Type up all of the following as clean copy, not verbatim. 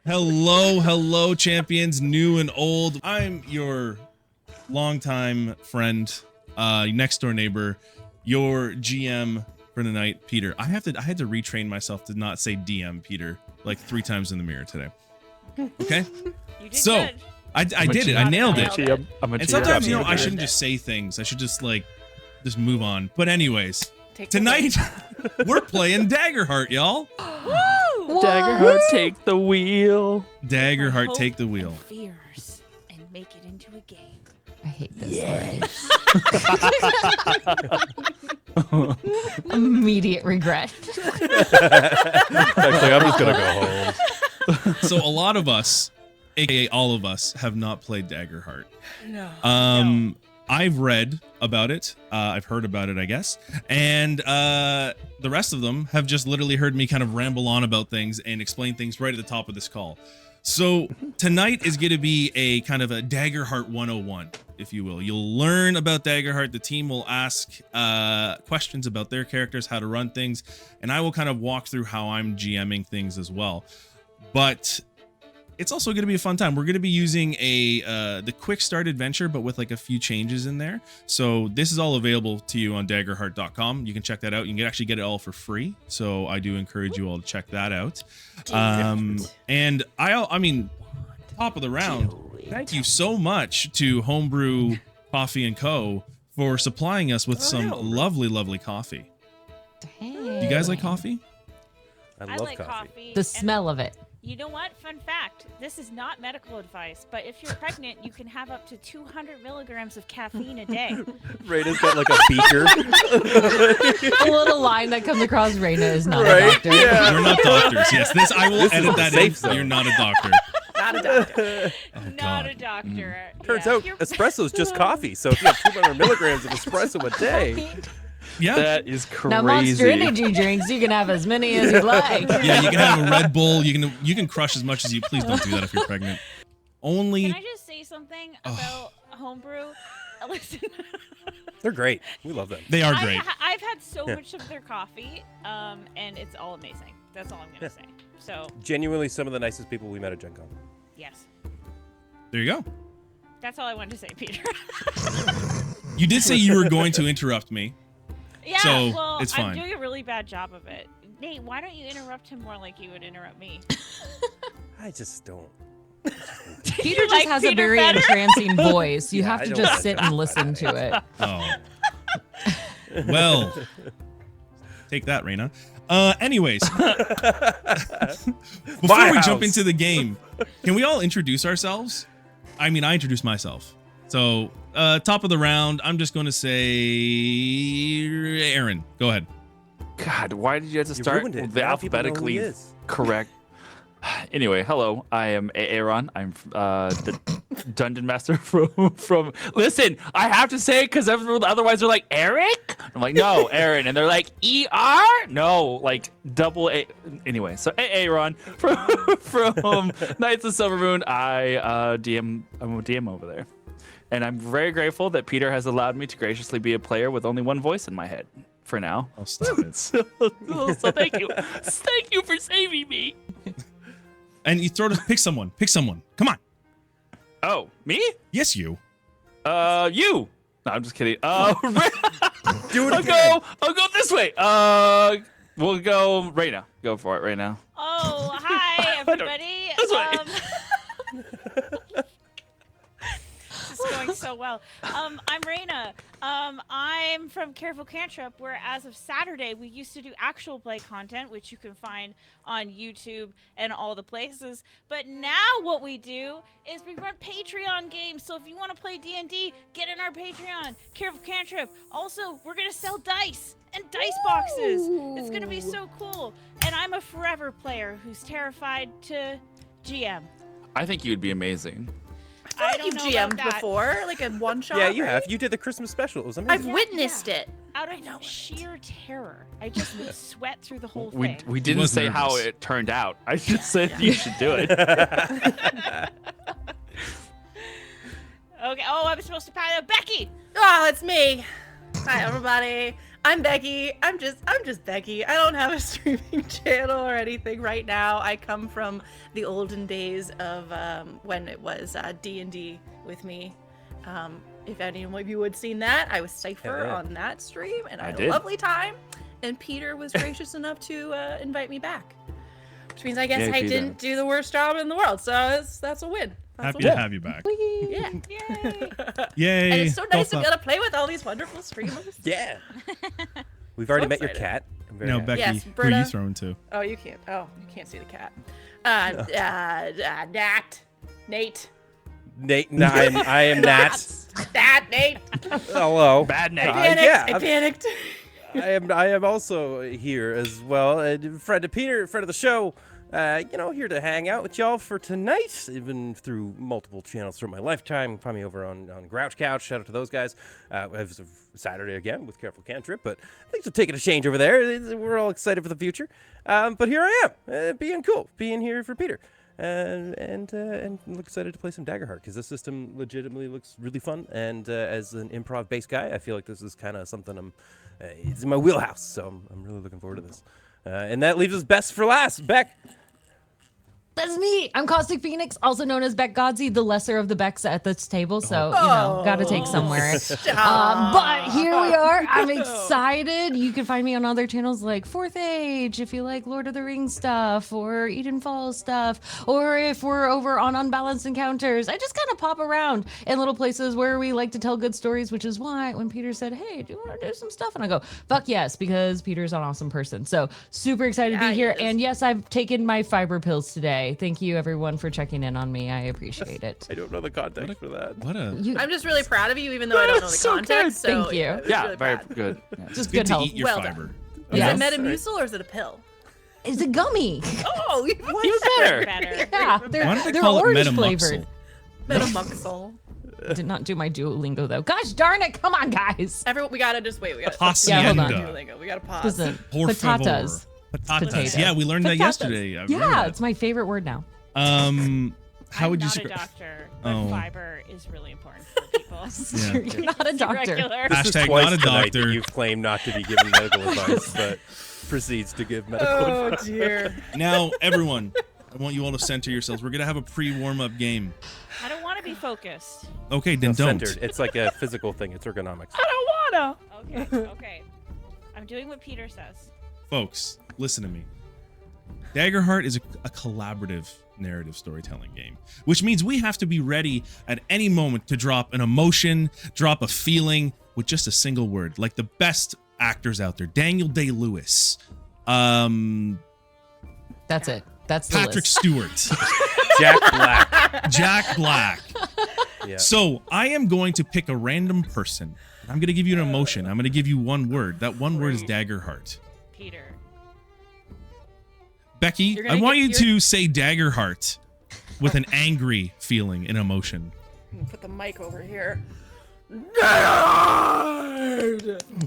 Hello, champions, new and old. I'm your longtime friend, next door neighbor, your GM for the night, Peter. I had to retrain myself to not say DM, Peter, like 3 times in the mirror today. Okay. You did good. I did it. I nailed it. And sometimes, I shouldn't just say things. I should just move on. But anyways, tonight we're playing Daggerheart, y'all. Woo! Daggerheart, take the wheel. Daggerheart, take the wheel. Fears and make it into a game. I hate this. Immediate regret. Actually, I'm just gonna go home. So a lot of us, aka all of us, have not played Daggerheart. No. I've read about it. I've heard about it, I guess. And the rest of them have just literally heard me kind of ramble on about things and explain things right at the top of this call. So tonight is going to be a kind of a Daggerheart 101, if you will. You'll learn about Daggerheart. The team will ask questions about their characters, how to run things, and I will kind of walk through how I'm GMing things as well. But it's also going to be a fun time. We're going to be using the quick start adventure, but with like a few changes in there. So this is all available to you on daggerheart.com. You can check that out. You can actually get it all for free. So I do encourage you all to check that out. And I mean, top of the round, thank you so much to Homebrew Coffee and Co. for supplying us with some lovely coffee. Dang. Do you guys like coffee? I love coffee. The smell of it. You know what? Fun fact. This is not medical advice, but if you're pregnant, you can have up to 200 milligrams of caffeine a day. Rayna's got like a beaker. The little line that comes across Rayna is not a doctor. Yeah. You're not doctors. Yes, I will edit that in. zone. You're not a doctor. Not a doctor. Oh, Not God. a doctor. Turns Yeah, out you're- espresso's just coffee. So if you have 200 milligrams of espresso a day, Yeah. That is crazy. Now, Monster Energy drinks, you can have as many as you like. Yeah, you can have a Red Bull. You can crush as much as you please. Don't do that if you're pregnant. Only. Can I just say something about homebrew? Listen, they're great. We love them. They are great. I've had so much of their coffee, and it's all amazing. That's all I'm gonna say. So Genuinely some of the nicest people we met at Gen Con. yes, There you go. that's all I wanted to say, Peter. You did say you were going to interrupt me. Yeah, So, well, it's fine. I'm doing a really bad job of it. Nate, why don't you interrupt him more like you would interrupt me? I just don't. Peter just like has Peter a very better? entrancing voice. You Yeah, have I to don't just like sit that. and listen to it. Oh. Well. Take that, Rayna. Anyways. Before we jump into the game, can we all introduce ourselves? I mean, I introduced myself. So, top of the round, I'm just going to say Aaron. Go ahead. God, why did you have to You start ruined it. with the Now people know who he alphabetically is. correct? Anyway, hello. I am Aaron. I'm the dungeon master from. Listen, I have to say it because otherwise they're like Eric. I'm like, no, Aaron, and they're like ER. No, like double A. Anyway, so Aaron from Knights of Silver Moon. I'm a DM over there, and I'm very grateful that Peter has allowed me to graciously be a player with only one voice in my head for now. I'll stop it. So thank you. Thank you for saving me. And you pick someone. Pick someone. Come on. Oh, me? Yes, you. You. No, I'm just kidding. Do it I'll again. go this way. We'll go Rayna. Go for it right now. Oh, hi everybody. This way. This is going so well. I'm Rayna. I'm from Careful Cantrip, where as of Saturday we used to do actual play content, which you can find on YouTube and all the places. But now what we do is we run Patreon games. So if you want to play D&D, get in our Patreon, Careful Cantrip. Also, we're gonna sell dice and dice boxes. It's gonna be so cool. And I'm a forever player who's terrified to GM. I think you'd be amazing. I You've don't know about GM'd that. before, like a one shot. Yeah, you right? have. You did the Christmas special. It was amazing. I've witnessed it. Out of sheer terror, I just would sweat through the whole We thing. didn't was say how nervous. it turned out. I just said you should do it. Okay. Oh, I'm supposed to pat Becky. Oh, it's me. Hi, everybody. I'm Becky. I'm just Becky. I don't have a streaming channel or anything right now. I come from the olden days of when it was D&D with me. If any of you had seen that, I was Cypher on that stream, and I had a lovely time. And Peter was gracious enough to invite me back, which means I guess I didn't do the worst job in the world. So that's a win. Happy to have you back. Yeah. Yay. Yay. And it's so nice to be able to play with all these wonderful streamers. Yeah. We've already met your excited. cat. I'm very Now, happy. Becky, Yes, who are you Britta. throwing to? Oh, you can't. Oh, you can't see the cat. Nate. Nate, no, I am Nat. That Nate. Hello. Bad name. I panicked. I am also here as well. Friend of Peter, friend of the show. Here to hang out with y'all for tonight, even through multiple channels through my lifetime. Find me over on Grouch Couch. Shout out to those guys. It was Saturday again with Careful Cantrip, but things are taking a change over there. We're all excited for the future. But here I am, being cool, being here for Peter. And excited to play some Daggerheart because this system legitimately looks really fun. And as an improv-based guy, I feel like this is kind of something it's in my wheelhouse. So I'm really looking forward to this. And that leaves us best for last. Beck. That's me. I'm Caustic Phoenix, also known as Beck Godsey, the lesser of the Becks at this table. So, gotta take somewhere. But here we are. I'm excited. You can find me on other channels like Fourth Age, if you like Lord of the Rings stuff, or Eden Falls stuff, or if we're over on Unbalanced Encounters. I just kind of pop around in little places where we like to tell good stories, which is why when Peter said, hey, do you want to do some stuff? And I go, fuck yes, because Peter's an awesome person. So, super excited to be here. And yes, I've taken my fiber pills today. Thank you, everyone, for checking in on me. I appreciate it. I don't know the context for that. I'm just really proud of you, even though I don't know the context. So Thank you. it's Yeah, really very proud. good. Yeah. Just Good good to health. eat your Well fiber. Is Yes. it Metamucil or is it a pill? It's a gummy. Oh, Even better. Better. Yeah, Why they're don't they call it orange Metamucil? flavored. Metamucil. Did not do my Duolingo though. Gosh darn it! Come on, guys. Everyone, we gotta just wait. We gotta Yeah, hold on. Hacienda. We gotta pause. Listen, Por patatas. favor. Patatas. Potato. Yeah, we learned that Patatas. yesterday. I remember Yeah, that. it's my favorite word now. How I'm would you not a describe? doctor, but Oh. fiber is really important for people. Yeah. You're not a doctor. Regular. This is Hashtag twice not a tonight that doctor. you've claimed not to be giving medical advice, but proceeds to give medical advice. Dear. Now, everyone, I want you all to center yourselves. We're gonna have a pre-warm-up game. I don't want to be focused. Okay, then It's don't. centered. It's like a physical thing. It's ergonomics. I don't wanna. Okay. I'm doing what Peter says. Folks, listen to me. Daggerheart is a collaborative narrative storytelling game, which means we have to be ready at any moment to drop an emotion, drop a feeling with just a single word, like the best actors out there. Daniel Day-Lewis, That's it. That's the Patrick list. Stewart, Jack Black. Jack Black. Yeah. So I am going to pick a random person. I'm going to give you an emotion. I'm going to give you one word. That one word is Daggerheart. Peter. Becky, You're I gonna want get- you you're- to say Daggerheart with an angry feeling and emotion. Put the mic over here.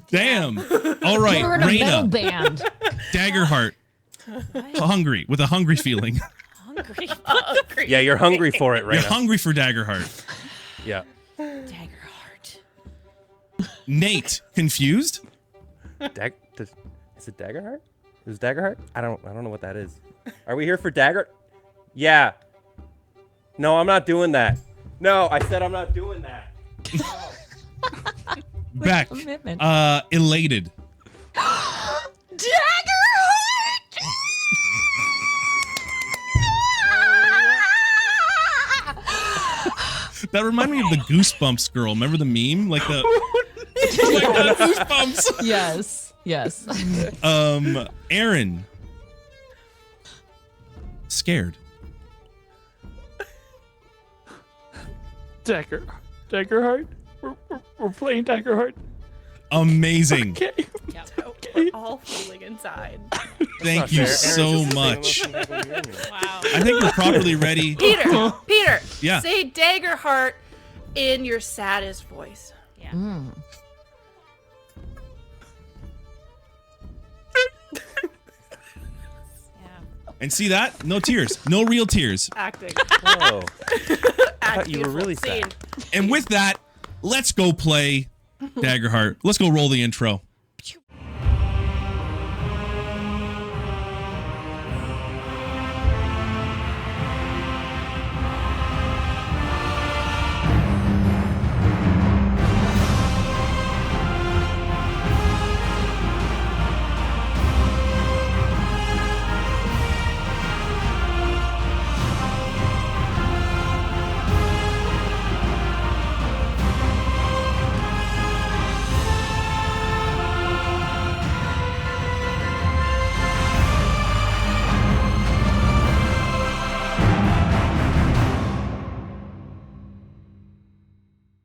Damn. All right, We're in a metal Rayna, band. Daggerheart. Hungry, with a hungry feeling. Hungry. Yeah, you're hungry for it right You're now. hungry for Daggerheart. Yeah. Daggerheart. Nate, confused? Is it Daggerheart? Is it Daggerheart? I don't know what that is. Are we here for Dagger? Yeah. No, I'm not doing that. No, I said I'm not doing that. Beck, Commitment. elated. That reminded me of the Goosebumps girl. Remember the meme? Like the like the Goosebumps. Yes. Yes. Aaron. Scared. Daggerheart. We're playing Daggerheart. Amazing. Okay. We're all feeling inside. Thank you so much. Wow. I think we're properly ready. Peter, Yeah. say Daggerheart in your saddest voice. Yeah. Yeah. And see that? No tears. No real tears. Acting. Oh. Act thought you were beautiful. really Scene. sad. And with that, let's go play Daggerheart. Let's go roll the intro.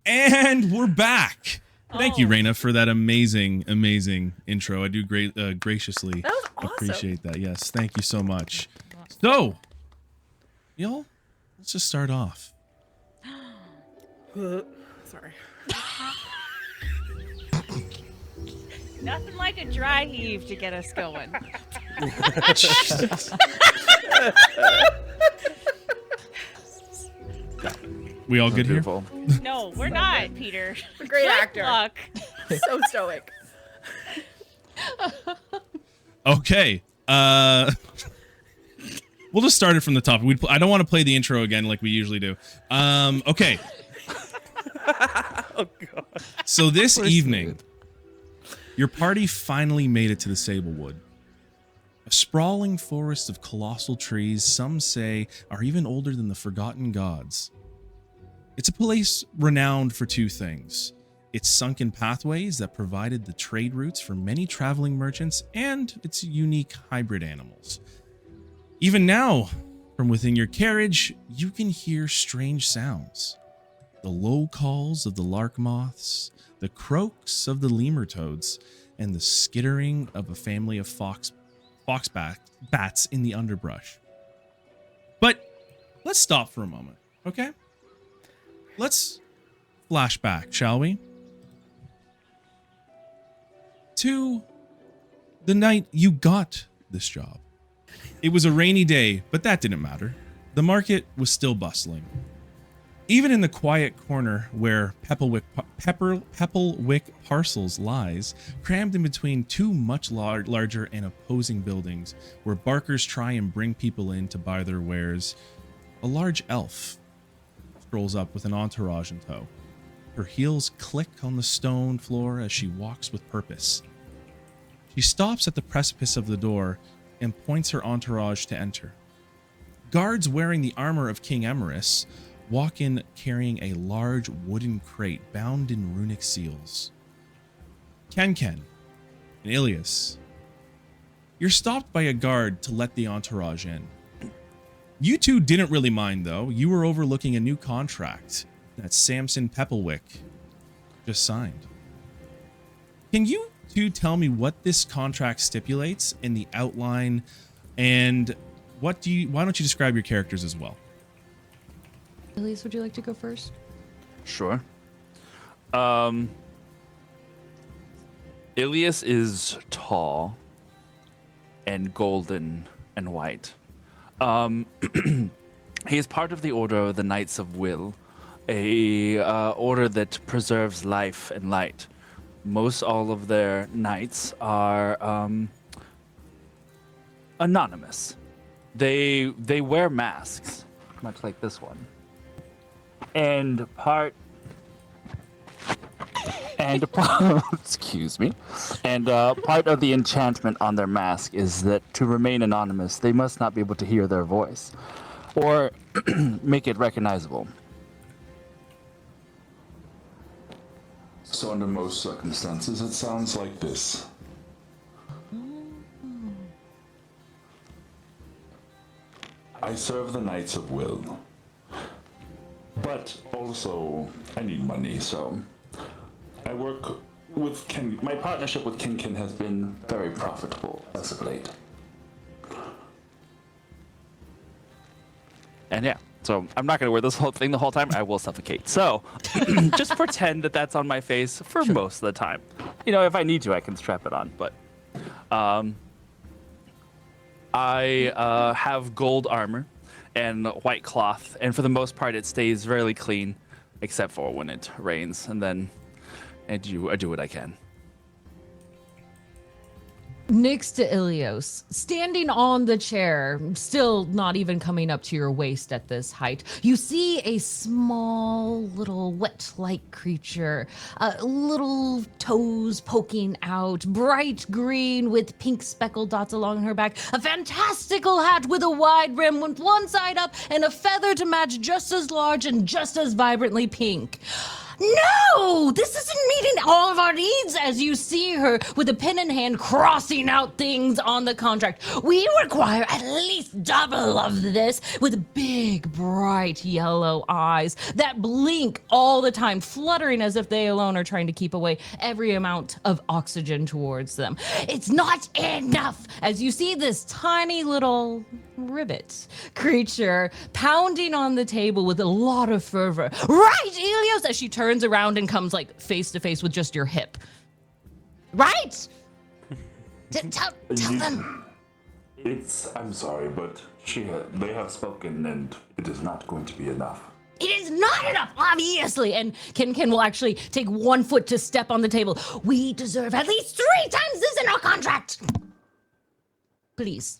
And we're back. Thank you, Oh. Rayna, for that amazing intro. I do graciously That was awesome. appreciate that. Yes, thank you so much. So, y'all, let's just start off. Sorry. Nothing like a dry heave to get us going. We all good here? Beautiful. No, we're not, Peter. Great Good actor. luck. So stoic. Okay. We'll just start it from the top. I don't want to play the intro again like we usually do. Okay. Oh god. So this evening, your party finally made it to the Sablewood. A sprawling forest of colossal trees, some say are even older than the Forgotten Gods. It's a place renowned for two things: its sunken pathways that provided the trade routes for many traveling merchants, and its unique hybrid animals. Even now, from within your carriage, you can hear strange sounds. The low calls of the lark moths, the croaks of the lemur toads, and the skittering of a family of fox bats in the underbrush. But let's stop for a moment, okay? Let's flash back, shall we? To the night you got this job. It was a rainy day, but that didn't matter. The market was still bustling. Even in the quiet corner where Pepplewick Parcels lies, crammed in between two much larger and opposing buildings, where barkers try and bring people in to buy their wares, a large elf strolls up with an entourage in tow. Her heels click on the stone floor as she walks with purpose. She stops at the precipice of the door and points her entourage to enter. Guards wearing the armor of King Emerus walk in carrying a large wooden crate bound in runic seals. Ken and Ilias, you're stopped by a guard to let the entourage in. You two didn't really mind, though. You were overlooking a new contract that Samson Pepplewick just signed. Can you two tell me what this contract stipulates in the outline, and why don't you describe your characters as well? Elise, would you like to go first? Sure. Ilias is tall and golden and white. He is part of the Order of the Knights of Will, a order that preserves life and light. Most all of their knights are anonymous. They wear masks, much like this one. And excuse me. And part of the enchantment on their mask is that to remain anonymous, they must not be able to hear their voice or make it recognizable. So under most circumstances, it sounds like this. I serve the Knights of Will. But also, I need money, so I work with Ken. My partnership with Ken has been very profitable as of late. And yeah, so I'm not going to wear this whole thing the whole time. I will suffocate. So just pretend that that's on my face for most of the time. You know, if I need to, I can strap it on. But I have gold armor and white cloth, and for the most part, it stays fairly clean, except for when it rains. And then I do what I can. Next to Ilios, standing on the chair, still not even coming up to your waist at this height, you see a small little wet-like creature, little toes poking out, bright green with pink speckled dots along her back, a fantastical hat with a wide brim with one side up, and a feather to match just as large and just as vibrantly pink. No, this isn't meeting all of our needs as you see her with a pen in hand crossing out things on the contract. We require at least double of this with big, bright yellow eyes that blink all the time, fluttering as if they alone are trying to keep away every amount of oxygen towards them. It's not enough as you see this tiny little ribbit creature pounding on the table with a lot of fervor. Right, Elios, as she turns around and comes like face to face with just your hip. Right? Tell them. I'm sorry, but they have spoken, and it is not going to be enough. It is not enough, obviously. And Ken will actually take 1 foot to step on the table. We deserve at least 3 times this in our contract. Please.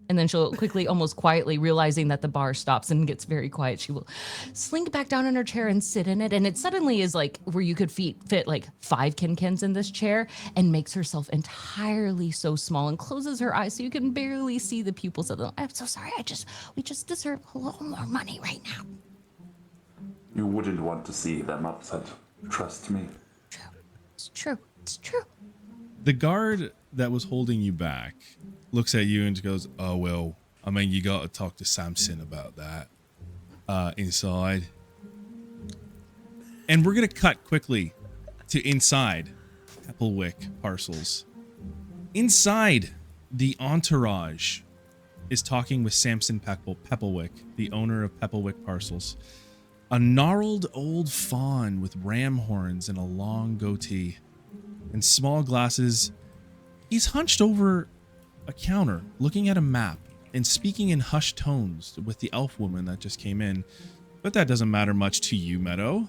And then she'll quickly, almost quietly, realizing that the bar stops and gets very quiet, she will slink back down in her chair and sit in it. And it suddenly is like where you could fit like 5 Kens in this chair, and makes herself entirely so small and closes her eyes so you can barely see the pupils of them. I'm so sorry. We just deserve a little more money right now. You wouldn't want to see them upset. Trust me. True. It's true. It's true. The guard that was holding you back looks at you and goes, "Oh, well, I mean, you got to talk to Samson about that inside." And we're going to cut quickly to inside Pepplewick Parcels. Inside, the entourage is talking with Samson Pepplewick, the owner of Pepplewick Parcels. A gnarled old fawn with ram horns and a long goatee and small glasses. He's hunched over a counter, looking at a map and speaking in hushed tones with the elf woman that just came in. But that doesn't matter much to you, Meadow.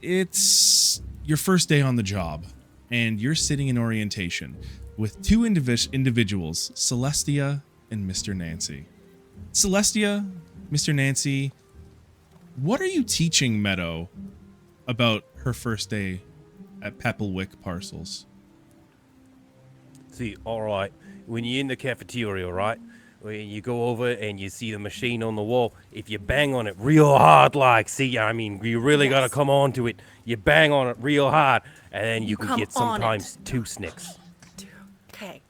It's your first day on the job, and you're sitting in orientation with 2 individuals, Celestia and Mr. Nancy. Celestia, Mr. Nancy, what are you teaching Meadow about her first day at Pepplewick Parcels? See, all right, when you're in the cafeteria, right, when you go over and you see the machine on the wall, if you bang on it real hard, like, see, I mean, you really got to come on to it. You bang on it real hard, and then you can get sometimes 2 snicks. Okay,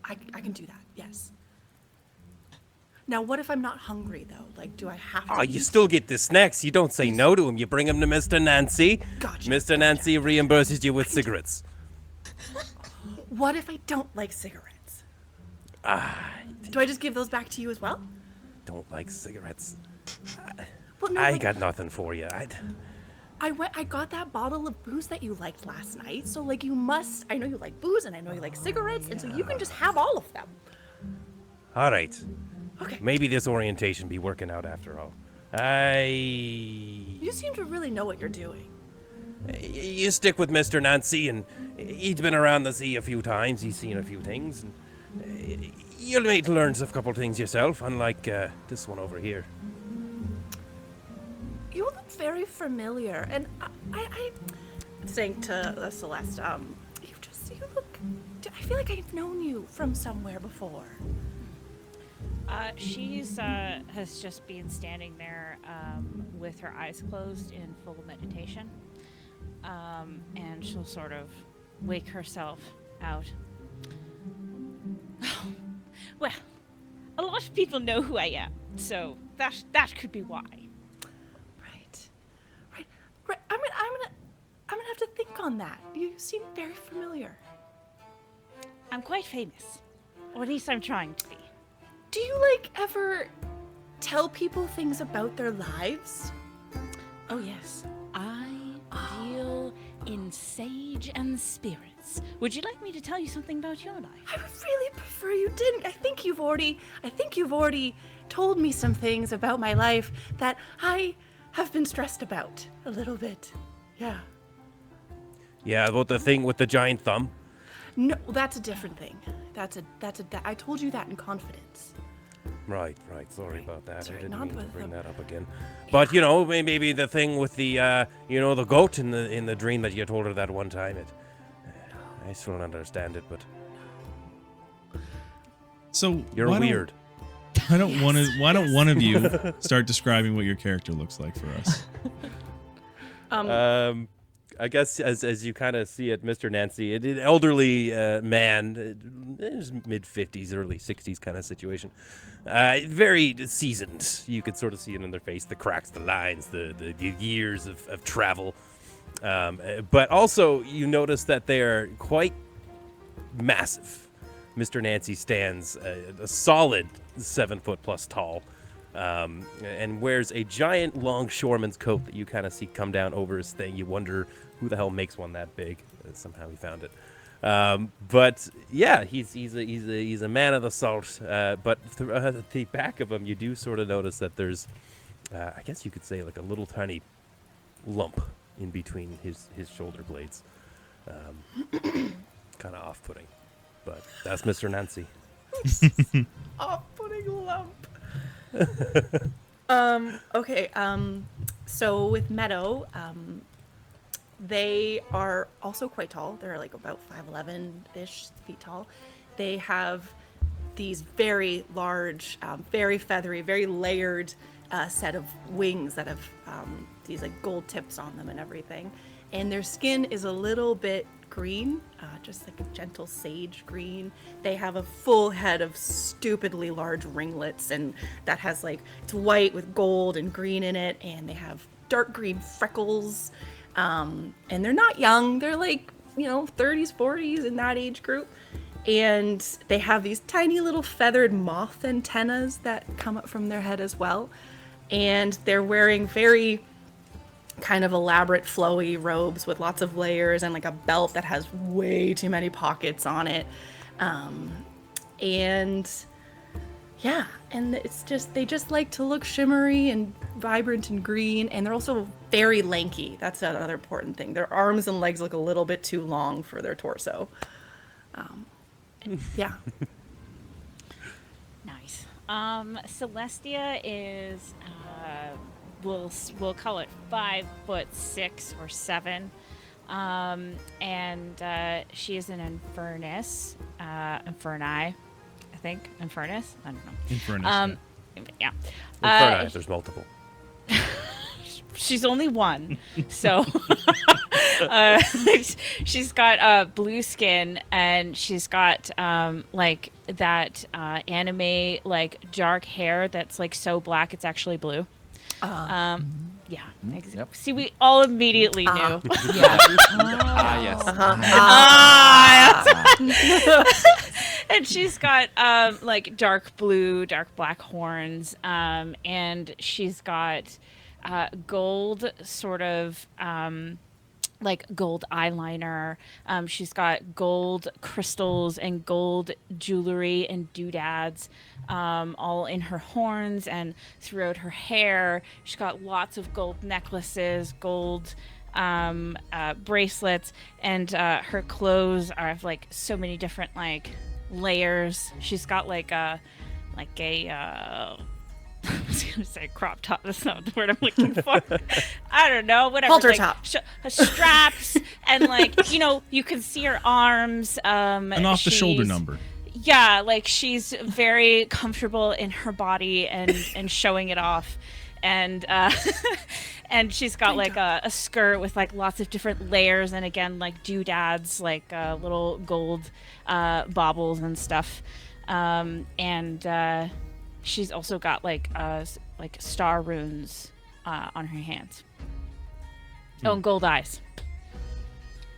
I can do that, yes. Now, what if I'm not hungry, though? Like, do I have to You still get the snacks. You don't say no to him. You bring them to Mr. Nancy. Gotcha. Mr. Nancy reimburses you with cigarettes. What if I don't like cigarettes? Do I just give those back to you as well? Don't like cigarettes. Well, no, I got nothing for you. I got that bottle of booze that you liked last night, so, like, you must... I know you like booze, and I know you like cigarettes, and so you can just have all of them. All right. Okay. Maybe this orientation be working out after all. You seem to really know what you're doing. You stick with Mr. Nancy, and he's been around the sea a few times. He's seen a few things, and you'll need to learn a couple things yourself, unlike this one over here. You look very familiar, and I saying to Celeste, you look... I feel like I've known you from somewhere before. She's has just been standing there with her eyes closed in full meditation. And she'll sort of wake herself out. Well, a lot of people know who I am, so that could be why. Right. I'm gonna have to think on that. You seem very familiar. I'm quite famous, or at least I'm trying to be. Do you, like, ever tell people things about their lives? Oh yes, I deal in sage and spirits. Would you like me to tell you something about your life? I would really prefer you didn't. I think you've already told me some things about my life that I have been stressed about a little bit. Yeah. Yeah, about the thing with the giant thumb. No, that's a different thing. I told you that in confidence. Right. Sorry about that. Sorry, I didn't not mean to with bring the- that up again. But maybe the thing with the the goat in the dream that you told her that one time. I still don't understand it, but So you're weird. Why don't one of you start describing what your character looks like for us? I guess as you kind of see it, Mr. Nancy, an elderly man, his mid-50s, early 60s kind of situation. Very seasoned. You could sort of see it in their face, the cracks, the lines, the years of travel. But also, you notice that they are quite massive. Mr. Nancy stands a solid 7 foot plus tall. And wears a giant longshoreman's coat that you kind of see come down over his thing. You wonder who the hell makes one that big. Somehow he found it. But yeah, he's a man of the salt. But at the back of him, you do sort of notice that there's, I guess you could say, like a little tiny lump in between his shoulder blades. Kind of off-putting. But that's Mr. Nancy. Off-putting lump. Okay. So with Meadow, they are also quite tall. They're like about 5'11"-ish feet tall. They have these very large, very feathery, very layered set of wings that have these like gold tips on them and everything. And their skin is a little bit green, just like a gentle sage green. They have a full head of stupidly large ringlets, and that has like, it's white with gold and green in it, and they have dark green freckles. And they're not young, they're like, 30s, 40s in that age group. And they have these tiny little feathered moth antennas that come up from their head as well. And they're wearing very kind of elaborate flowy robes with lots of layers and like a belt that has way too many pockets on it. And yeah, and it's just, they just like to look shimmery and vibrant and green, and they're also very lanky. That's another important thing. Their arms and legs look a little bit too long for their torso. Yeah. Nice. Celestia is we'll call it 5'6" or 7, and she is an Infernus, Inferni, I think. Infernus, I don't know. Infernus. Yeah. Inferni, there's multiple. She's only one, so she's got blue skin, and she's got like that anime like dark hair that's like so black it's actually blue. Yeah. Yep. See, we all immediately knew. Yes. And she's got like dark blue, dark black horns, and she's got gold sort of like gold eyeliner. She's got gold crystals and gold jewelry and doodads all in her horns and throughout her hair. She's got lots of gold necklaces, gold bracelets, and her clothes are of like so many different like layers. She's got like a I was gonna say crop top. That's not the word I'm looking for. I don't know. Whatever. Halter like, top. Straps and like you can see her arms. An off the shoulder number. Yeah, like she's very comfortable in her body and showing it off, and and she's got like a skirt with like lots of different layers, and again like doodads, like little gold baubles and stuff, and she's also got like star runes on her hands. Oh, and gold eyes.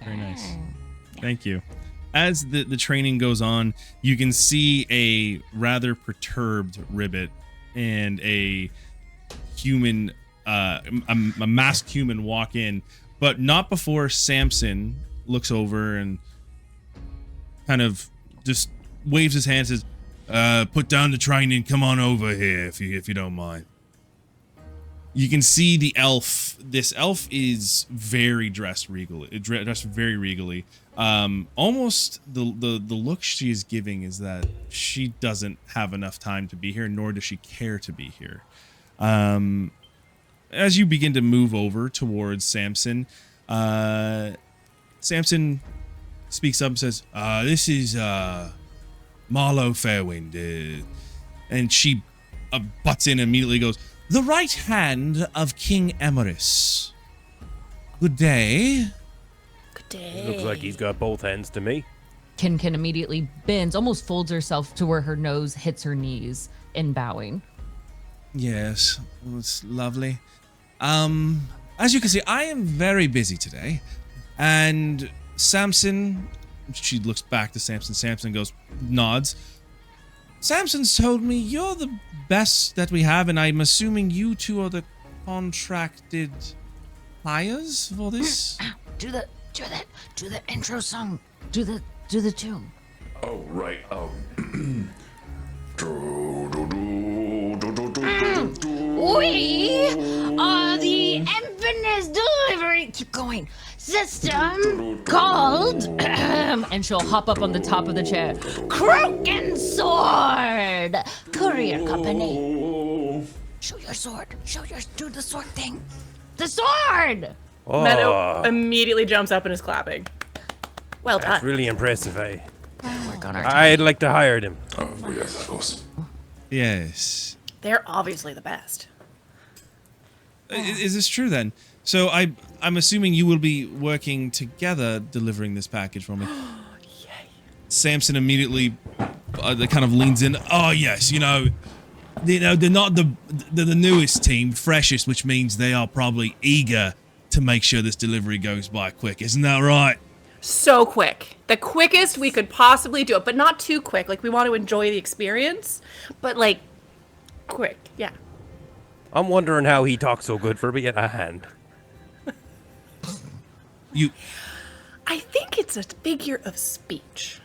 Very nice. Thank you. As the training goes on, you can see a rather perturbed Ribbit and a human, a masked human walk in, but not before Samson looks over and kind of just waves his hand and says, put down the training, come on over here if you don't mind. You can see the elf. This elf is very dressed very regally. Almost the look she is giving is that she doesn't have enough time to be here, nor does she care to be here. As you begin to move over towards Samson, Samson speaks up and says, this is Marlowe Fairwind. And she butts in and immediately goes, the right hand of King Emerus. Good day. Good day. Looks like he's got both hands to me. Kin immediately bends, almost folds herself to where her nose hits her knees in bowing. Yes, it's lovely. As you can see, I am very busy today. And Samson, she looks back to Samson. Samson nods. Samson's told me you're the best that we have, and I'm assuming you two are the contracted hires for this? Do the intro song. Do the tune. Oh, right. We are the infinite delivery. Keep going. System called, and she'll hop up on the top of the chair. Crook and Sword Courier Company. Show your sword. Do the sword thing. The sword. Oh, Meadow immediately jumps up and is clapping. Well that's done. really impressive, eh? Work on our I'd like to hire them. Oh, yes, of course. Yes. They're obviously the best. Is this true then? So I'm assuming you will be working together delivering this package for me. Yay. Samson immediately kind of leans in. Oh yes, they're not the newest team, freshest, which means they are probably eager to make sure this delivery goes by quick. Isn't that right? So quick. The quickest we could possibly do it, but not too quick. Like, we want to enjoy the experience, but, like, quick. Yeah. I'm wondering how he talks so good for being a hand. I think it's a figure of speech.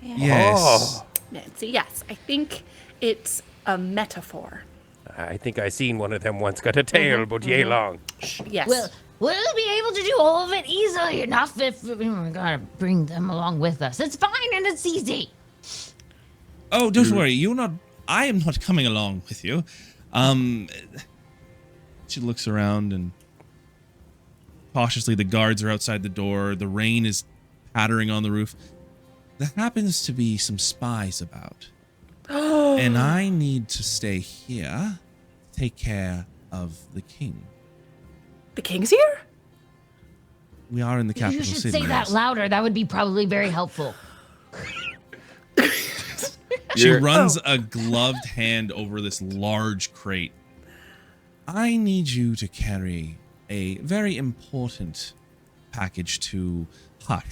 Yes. Oh. Nancy, yes. I think it's a metaphor. I think I seen one of them once. Got a tail, but yay long. Yes. We'll be able to do all of it easily enough if we gotta bring them along with us. It's fine and it's easy. Oh, don't worry. I am not coming along with you. She looks around and cautiously the guards are outside the door. The rain is pattering on the roof. There happens to be some spies about. And I need to stay here, take care of the king. the king's here? We are in the capital You should city. say that louder. That would be probably very helpful. She runs a gloved hand over this large crate. I need you to carry a very important package to Hush.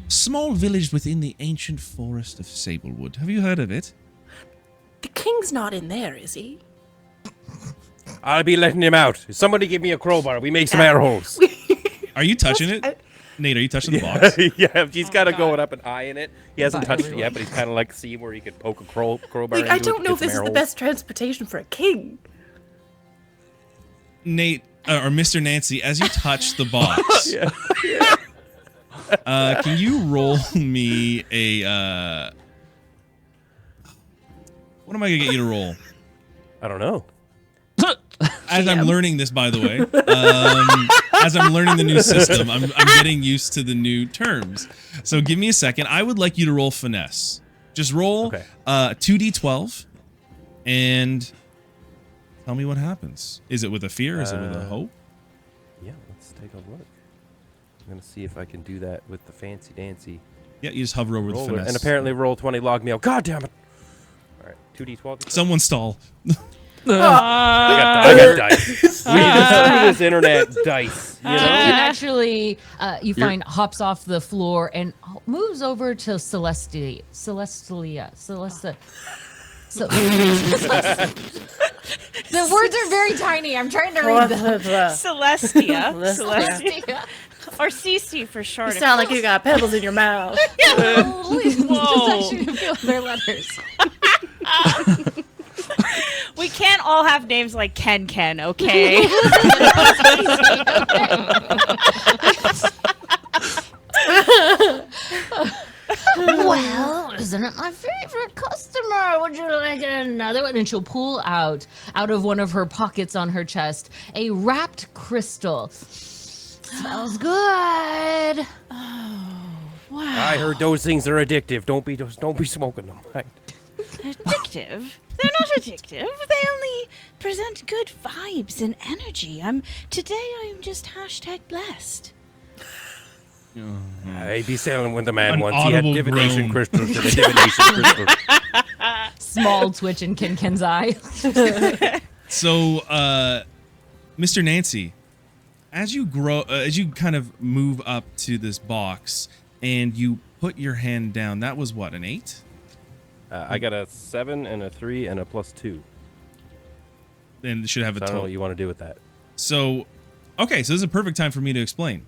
Small village within the ancient forest of Sablewood. Have you heard of it? The king's not in there, is he? I'll be letting him out. Somebody give me a crowbar. We make some air holes. Are you touching it? Nate, are you touching the box? Yeah, he's kind of going up and eyeing it. He hasn't touched it yet, but he's kind of like seeing where he could poke a crowbar Like, into I it don't to know get if this some is air the holes. best transportation for a king. Nate, or Mr. Nancy, as you touch the box, can you roll me a, what am I going to get you to roll? I don't know. As I'm learning this, by the way, as I'm learning the new system, I'm getting used to the new terms. So give me a second. I would like you to roll finesse. Just roll 2d12 and tell me what happens. Is it with a fear? Is it with a hope? Yeah, let's take a look. I'm going to see if I can do that with the fancy dancy Yeah, you just hover over the roller. finesse. And apparently roll 20 log meal. God damn it. All right, 2d12. Someone stall. I got dice. Screw this internet dice. You know? Ken actually, you find, hops off the floor and moves over to Celestia. The words are very tiny. I'm trying to read them. Celestia. Celestia. Or Cece for short. You sound like you got pebbles in your mouth. Just actually feel their letters. We can't all have names like Ken, okay? Well, isn't it my favorite customer? Would you like another one? And she'll pull out of one of her pockets on her chest, a wrapped crystal. Smells good. I heard those things are addictive. Don't be smoking them. Right. Addictive. addictive. They're not addictive. They only present good vibes and energy. Today I'm just #blessed. I be sailing with the man An once. He had audible divination groan. crystals and a divination crystal. Small twitch in Kinkin's eye. So, Mr. Nancy, as you kind of move up to this box and you put your hand down, that was what, an 8? I got a 7 and a 3 and a +2. And it should have a So I don't know total. what you want to do with that. So, okay, so this is a perfect time for me to explain.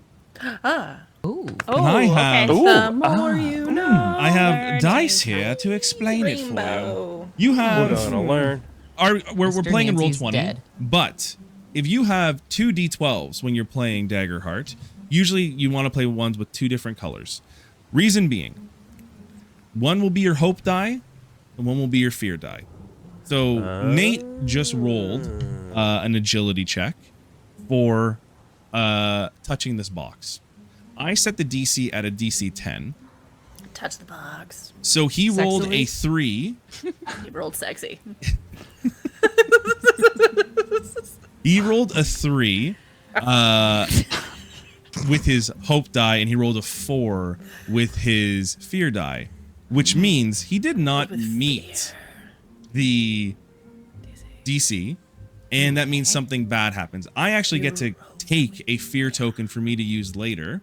Ooh. And I have, The more you know. I have dice here to explain it for you. Rainbow. You We're have, gonna learn. we're Mr. playing in Nancy's Roll20, dead. but if you have 2 d12s when you're playing Daggerheart, usually you want to play ones with 2 different colors. Reason being, one will be your hope die, and one will be your fear die. So Nate just rolled an agility check for touching this box. I set the DC at a DC 10. Touch the box. So he rolled Sexily? a 3. He rolled sexy. He rolled a 3 with his hope die, and he rolled a 4 with his fear die, which means he did not meet the DC, and that means something bad happens. I actually get to take a fear token for me to use later,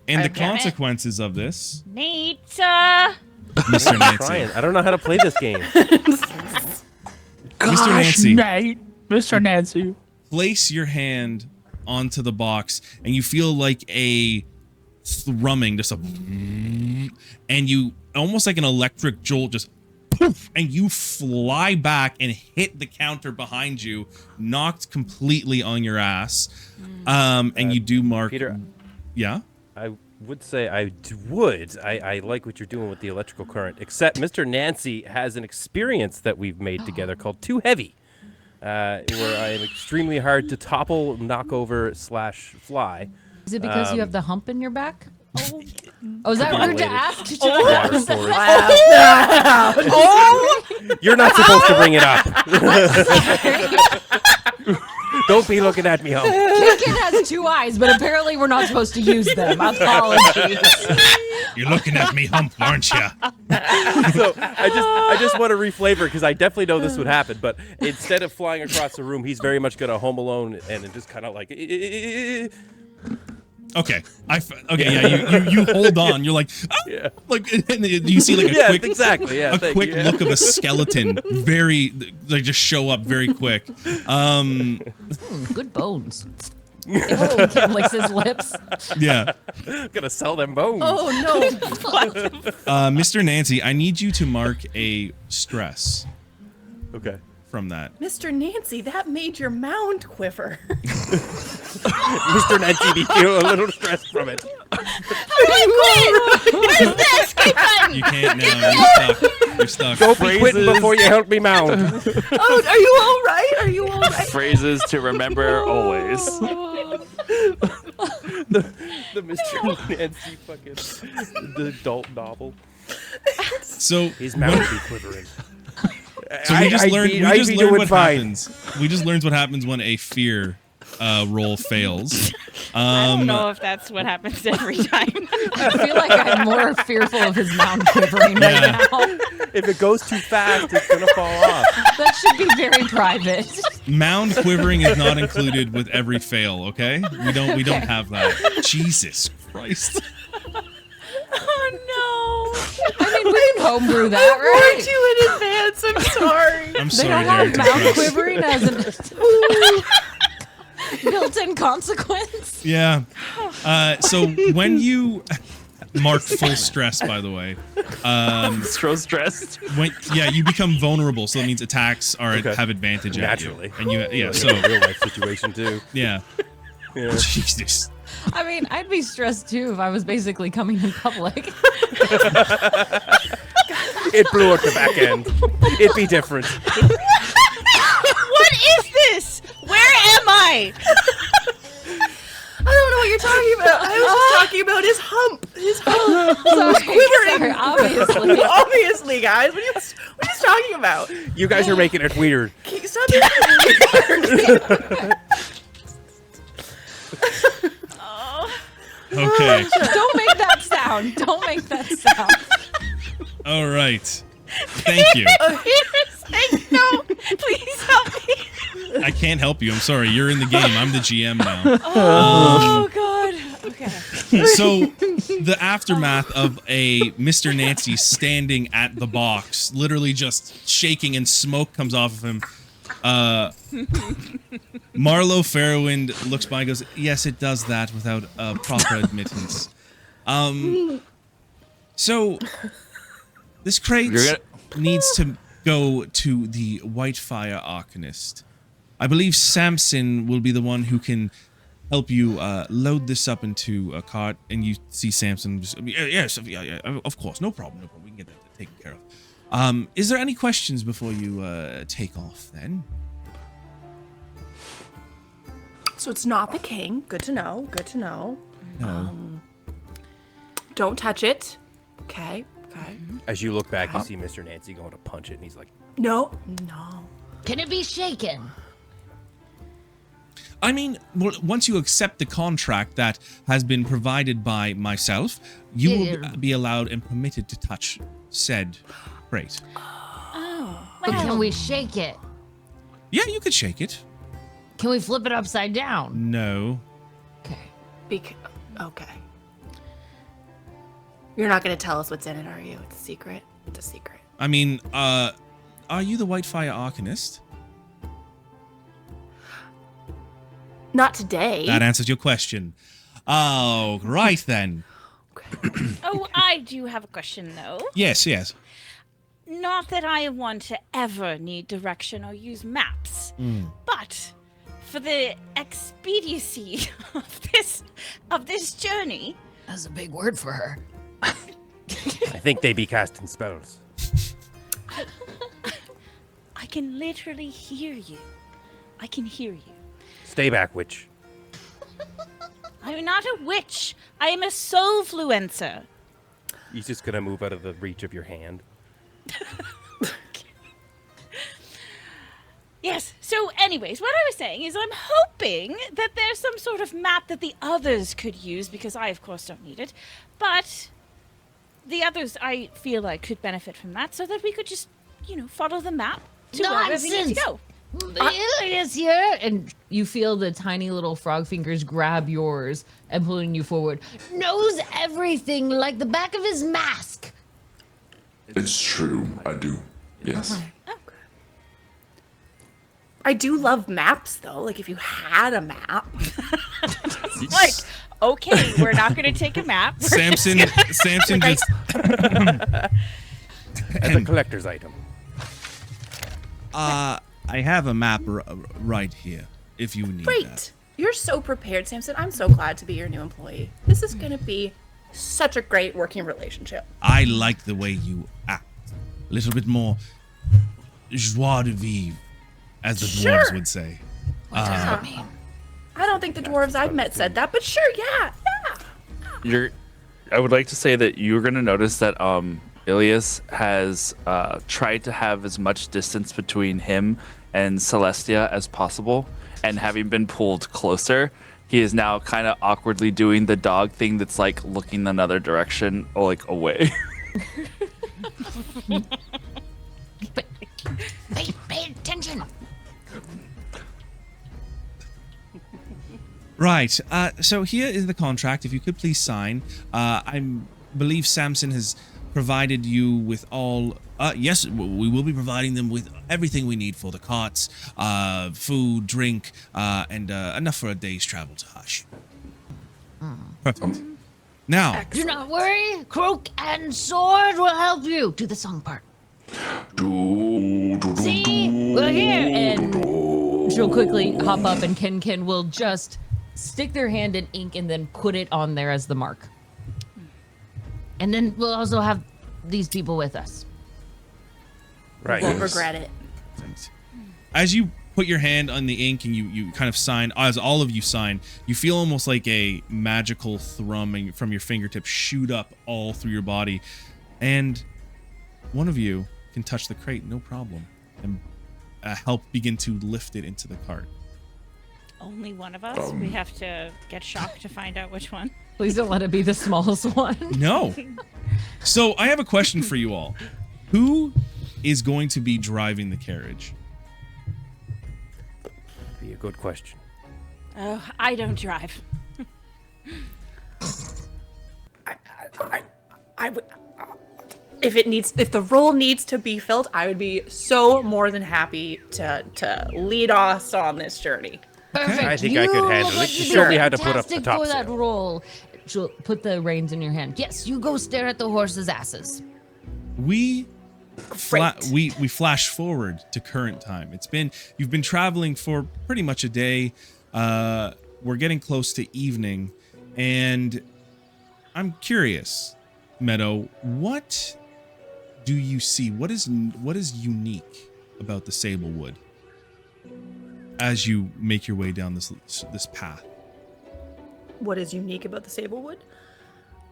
and the Okay. consequences of this, Nate, Mr. Nancy. Trying. I don't know how to play this game. Mr. Nancy. Nate, Mr. Nancy. Place your hand onto the box and you feel like a thrumming, just a, and you almost like an electric jolt, just poof, and you fly back and hit the counter behind you, knocked completely on your ass. And you do mark. Peter, Yeah. I would say I like what you're doing with the electrical current, except Mr. Nancy has an experience that we've made together called Too Heavy, where I am extremely hard to topple, knock over / fly. Is it because you have the hump in your back? Oh, is that Could be weird to related. ask? Should Water I storage. You're not supposed to bring it up. Don't be looking at me, home. Kinkin has 2 eyes, but apparently we're not supposed to use them. Apologies. You're looking at me, hump, aren't you? So I just want to reflavor because I definitely know this would happen. But instead of flying across the room, he's very much gonna Home Alone and just kind of like. Okay. Yeah. You hold on. You're like, ah! Yeah. Like, and you see like a Yeah, quick, exactly. Yeah, a thank quick you. Yeah. look of a skeleton, very like just show up very quick. Good bones. Oh, Kim licks his lips. Yeah. Gonna sell them bones. Oh no. Mr. Nancy, I need you to mark a stress Okay. from that. Mr. Nancy, that made your mound quiver. Mr. Nancy, you feel a little stressed from it. where's the escape button? You can't now. You're stuck. Don't be quitting before you help me mound. Oh, are you all right? Are you all right? Phrases to remember always. the Mr. Nancy fucking the adult novel. So His mouth be quivering. So we just learned. We just learned what fine. happens. We just learned what happens when a fear roll fails. I don't know if that's what happens every time. I feel like I'm more fearful of his mound quivering right now. If it goes too fast, it's gonna fall off. That should be very private. Mound quivering is not included with every fail. Okay, we don't have that. Jesus Christ. Oh I mean, we can homebrew that, I warned right? you in advance. I'm sorry. I'm They sorry, don't have Darrington mound Press. quivering as an built-in consequence. Yeah. So when you mark full stress, by the way, So stressed. you become vulnerable. So that means attacks have advantage Naturally. at you. And you, so In a real life situation too. yeah. Yeah. Jesus. I mean, I'd be stressed too if I was basically coming in public. It blew at the back end. It'd be different. What is this? Where am I? I don't know what you're talking about. I was just talking about his hump. His hump. Sorry, quivering. sorry, obviously. Obviously, guys. What are you talking talking about? You guys are making it weird. Stop it. Oh, Okay. Don't make that sound. Don't make that sound. All right. Thank you. no, please help me. I can't help you. I'm sorry. You're in the game. I'm the GM now. Oh God. Okay. So, the aftermath of a Mr. Nancy standing at the box, literally just shaking and smoke comes off of him. Marlo Fairwind looks by and goes, "Yes, it does that without proper admittance." So, this crate needs to go to the Whitefire Arcanist. I believe Samson will be the one who can help you load this up into a cart, and you see Samson just, yes, yeah, of course, no problem, we can get that taken care of. Is there any questions before you take off then? So it's not the king. Good to know. Good to know. No. Don't touch it. Okay. As you look back, you see Mr. Nancy going to punch it, and he's like, No. Can it be shaken? I mean, once you accept the contract that has been provided by myself, you will be allowed and permitted to touch said crate. But can we shake it? Yeah, you could shake it. Can we flip it upside down? No. Okay. Okay. You're not gonna tell us what's in it, are you? It's a secret. It's a secret. I mean, are you the Whitefire Arcanist? Not today. That answers your question. Oh, right then. Oh, I do have a question though. Yes. Not that I want to ever need direction or use maps, but for the expediency of this journey. That's a big word for her. I think they be casting spells. I can literally hear you. I can hear you. Stay back, witch. I'm not a witch. I am a soulfluencer. He's just gonna move out of the reach of your hand. Yes. So anyways, what I was saying is I'm hoping that there's some sort of map that the others could use, because I, of course, don't need it. But the others, I feel like, could benefit from that, so that we could just, follow the map to wherever we need to go. Ilias here, and you feel the tiny little frog fingers grab yours and pulling you forward. Knows everything like the back of his mask. It's true, I do. Yes. Okay. I do love maps, though. Like, if you had a map. Like, okay, we're not going to take a map. Samson just As a collector's item. I have a map right here, if you need Great. that. You're so prepared, Samson. I'm so glad to be your new employee. This is going to be such a great working relationship. I like the way you act. A little bit more joie de vivre, as the dwarves Sure. would say. What does that mean? I don't think the dwarves I've met said that, but sure, yeah. I would like to say that you're going to notice that Ilias has tried to have as much distance between him and Celestia as possible, and having been pulled closer, he is now kind of awkwardly doing the dog thing that's like looking another direction, or like away. Pay attention. Right. So here is the contract. If you could please sign. I believe Samson has provided you with all. Yes, we will be providing them with everything we need for the carts, food, drink, and enough for a day's travel to Hush. Perfect. Now, Do not worry. Croak and Sword will help you. Do the song part. See? We're here. And she'll quickly hop up, and Ken will just stick their hand in ink and then put it on there as the mark. And then we'll also have these people with us. Right. Won't regret it. as you put your hand on the ink and you kind of sign, as all of you sign, you feel almost like a magical thrumming from your fingertips shoot up all through your body. And one of you can touch the crate, no problem, and help begin to lift it into the cart. Only one of us? We have to get shocked to find out which one. Please don't let it be the smallest one. No. So I have a question for you all. Who is going to be driving the carriage? Be a good question. Oh, I don't drive. I would. If the role needs to be filled, I would be so more than happy to lead us on this journey. Perfect. I think I could handle it. Just show me how to put up the Fantastic top for that sail. role. She'll put the reins in your hand. Yes, you go stare at the horses' asses. We Great. we flash forward to current time. You've been traveling for pretty much a day. We're getting close to evening, and I'm curious, Meadow, what do you see? What is unique about the Sablewood as you make your way down this path? What is unique about the Sablewood?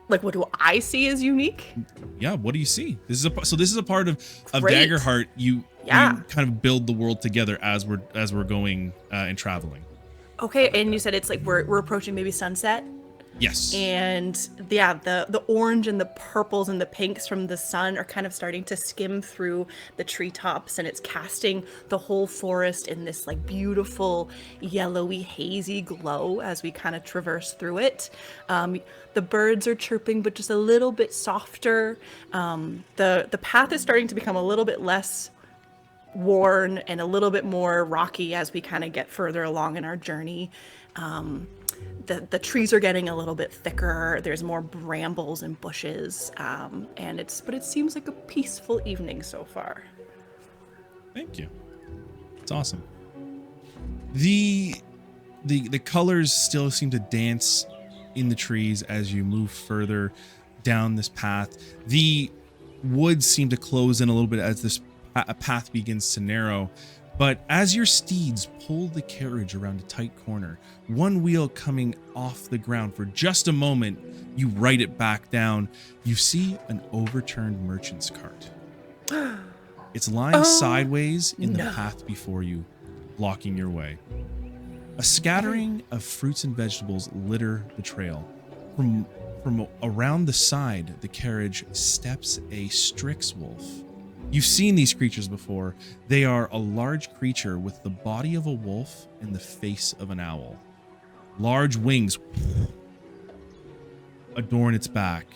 Like, what do I see as unique? Yeah, what do you see? This is a part of Great. Daggerheart. You Yeah. kind of build the world together as we're going and traveling. Okay, and you said it's like we're approaching maybe sunset. Yes. And yeah, the orange and the purples and the pinks from the sun are kind of starting to skim through the treetops, and it's casting the whole forest in this like beautiful yellowy hazy glow as we kind of traverse through it. The birds are chirping, but just a little bit softer. The path is starting to become a little bit less worn and a little bit more rocky as we kind of get further along in our journey. The trees are getting a little bit thicker. There's more brambles and bushes, but it seems like a peaceful evening so far. Thank you. It's awesome. The colors still seem to dance in the trees as you move further down this path. The woods seem to close in a little bit as this path begins to narrow. But as your steeds pull the carriage around a tight corner, one wheel coming off the ground for just a moment, you right it back down. You see an overturned merchant's cart. It's lying sideways in the path before you, blocking your way. A scattering of fruits and vegetables litter the trail. From around the side, the carriage steps a Strix wolf. You've seen these creatures before. They are a large creature with the body of a wolf and the face of an owl. Large wings adorn its back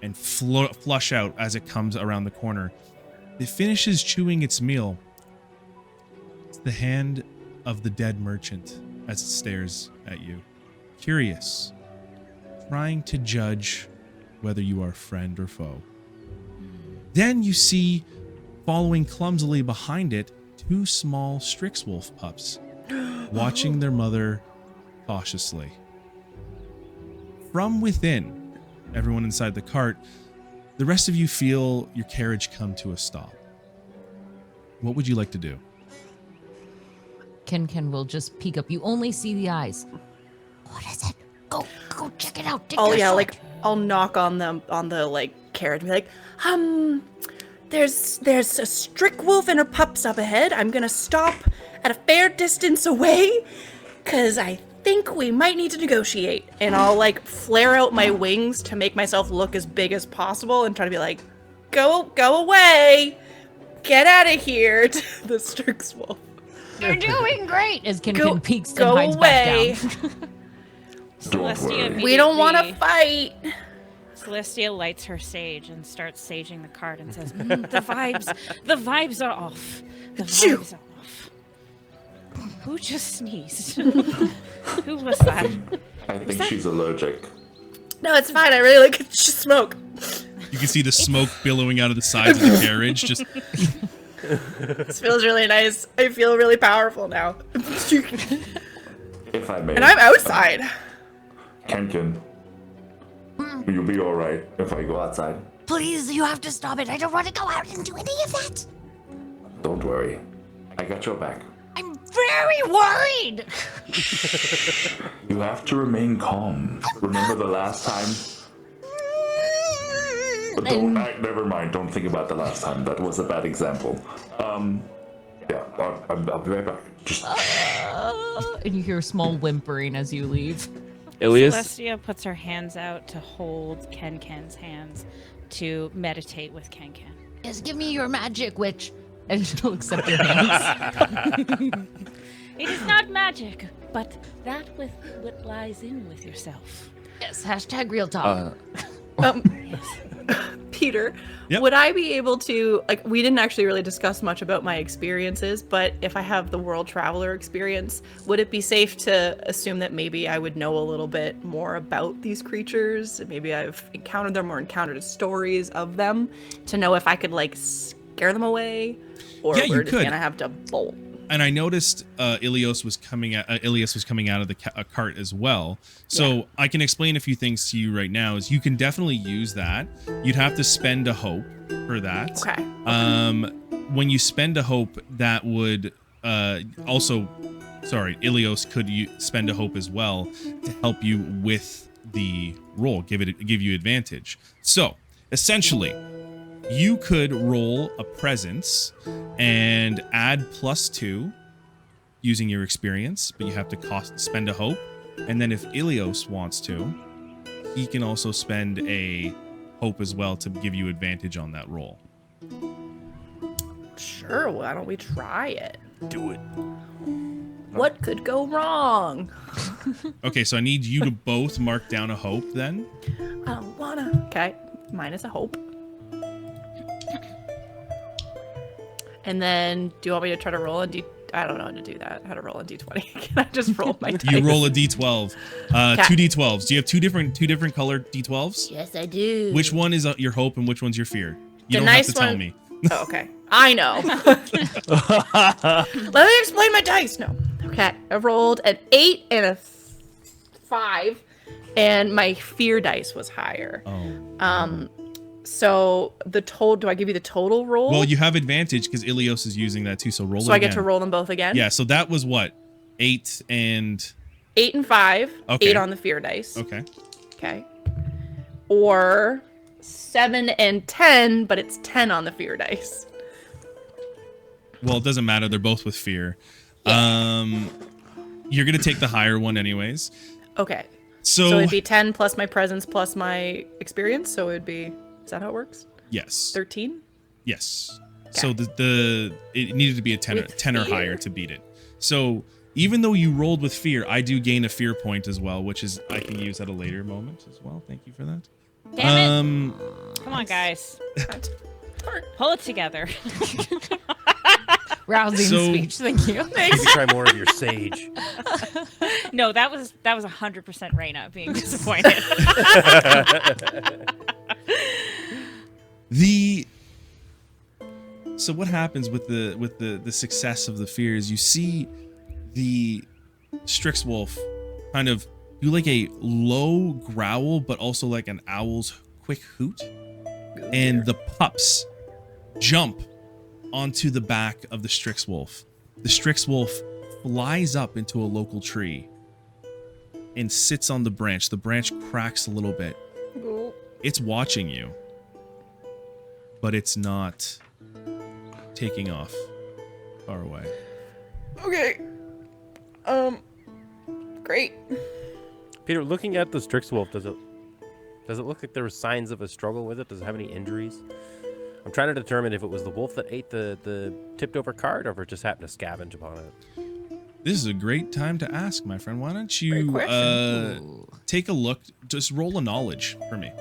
and flush out as it comes around the corner. It finishes chewing its meal. It's the hand of the dead merchant as it stares at you, curious, trying to judge whether you are friend or foe. Then you see, following clumsily behind it, two small Strix wolf pups, watching their mother cautiously. From within, everyone inside the cart, the rest of you feel your carriage come to a stop. What would you like to do? Ken will just peek up. You only see the eyes. What is it? Go check it out. Take Oh your yeah, shot. like I'll knock on the like carriage and be like, there's a Strick wolf and her pups up ahead. I'm gonna stop at a fair distance away, 'cause I think we might need to negotiate. And I'll like flare out my wings to make myself look as big as possible and try to be like, go away, get out of here, to the Strix wolf. You're doing great. As Ken peeks and go hides away. back down. Celestia We don't want to immediately- fight. Celestia lights her sage and starts saging the cart and says, the vibes are off. The vibes are off. Who just sneezed? Who was that? I think she's allergic. No, it's fine. I really like it. Just smoke. You can see the smoke billowing out of the sides of the carriage. Just This feels really nice. I feel really powerful now. If I may. And I'm outside. Kenkin, you'll be alright if I go outside. Please, you have to stop it. I don't want to go out and do any of that. Don't worry. I got your back. I'm very worried. You have to remain calm. Remember the last time? Never mind. Don't think about the last time. That was a bad example. Yeah, I'll be right back. Just. And you hear a small whimpering as you leave. Ilias, Celestia puts her hands out to hold Ken's hands to meditate with Ken. Yes, give me your magic, witch. And she'll accept your hands. It is not magic, but that with what lies in with yourself. Yes, hashtag real talk. Peter, Yep. would I be able to, like, we didn't actually really discuss much about my experiences, but if I have the world traveler experience, would it be safe to assume that maybe I would know a little bit more about these creatures? Maybe I've encountered them or encountered stories of them to know if I could, like, scare them away? Or Yeah, you we're just could. gonna have to bolt? And I noticed Ilias was coming out of the cart as well. So I can explain a few things to you right now. Is you can definitely use that. You'd have to spend a hope for that. Okay. When you spend a hope, that would Ilios could spend a hope as well to help you with the roll, give you advantage. So essentially, you could roll a presence and add +2 using your experience, but you have to spend a hope. And then if Ilios wants to, he can also spend a hope as well to give you advantage on that roll. Sure, why don't we try it? Do it. What could go wrong? Okay, so I need you to both mark down a hope then. I don't wanna. Okay, mine is a hope. And then, do you want me to try to roll I don't know how to do that. How to roll a d20? Can I just roll my dice? You roll a d12. Two d12s. Do you have two different colored d12s? Yes, I do. Which one is your hope and which one's your fear? You The don't nice have to tell one- me. Oh, okay. I know. Let me explain my dice. No. Okay. I rolled an 8 and a 5, and my fear dice was higher. Oh. So the total. Do I give you the total roll? Well, you have advantage because Ilios is using that too. So roll it so I get again. to roll them both again. Yeah. So that was what? 8 and 8 and 5. Okay. 8 on the fear dice. okay. Okay. Or 7 and 10, but it's 10 on the fear dice. Well, it doesn't matter. They're both with fear. You're gonna take the higher one anyways. Okay. So, So it'd be 10 plus my presence plus my experience. So it'd be. Is that how it works? yes. 13. Yes. So it needed to be a 10 With or fear. higher to beat it. So even though you rolled with fear, I do gain a fear point as well, which is I can use at a later moment as well. Thank you for that. Damn it. Come on, guys. Pull it together. Rousing So- speech. Thank you. Maybe try more of your sage. No, that was 100% Rayna being disappointed. So what happens with the success of the fears? You see the Strixwolf kind of do like a low growl, but also like an owl's quick hoot, and the pups jump onto the back of the Strixwolf. The Strixwolf flies up into a local tree and sits on the branch. The branch cracks a little bit. It's watching you, but it's not taking off far away. Okay. Great. Peter, looking at the Strixwolf, does it look like there were signs of a struggle with it? Does it have any injuries? I'm trying to determine if it was the wolf that ate the tipped over card or if it just happened to scavenge upon it. This is a great time to ask, my friend. Why don't Great you question. take a look? Just roll a knowledge for me.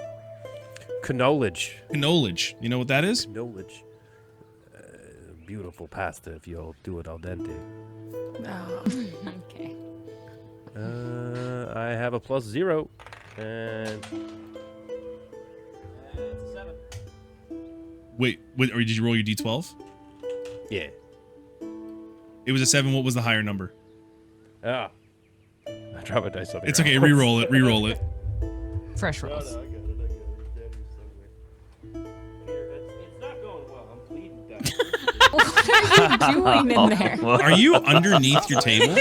Knowledge. Knowledge. You know what that is? Knowledge. Beautiful pasta if you'll do it al dente. Okay. I have a +0 and Wait, or did you roll your d12? yeah. It was a 7. What was the higher number? Ah. I dropped a dice on the It's ground. okay. Re-roll it. Re-roll it. Fresh rolls. I got it. It's not going well. I'm bleeding down. What are you doing in there? Are you underneath your table?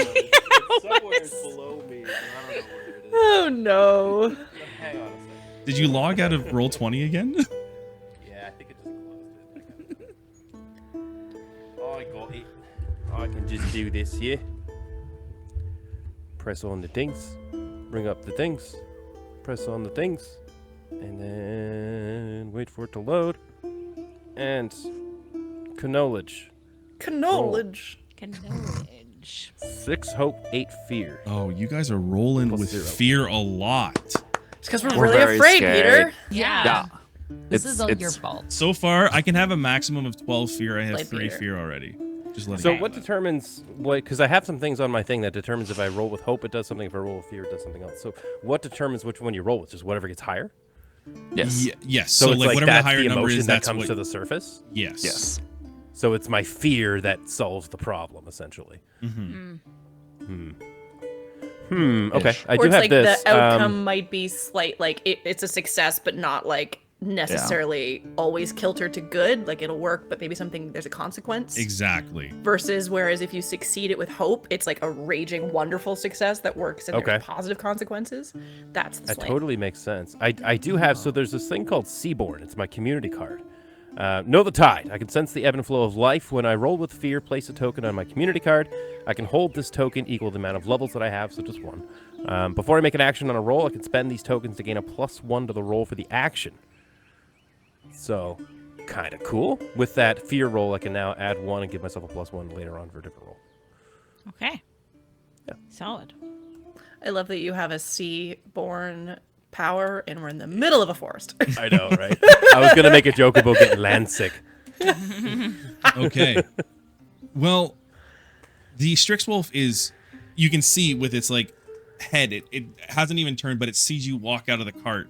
Somewhere below me. And I don't know where it is. Oh no. Hang on a second. Did you log out of Roll20 again? just do this here. Press on the things. Bring up the things. Press on the things. And then wait for it to load. And knowledge. Knowledge. Knowledge. 6 hope, 8 fear. Oh, you guys are rolling Plus with 0. fear a lot. It's because we're We're really very afraid, scared. Peter. Yeah. This It's- is all your it's- fault. So far, I can have a maximum of 12 fear. I have Like 3 Peter. fear already. Just letting So you know what that. determines what? Because I have some things on my thing that determines if I roll with hope, it does something. If I roll with fear, it does something else. So what determines which one you roll with? Just whatever gets higher. Yes. Yes. So, So, it's like like whatever the that's higher the number emotion is, that that's comes what. to the surface. Yes. Yes. So it's my fear that solves the problem, essentially. Okay. Ish. I Or do it's have like this. the outcome might be slight, like it's a success, but not like necessarily always kilter to good. Like it'll work, but maybe there's a consequence. Exactly. Versus whereas if you succeed it with hope, it's like a raging wonderful success that works and Okay. there's positive consequences. That's the That swing. totally makes sense. I do have. So there's this thing called Seaborn. It's my community card. Know the tide. I can sense the ebb and flow of life. When I roll with fear, place a token on my community card. I can hold this token equal to the amount of levels that I have, so just 1. Before I make an action on a roll, I can spend these tokens to gain a +1 to the roll for the action. So, kind of cool. With that fear roll, I can now add 1 and give myself a +1 later on for a different roll. Okay. Yeah. Solid. I love that you have a sea-born power and we're in the middle of a forest. I know, right? I was going to make a joke about getting land sick. Okay. Well, the Strix Wolf is, you can see with its like head, it hasn't even turned, but it sees you walk out of the cart,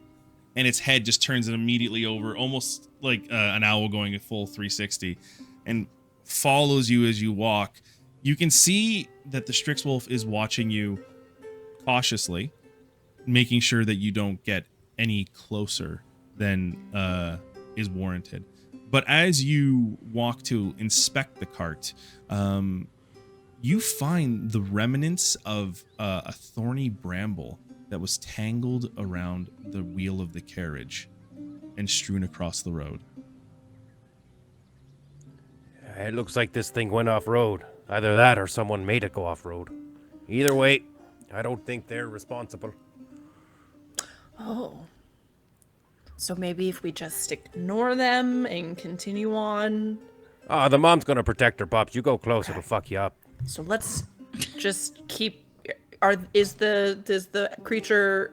and its head just turns it immediately over, almost like an owl going a full 360, and follows you as you walk. You can see that the Strix Wolf is watching you cautiously, making sure that you don't get any closer than is warranted. But as you walk to inspect the cart, you find the remnants of a thorny bramble that was tangled around the wheel of the carriage and strewn across the road. It looks like this thing went off-road. Either that or someone made it go off-road. Either way, I don't think they're responsible. Oh. So maybe if we just ignore them and continue on. Ah, the mom's gonna protect her, Pops. You go close, it'll fuck you up. So let's just keep. Does the creature?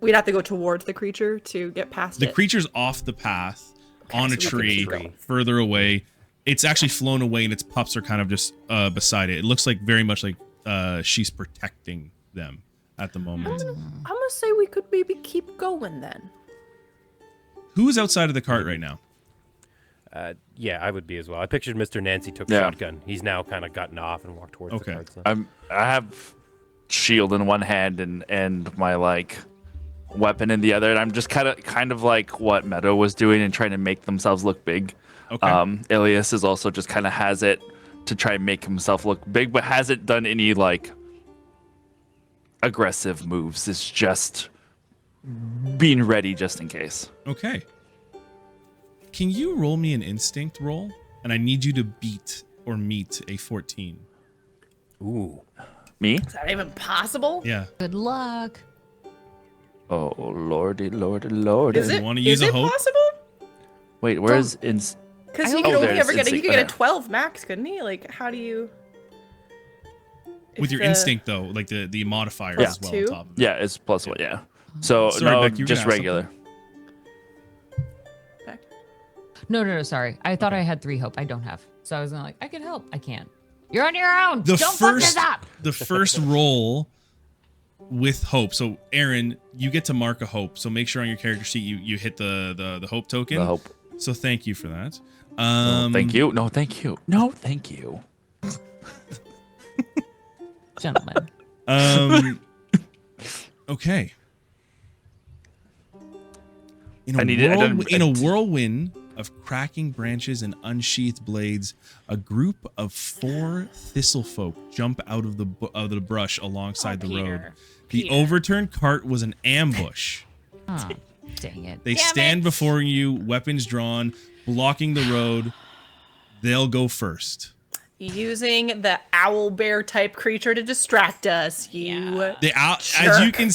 We'd have to go towards the creature to get past The it. creature's off the path, on a so we can tree, keep going. further away. It's actually flown away, and its pups are kind of just beside it. It looks like very much like she's protecting them at the moment. I'm gonna say we could maybe keep going then. Who's outside of the cart right now? Yeah, I would be as well. I pictured Mr. Nancy took Yeah. shotgun. He's now kind of gotten off and walked towards Okay. the cart. So. I have shield in one hand and my like weapon in the other, and I'm just kind of like what Meadow was doing and trying to make themselves look big. Okay. Ilias is also just kind of has it to try and make himself look big, but hasn't done any like aggressive moves. It's just being ready just in case. Okay. Can you roll me an instinct roll? And I need you to beat or meet a 14. Ooh. Me? Is that even possible? Yeah. Good luck. Oh lordy, lordy. Is it? wanna Is use a it hope? possible? Wait, where's Because I he hope- could Oh, only there's ever get instinct, you could get a okay. 12 max, couldn't he? Like, how do you? With If your the- instinct, though, like the modifier Plus as well 2? on top of it. Yeah, it's +1, yeah. So Sorry, no, Beck, you were just gonna ask regular. No, sorry. I thought I had 3 hope. I don't have. So I was like, I can help. I can't. You're on your own. The Don't fuck this first up. the first roll with hope. So Aaron, you get to mark a hope. So make sure on your character sheet you hit the hope token. The hope. So thank you for that. No, thank you. No, thank you. No, thank you. Gentlemen. Okay. In I didn't- in a whirlwind of cracking branches and unsheathed blades, a group of 4 thistle folk jump out of the brush alongside the road. The Peter. overturned cart was an ambush. Oh, dang it. They Damn stand it. before you, weapons drawn, blocking the road. They'll go first. using the owl bear type creature to distract us. The owl, as you can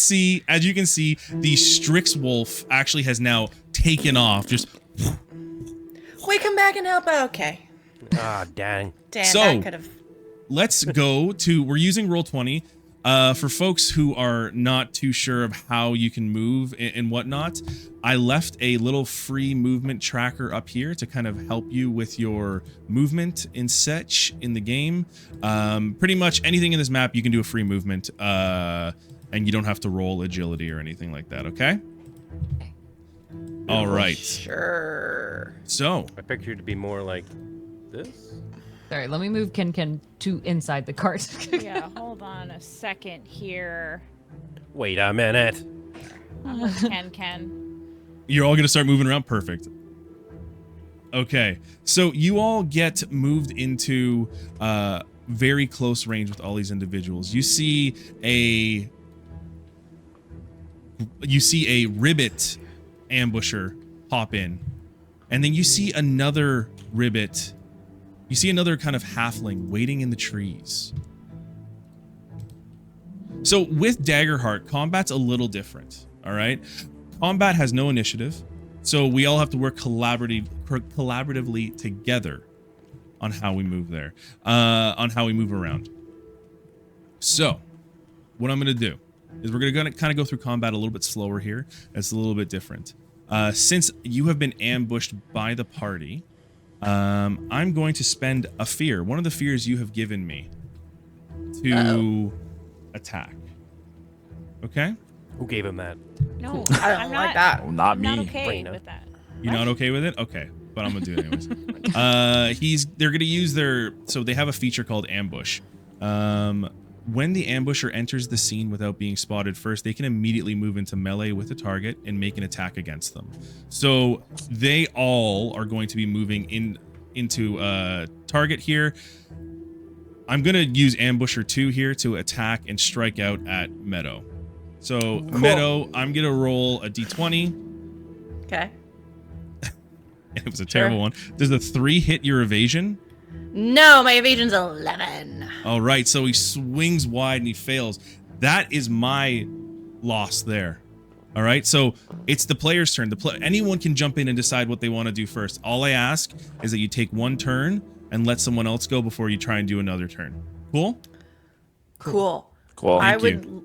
see, the Strix wolf actually has now taken off. Just Wait, come back and help out. Okay. Ah, dang. Damn, So- that could have. let's go to. We're using Roll20. For folks who are not too sure of how you can move and whatnot, I left a little free movement tracker up here to kind of help you with your movement and such in the game. Pretty much anything in this map, you can do a free movement, and you don't have to roll agility or anything like that, okay? All right. Sure. So, I picture it to be more like this. Sorry, let me move Ken to inside the cart. Yeah, hold on a second here. Wait a minute. Ken. you're all going to start moving around. Perfect. Okay. So you all get moved into very close range with all these individuals. You see a ribbit ambusher pop in. And then you see another ribbit. You see another kind of halfling waiting in the trees. So with Daggerheart, combat's a little different, all right? Combat has no initiative, so we all have to work collaboratively together on how we move there, on how we move around. So what I'm going to do is we're going to kind of go through combat a little bit slower here. It's a little bit different. Since you have been ambushed by the party, I'm going to spend a fear, one of the fears you have given me, to attack. Okay? Who gave him that? No, I don't I'm like not, that. Oh, not I'm me. not okay Rayna. with that. You're not okay with it? Okay. But I'm gonna do it anyways. They're gonna use so they have a feature called ambush. When the ambusher enters the scene without being spotted first, they can immediately move into melee with the target and make an attack against them. So they all are going to be moving into target here. I'm gonna use ambusher 2 here to attack and strike out at Meadow. So Cool. Meadow, I'm gonna roll a d20. Okay. It was a terrible one. Does a 3 hit your evasion? No, my evasion's 11. All right, so he swings wide and he fails. That is my loss there. All right, so it's the player's turn. Anyone can jump in and decide what they want to do first. All I ask is that you take one turn and let someone else go before you try and do another turn. Cool? Cool. Cool. I Thank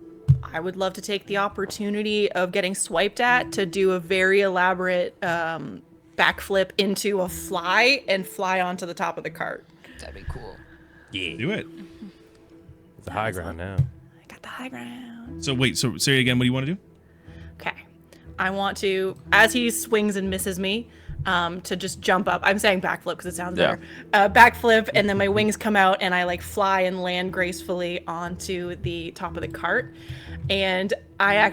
would love to take the opportunity of getting swiped at to do a very elaborate backflip into a fly and fly onto the top of the cart. That'd be cool. Yeah. Do it. It's a high ground now. I got the high ground. So wait, so say again, what do you want to do? Okay. I want to, as he swings and misses me, to just jump up. I'm saying backflip because it sounds Yeah. better. Backflip, and then my wings come out, and I like fly and land gracefully onto the top of the cart. And I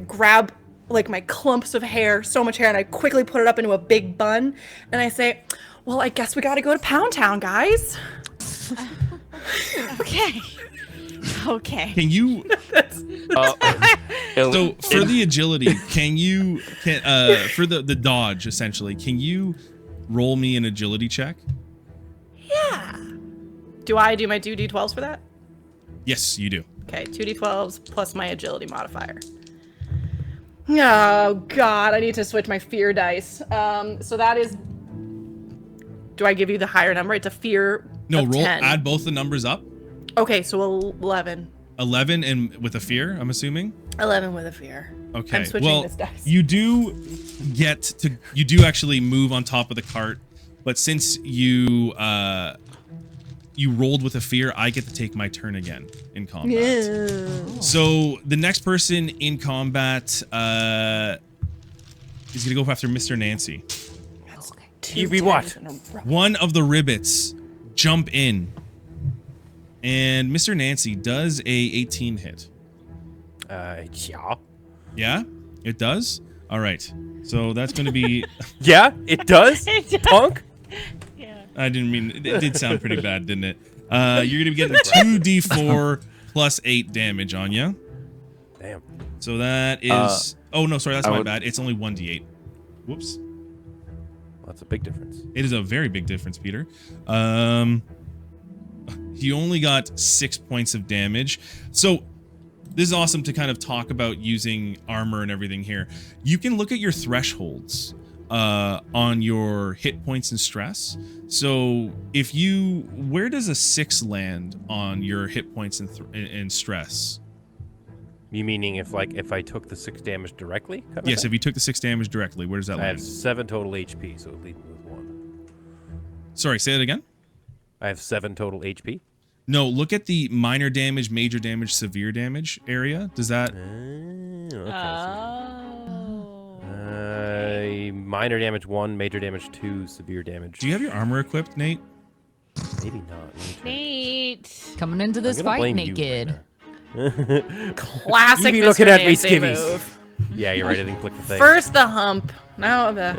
grab like my clumps of hair, so much hair, and I quickly put it up into a big bun, and I say, "Well, I guess we got to go to Pound Town, guys." Okay. Okay. Can you so for the agility, for the dodge essentially, can you roll me an agility check? Yeah. Do I do my 2d12s for that? Yes, you do. Okay, 2d12s plus my agility modifier. Oh god, I need to switch my fear dice. So that is. Do I give you the higher number? It's a fear. No, of roll 10. add both the numbers up. Okay, so 11. 11 and with a fear, I'm assuming. 11 with a fear. Okay. I'm switching well, this dice. you do actually move on top of the cart, but since you rolled with a fear, I get to take my turn again in combat. Yeah. So the next person in combat is gonna go after Mr. Nancy. TV what? One of the ribbits jump in, and Mr. Nancy does a 18 hit. Yeah. Yeah, it does. All right, so that's going to be. Yeah, it does. Punk. Yeah. I didn't mean it did sound pretty bad, didn't it? You're going to be getting 2d4 plus 8 damage on you. Damn. So that is. Oh no, sorry, that's my would- bad. It's only 1d8. Whoops. Well, that's a big difference. It is a very big difference, Peter. He only got 6 points of damage. So this is awesome to kind of talk about using armor and everything here. You can look at your thresholds on your hit points and stress. So where does a 6 land on your hit points and stress? You meaning if I took the 6 damage directly? kind of Yes, thing? if you took the 6 damage directly, where does that I have land? 7 total HP, so it leaves me with 1. Sorry, say that again? I have 7 total HP. No, look at the minor damage, major damage, severe damage area. Does that... Minor damage 1, major damage 2, severe damage. Do you have your armor equipped, Nate? Maybe not. Nate. Coming into this I'm gonna fight blame you, naked. Classic You be Mr. looking at me, Nancy skivvies. move. Yeah, you're right. I didn't click the thing. First the hump, now the.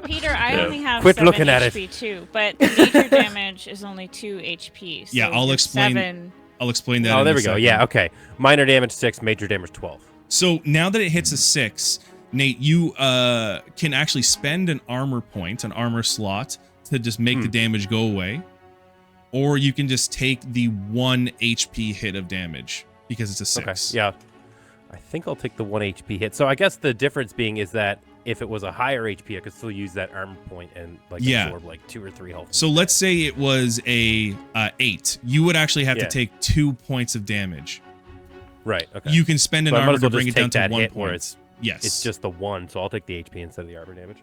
Peter, I only have Quit 7 looking at it. HP too, but major damage is only 2 HP. So Yeah, I'll you're explain. 7. I'll explain that. Oh, in there a we go. second. Yeah, okay. Minor damage 6, major damage 12. So now that it hits a 6, Nate, you can actually spend an armor point, an armor slot, to just make the damage go away. Or you can just take the 1 HP hit of damage because it's a 6. Okay. Yeah. I think I'll take the 1 HP hit. So I guess the difference being is that if it was a higher HP, I could still use that armor point and absorb 2 or 3 health. So let's say it was a 8. You would actually have to Yeah. take 2 points of damage. Right. Okay. You can spend an So I might armor as well to bring it just down take to that 1 hit point. where it's Yes. just the 1, so I'll take the HP instead of the armor damage.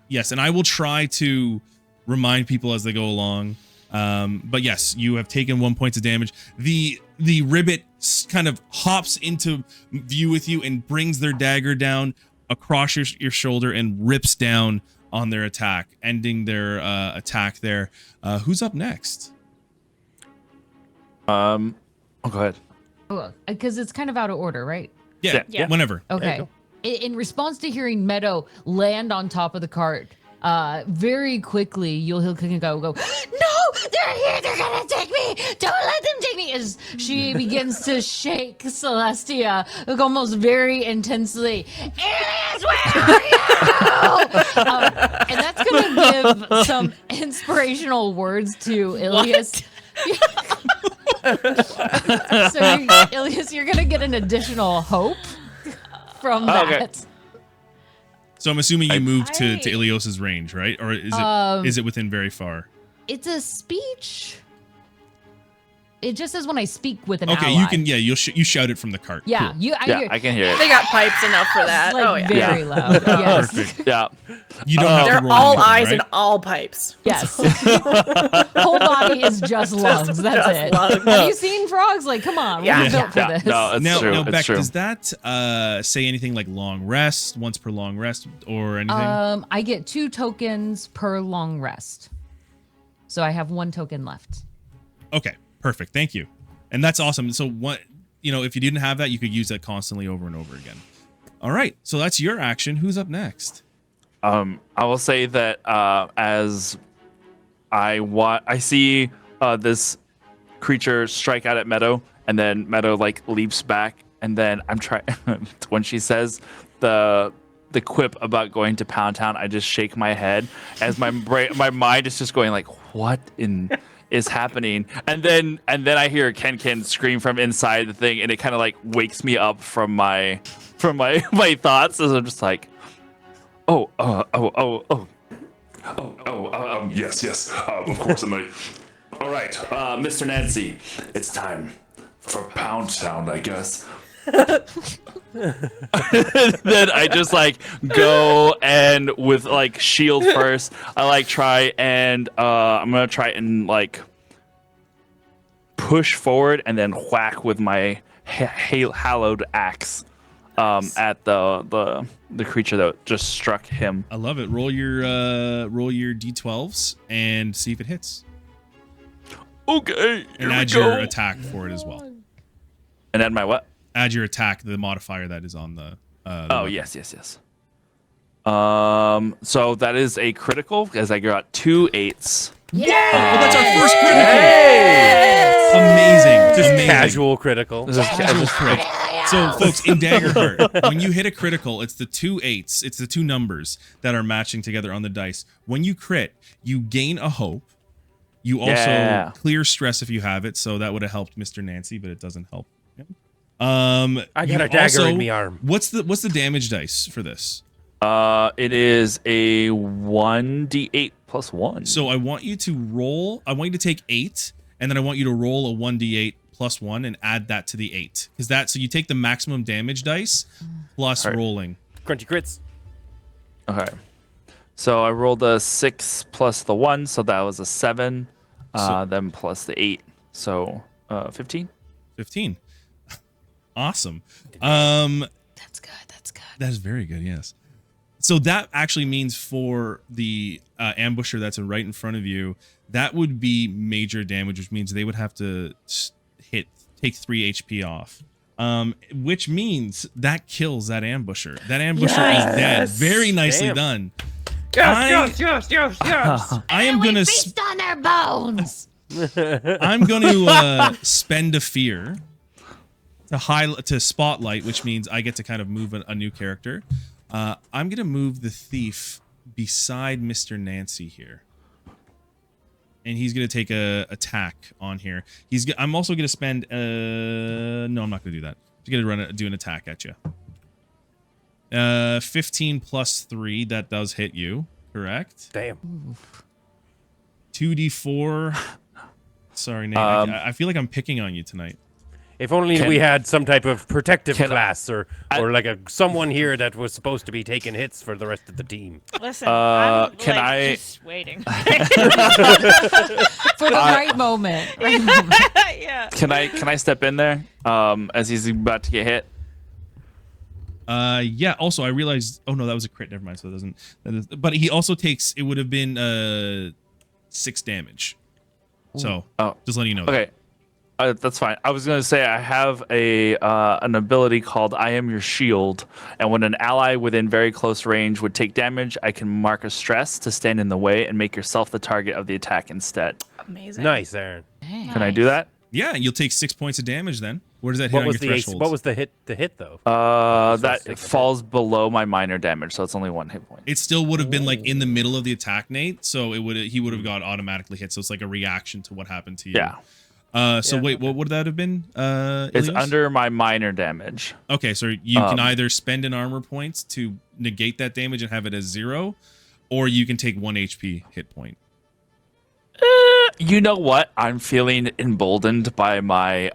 Yes, and I will try to remind people as they go along. But yes, you have taken 1 point of damage. The ribbit kind of hops into view with you and brings their dagger down across your shoulder and rips down on their attack, ending their attack there. Who's up next? Oh, go ahead. Because it's kind of out of order, right? Yeah. Whenever. Okay. In response to hearing Meadow land on top of the cart, very quickly he'll go, no, they're here, they're gonna take me, don't let them take me, as she begins to shake Celestia almost very intensely. Alias, where are you? And that's gonna give some inspirational words to Ilias. So Ilias, you're gonna get an additional hope from that. Okay. So I'm assuming you moved to I- Ilios's range, right? Or is it within very far? It's a speech. It just says when I speak with an Okay, ally. you can. Yeah, you shout it from the cart. Yeah, Cool. I can hear They it. got pipes enough for that. Like Oh yeah. very loud. Yes. Perfect. Yeah. You don't have to They're roll all anything, eyes right? and all pipes. Yes. Whole body is just lungs. That's just it. lungs. Have you seen frogs? Like, come on. Yeah. We're built for Yeah. this. No, it's Now, true. now, it's Beck, true. does that say anything like long rest, once per long rest, or anything? I get 2 tokens per long rest. So I have 1 token left. Okay, perfect. Thank you. And that's awesome. So what, if you didn't have that, you could use that constantly over and over again. All right. So that's your action. Who's up next? I will say that as I see this creature strike out at Meadow, and then Meadow leaps back, and then I'm trying when she says the quip about going to Pound Town, I just shake my head as my mind is just going like, what in is happening? And then I hear Ken scream from inside the thing, and it kind of wakes me up from my thoughts as I'm just like, Yes. Of course, all right, Mr. Nancy, it's time for Pound Town, I guess. then I just go and with shield first, I try and I'm gonna try and push forward and then whack with my hallowed axe at the creature that just struck him. I love it. Roll your d12s and see if it hits, Okay, and add your attack for it as well. And add my what? Add your attack, the modifier that is on the. Oh, yes. So that is a critical, as I got 2 8s. Oh, that's our first critical. Amazing. Just Amazing. casual critical. Casual crit. So, folks, in Daggerheart, when you hit a critical, it's the 2 8s. It's the 2 numbers that are matching together on the dice. When you crit, you gain a hope, You also Yeah. clear stress if you have it, so that would have helped Mr. Nancy, but it doesn't help him. I got you a dagger also- in my arm. What's the damage dice for this? It is a 1d8 plus 1. So I want you to take 8, and then I want you to roll a 1d8 plus 1 and add that to the 8. So you take the maximum damage dice plus Alright. rolling. Crunchy crits. Okay. So I rolled a 6 plus the 1, so that was a 7. Then plus the 8, so 15. 15. Awesome. That's good. That's good. That is very good, yes. So that actually means for the ambusher that's right in front of you, that would be major damage, which means they would have to take 3 HP off. Which means that kills that ambusher. That ambusher is dead. Very nicely Damn. done. Yes. I am gonna feast on their bones. I'm going to spend a fear to spotlight, which means I get to kind of move a new character. I'm going to move the thief beside Mr. Nancy here. And he's going to take a attack on here. I'm also going to spend no, I'm not going to do that. I'm going to do an attack at you. 15 plus 3, that does hit you, correct? Damn. 2d4. Sorry, Nate. I feel like I'm picking on you tonight. If only we had some type of protective Can- class or like someone here that was supposed to be taking hits for the rest of the team. Listen, I'm can like, I- just waiting. For the right moment. Right moment. Yeah. Can I step in there as he's about to get hit? Yeah. Also, I realized. Oh no, that was a crit. Never mind. So it doesn't. But he also takes. It would have been 6 damage. So just letting you know. Okay. That's fine. I was gonna say I have an ability called I Am Your Shield, and when an ally within very close range would take damage, I can mark a stress to stand in the way and make yourself the target of the attack instead. Amazing. Nice, Aaron. Can I do that? Yeah, you'll take 6 points of damage then. Where does that hit What on was your the threshold? what was the hit? The hit though. That falls below my minor damage, so it's only 1 hit point. It still would have been like in the middle of the attack, Nate. So he would have got automatically hit. So it's like a reaction to what happened to you. Yeah. So wait, what would that have been? It's Ilios? under my minor damage. Okay, so you can either spend an armor point to negate that damage and have it as 0, or you can take 1 HP hit point. You know what? I'm feeling emboldened by my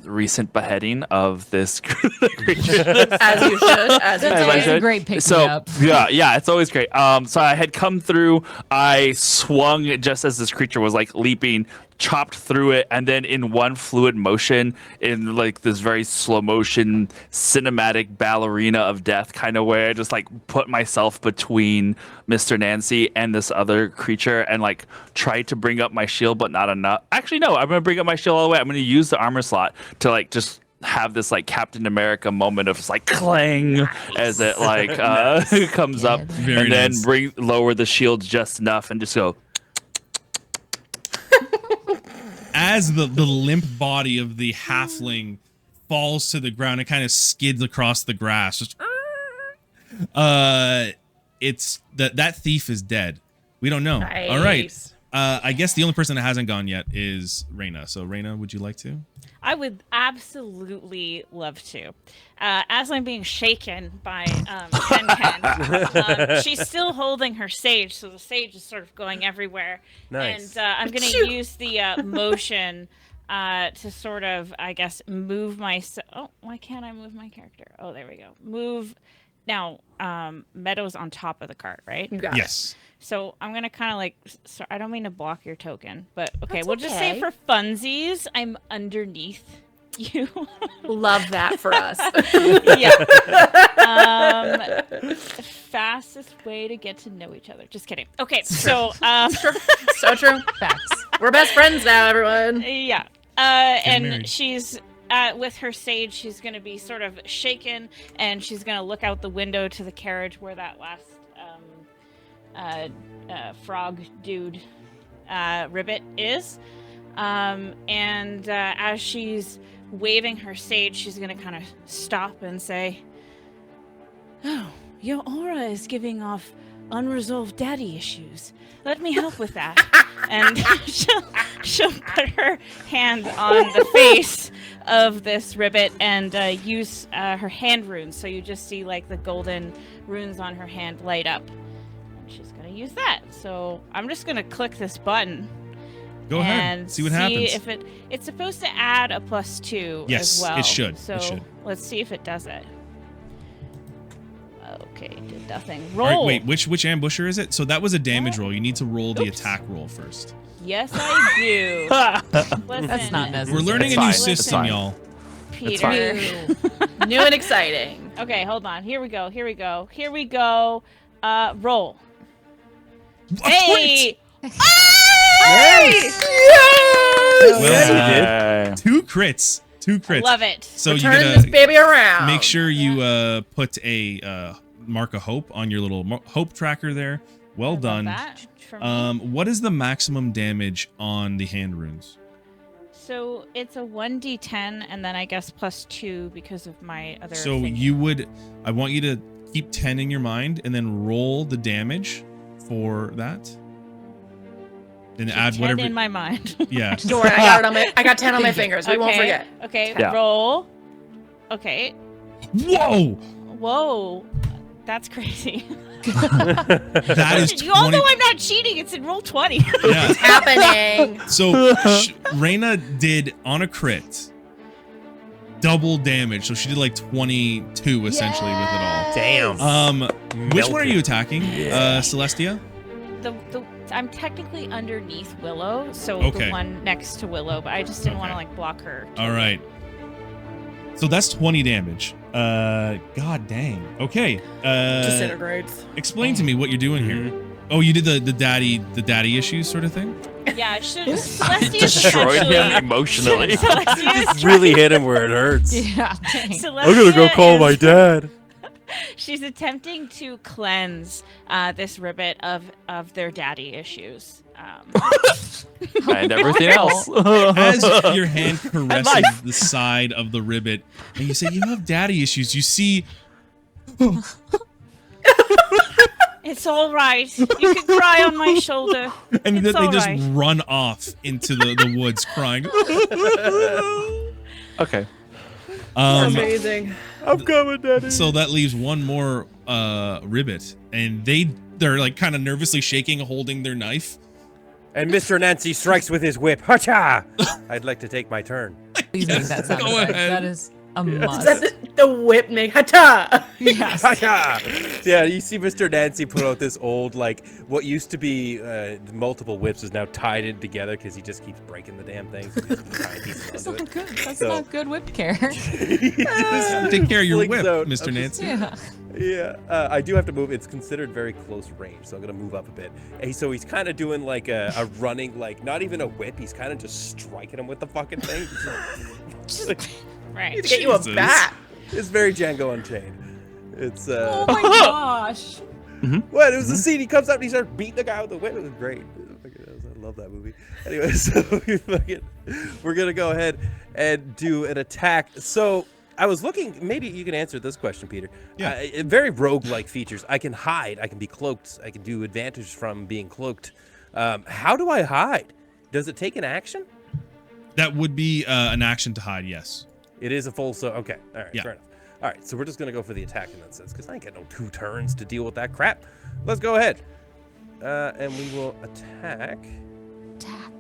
recent beheading of this creature. As you should. As you As I It's a should. great pick So me up. yeah, it's always great. So I had come through, I swung just as this creature was like leaping, chopped through it, and then in one fluid motion, in like this very slow motion cinematic ballerina of death kind of way, I just like put myself between Mr. Nancy and this other creature and like tried to bring up my shield, but not enough. Actually, no, I'm gonna bring up my shield all the way. I'm gonna use the armor slot to like just have this like Captain America moment of just like clang as it like comes up, Very and then nice. lower the shield just enough and just go. As the limp body of the halfling falls to the ground, it kind of skids across the grass. Just, it's that thief is dead. We don't know. Nice. All right. I guess the only person that hasn't gone yet is Rayna. So Rayna, would you like to? I would absolutely love to. As I'm being shaken by Ken, she's still holding her sage, so the sage is sort of going everywhere. Nice. And I'm going to use the motion to sort of, I guess, move myself. Oh, why can't I move my character? Oh, there we go. Move. Now, Meadow's on top of the cart, right? got Yes. So I'm gonna kind of like. So I don't mean to block your token, but okay, That's we'll just say okay. for funsies, I'm underneath you. Love that for us. Yeah. Fastest way to get to know each other. Just kidding. Okay, so So true. Facts. We're best friends now, everyone. yeah. married. And she's with her sage. She's gonna be sort of shaken, and she's gonna look out the window to the carriage where that last frog dude ribbit is. And as she's waving her sage, she's gonna kind of stop and say, "Oh, your aura is giving off unresolved daddy issues. Let me help with that. And she'll put her hand on the face of this ribbit and use her hand runes. So you just see like the golden runes on her hand light up. And she's gonna use that. So I'm just gonna click this button. Go ahead. See what happens. If it's supposed to add a +2 Yes, as well. it should. So It should. let's see if it does it. Okay, did nothing. All Roll. right, wait, which ambusher is it? So that was a damage roll. You need to roll the Oops. attack roll first. Yes, I do. Listen, That's not necessary. We're learning It's a new fine. system, It's fine. y'all. Peter. New and exciting. Okay, hold on. Here we go. Roll. A Hey! Nice. Well, Yeah. Two crits. I love it. So you Turn this gotta baby around. make sure you put a mark of hope on your little hope tracker there. Well I love done. that for me. What is the maximum damage on the hand runes? So it's a 1d10 and then I guess +2 because of my other So thing. I want you to keep 10 in your mind and then roll the damage for that. And Keep add 10 whatever. in my mind. Yeah. Don't worry, I got 10 on my fingers. We won't forget. Okay, Yeah. roll. Okay. Whoa! Whoa. That's crazy. That is You all 20. know I'm not cheating. It's in roll 20. Yeah. Happening. So Rayna did on a crit double damage. So she did like 22 essentially with it all. Damn. Which one are you attacking? Celestia? I'm technically underneath Willow, so Okay. the one next to Willow, but I just didn't want to Okay. like block her. All right. So that's 20 damage. God dang. Okay. Disintegrates. Explain to me what you're doing here. Oh, you did the daddy issues sort of thing? Yeah, it should. Celestia's Destroyed him essentially. emotionally. Celestia's Really hit him where it hurts. Yeah. Dang. Celestia is- dad. She's attempting to cleanse this ribbit of their daddy issues. And everything else. As your hand caresses life. the side of the ribbit, and you say, "You have daddy issues," you see It's all right. You can cry on my shoulder. and It's then they all just right. run off into the woods crying. Okay. Amazing. I'm coming, daddy. So that leaves one more ribbit, and they're like kind of nervously shaking, holding their knife. And Mr. Nancy strikes with his whip. Hacha! I'd like to take my turn. Please make that sound Go effect. ahead. That is a Is must. that the whip make hata? Yes. Hacha! Yeah, you see Mr. Nancy put out this old, like, what used to be multiple whips is now tied in together because he just keeps breaking the damn thing. So he's just tying pieces That's onto not good. That's So- not good whip care. it. Take care of your Flings whip, out. Mr. I'm Nancy. Yeah. Yeah, I do have to move. It's considered very close range, so I'm gonna move up a bit. And so he's kind of doing like a running, like not even a whip. He's kind of just striking him with the fucking thing. Right. To get you a Jesus. bat. It's very Django Unchained. It's Oh my gosh. what? It was the scene. He comes up and he starts beating the guy with the whip. It was great. I love that movie. Anyway, so we're gonna go ahead and do an attack. So I was looking. Maybe you can answer this question, Peter. Yeah. Very rogue-like features. I can hide. I can be cloaked. I can do advantage from being cloaked. How do I hide? Does it take an action? That would be an action to hide. Yes. It is a full. So okay. All right. Yeah. Fair enough. All right. So we're just gonna go for the attack in that sense because I ain't got no 2 turns to deal with that crap. Let's go ahead. And we will attack Attack.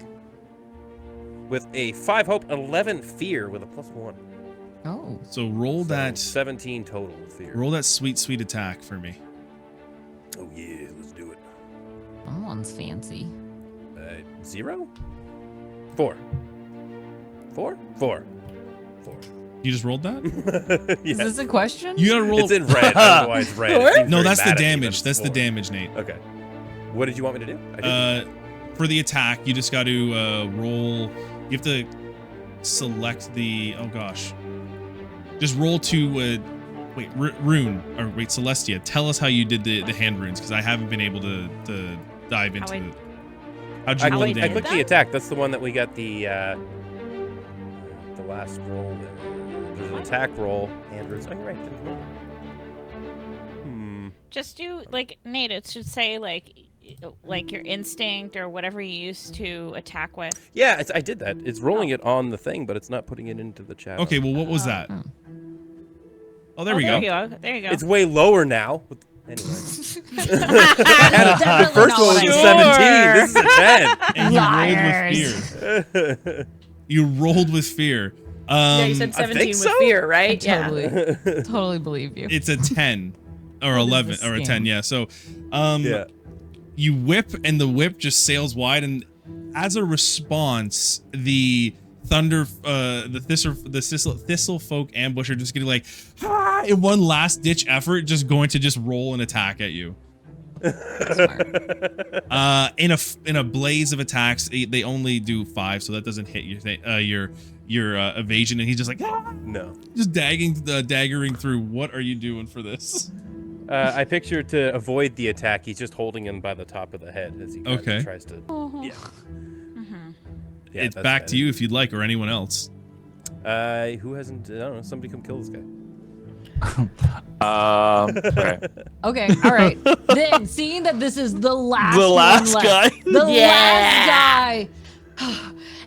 with a 5 hope, 11 fear with a +1. Oh. So roll So that. 17 total with fear. Roll that sweet attack for me. Oh yeah, let's do it. That one's fancy. 0? 4. 4? 4. 4. You just rolled that? Is yes. this a question? You gotta roll. It's in red. I don't know why it's red. It seems No, very that's the mad at me, but damage. it's That's the 4. damage, Nate. Okay. What did you want me to do? I did For the attack, you just got to roll. You have to select the. Oh gosh. Just roll to. Wait, rune or wait, Celestia. Tell us how you did the hand runes because I haven't been able to dive into I- it. How'd you roll the I damage? clicked the attack. That's the one that we got the last roll there. There's an attack roll. And there's, oh, you're right. There's one. Just do like Nate. It should say like your instinct or whatever you used to attack with. Yeah, I did that. It's rolling it on the thing, but it's not putting it into the chat. Okay, well, what was that? Oh, there we there go. you go. There you go. It's way lower now. Anyway. The First one was a 17. This is a 10. And you rolled with fear. Yeah, you said I 17 think with so. fear, right? Totally believe you. It's a 10 or What is 11 this or a scam? 10. Yeah. So, Yeah. you whip and the whip just sails wide, and as a response, the thistle folk ambusher just getting like in one last ditch effort, just going to just roll an attack at you. In a blaze of attacks, they only do 5, so that doesn't hit your evasion, and he's just like No. just daggering through. What are you doing for this? I picture to avoid the attack, he's just holding him by the top of the head as he kind of tries to. Yeah. Yeah, It's that's back bad. to you if you'd like, or anyone else. Who hasn't? I don't know. Somebody come kill this guy. Okay. Okay, all right. Then, seeing that this is the last The last one guy. left, the last guy,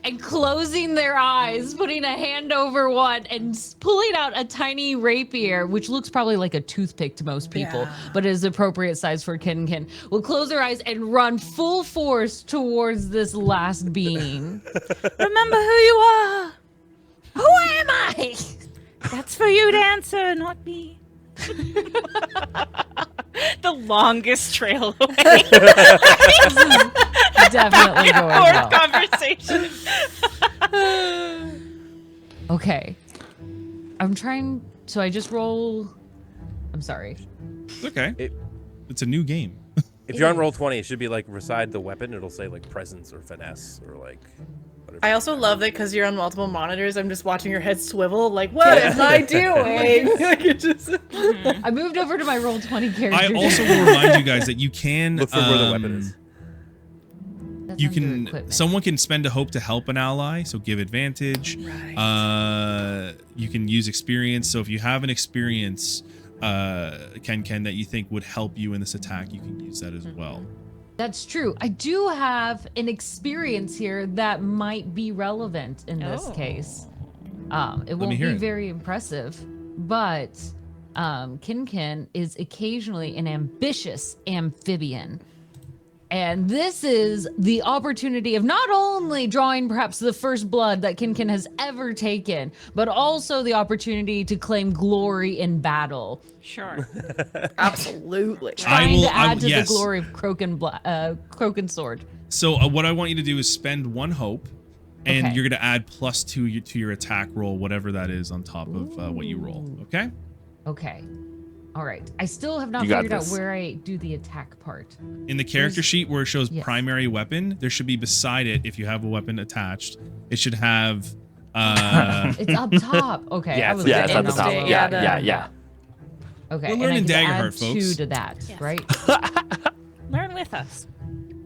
and closing their eyes, putting a hand over one, and pulling out a tiny rapier, which looks probably like a toothpick to most people, but is appropriate size for Kin, will close their eyes and run full force towards this last being. Remember who you are. Who am I? That's for you to answer, not me. The longest trail away. Definitely going well. Fourth conversation. Okay. I'm trying. So I just roll. I'm sorry. It's okay. It- It's a new game. If you're on roll 20, it should be like beside the weapon. It'll say like presence or finesse or like. Whatever. I also love that because you're on multiple monitors. I'm just watching your head swivel. Like, what am I doing? Like, it just. I moved over to my roll 20 character. I also will remind you guys that you can Look for where the weapon is. That's You under can equipment. someone can spend a hope to help an ally, so give advantage. Right. You can use experience. So if you have an experience, Ken, that you think would help you in this attack, you can use that as well. That's true. I do have an experience here that might be relevant in this case. It won't me hear be it. very impressive, but Kin is occasionally an ambitious amphibian. And this is the opportunity of not only drawing perhaps the first blood that Kin has ever taken, but also the opportunity to claim glory in battle. Sure. Absolutely. Trying to add to yes. the glory of Croken Sword. So what I want you to do is spend 1 hope, and Okay. you're gonna add +2 to your attack roll, whatever that is, on top of what you roll. Okay. Okay. All right. I still have not You got figured out this. where I do the attack part. In the character sheet where it shows Yes. primary weapon, there should be beside it, if you have a weapon attached, it should have It's up top. Okay. Yeah, I was Yeah, it's at looking the top. over Yeah, there. yeah. Okay. We're and learning I can Daggerheart, add folks. 2 to that, Yes. right? Learn with us.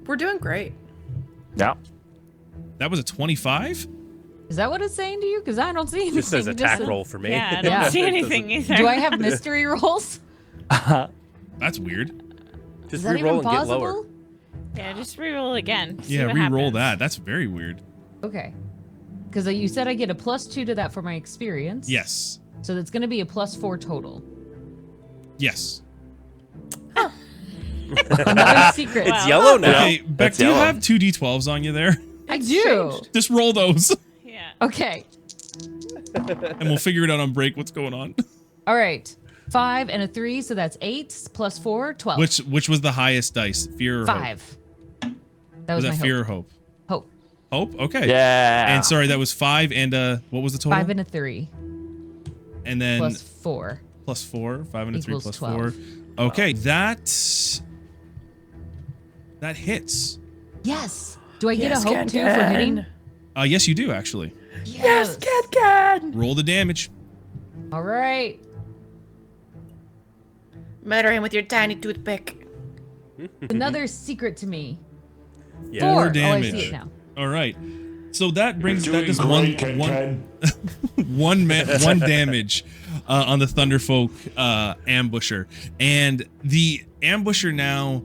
We're doing great. Yeah. that was a 25. Is that what it's saying to you? Because I don't see anything. Just says It attack says- roll for me. Yeah, I don't Yeah. see It anything either. Do I have mystery rolls? That's weird. Just Is that re-roll even and get lower. possible? Yeah, just reroll again. See Yeah, what re-roll happens. that. That's very weird. Okay. Because you said I get a +2 to that for my experience. Yes. So that's going to be a +4 total. Yes. Another secret. It's yellow now. Okay, Beck, That's do you yellow. have 2d12s on you there? I do. Just roll those, Yeah. Okay. and we'll figure it out on break. What's going on? All right. 5 and a 3, so that's 8 +4, 12. Which was the highest dice? Fear or hope? 5. That Was was that my fear hope. or hope? Hope. Hope. Okay. Yeah. And sorry, that was 5 and what was the total? 5 and a 3 and then +4. +4. 5 and a 3 Equals plus 12. 4. Okay, that hits. Yes. Do I get Yes, a hope too for hitting? Yes, you do actually. Yes. Can. Roll the damage. All right. Murder him with your tiny toothpick. Another secret to me. Yeah. 4. More Oh, I damage. see it now. All right. So that brings You're that doing does great, Ken. one damage. on the Thunderfolk ambusher, and the ambusher now.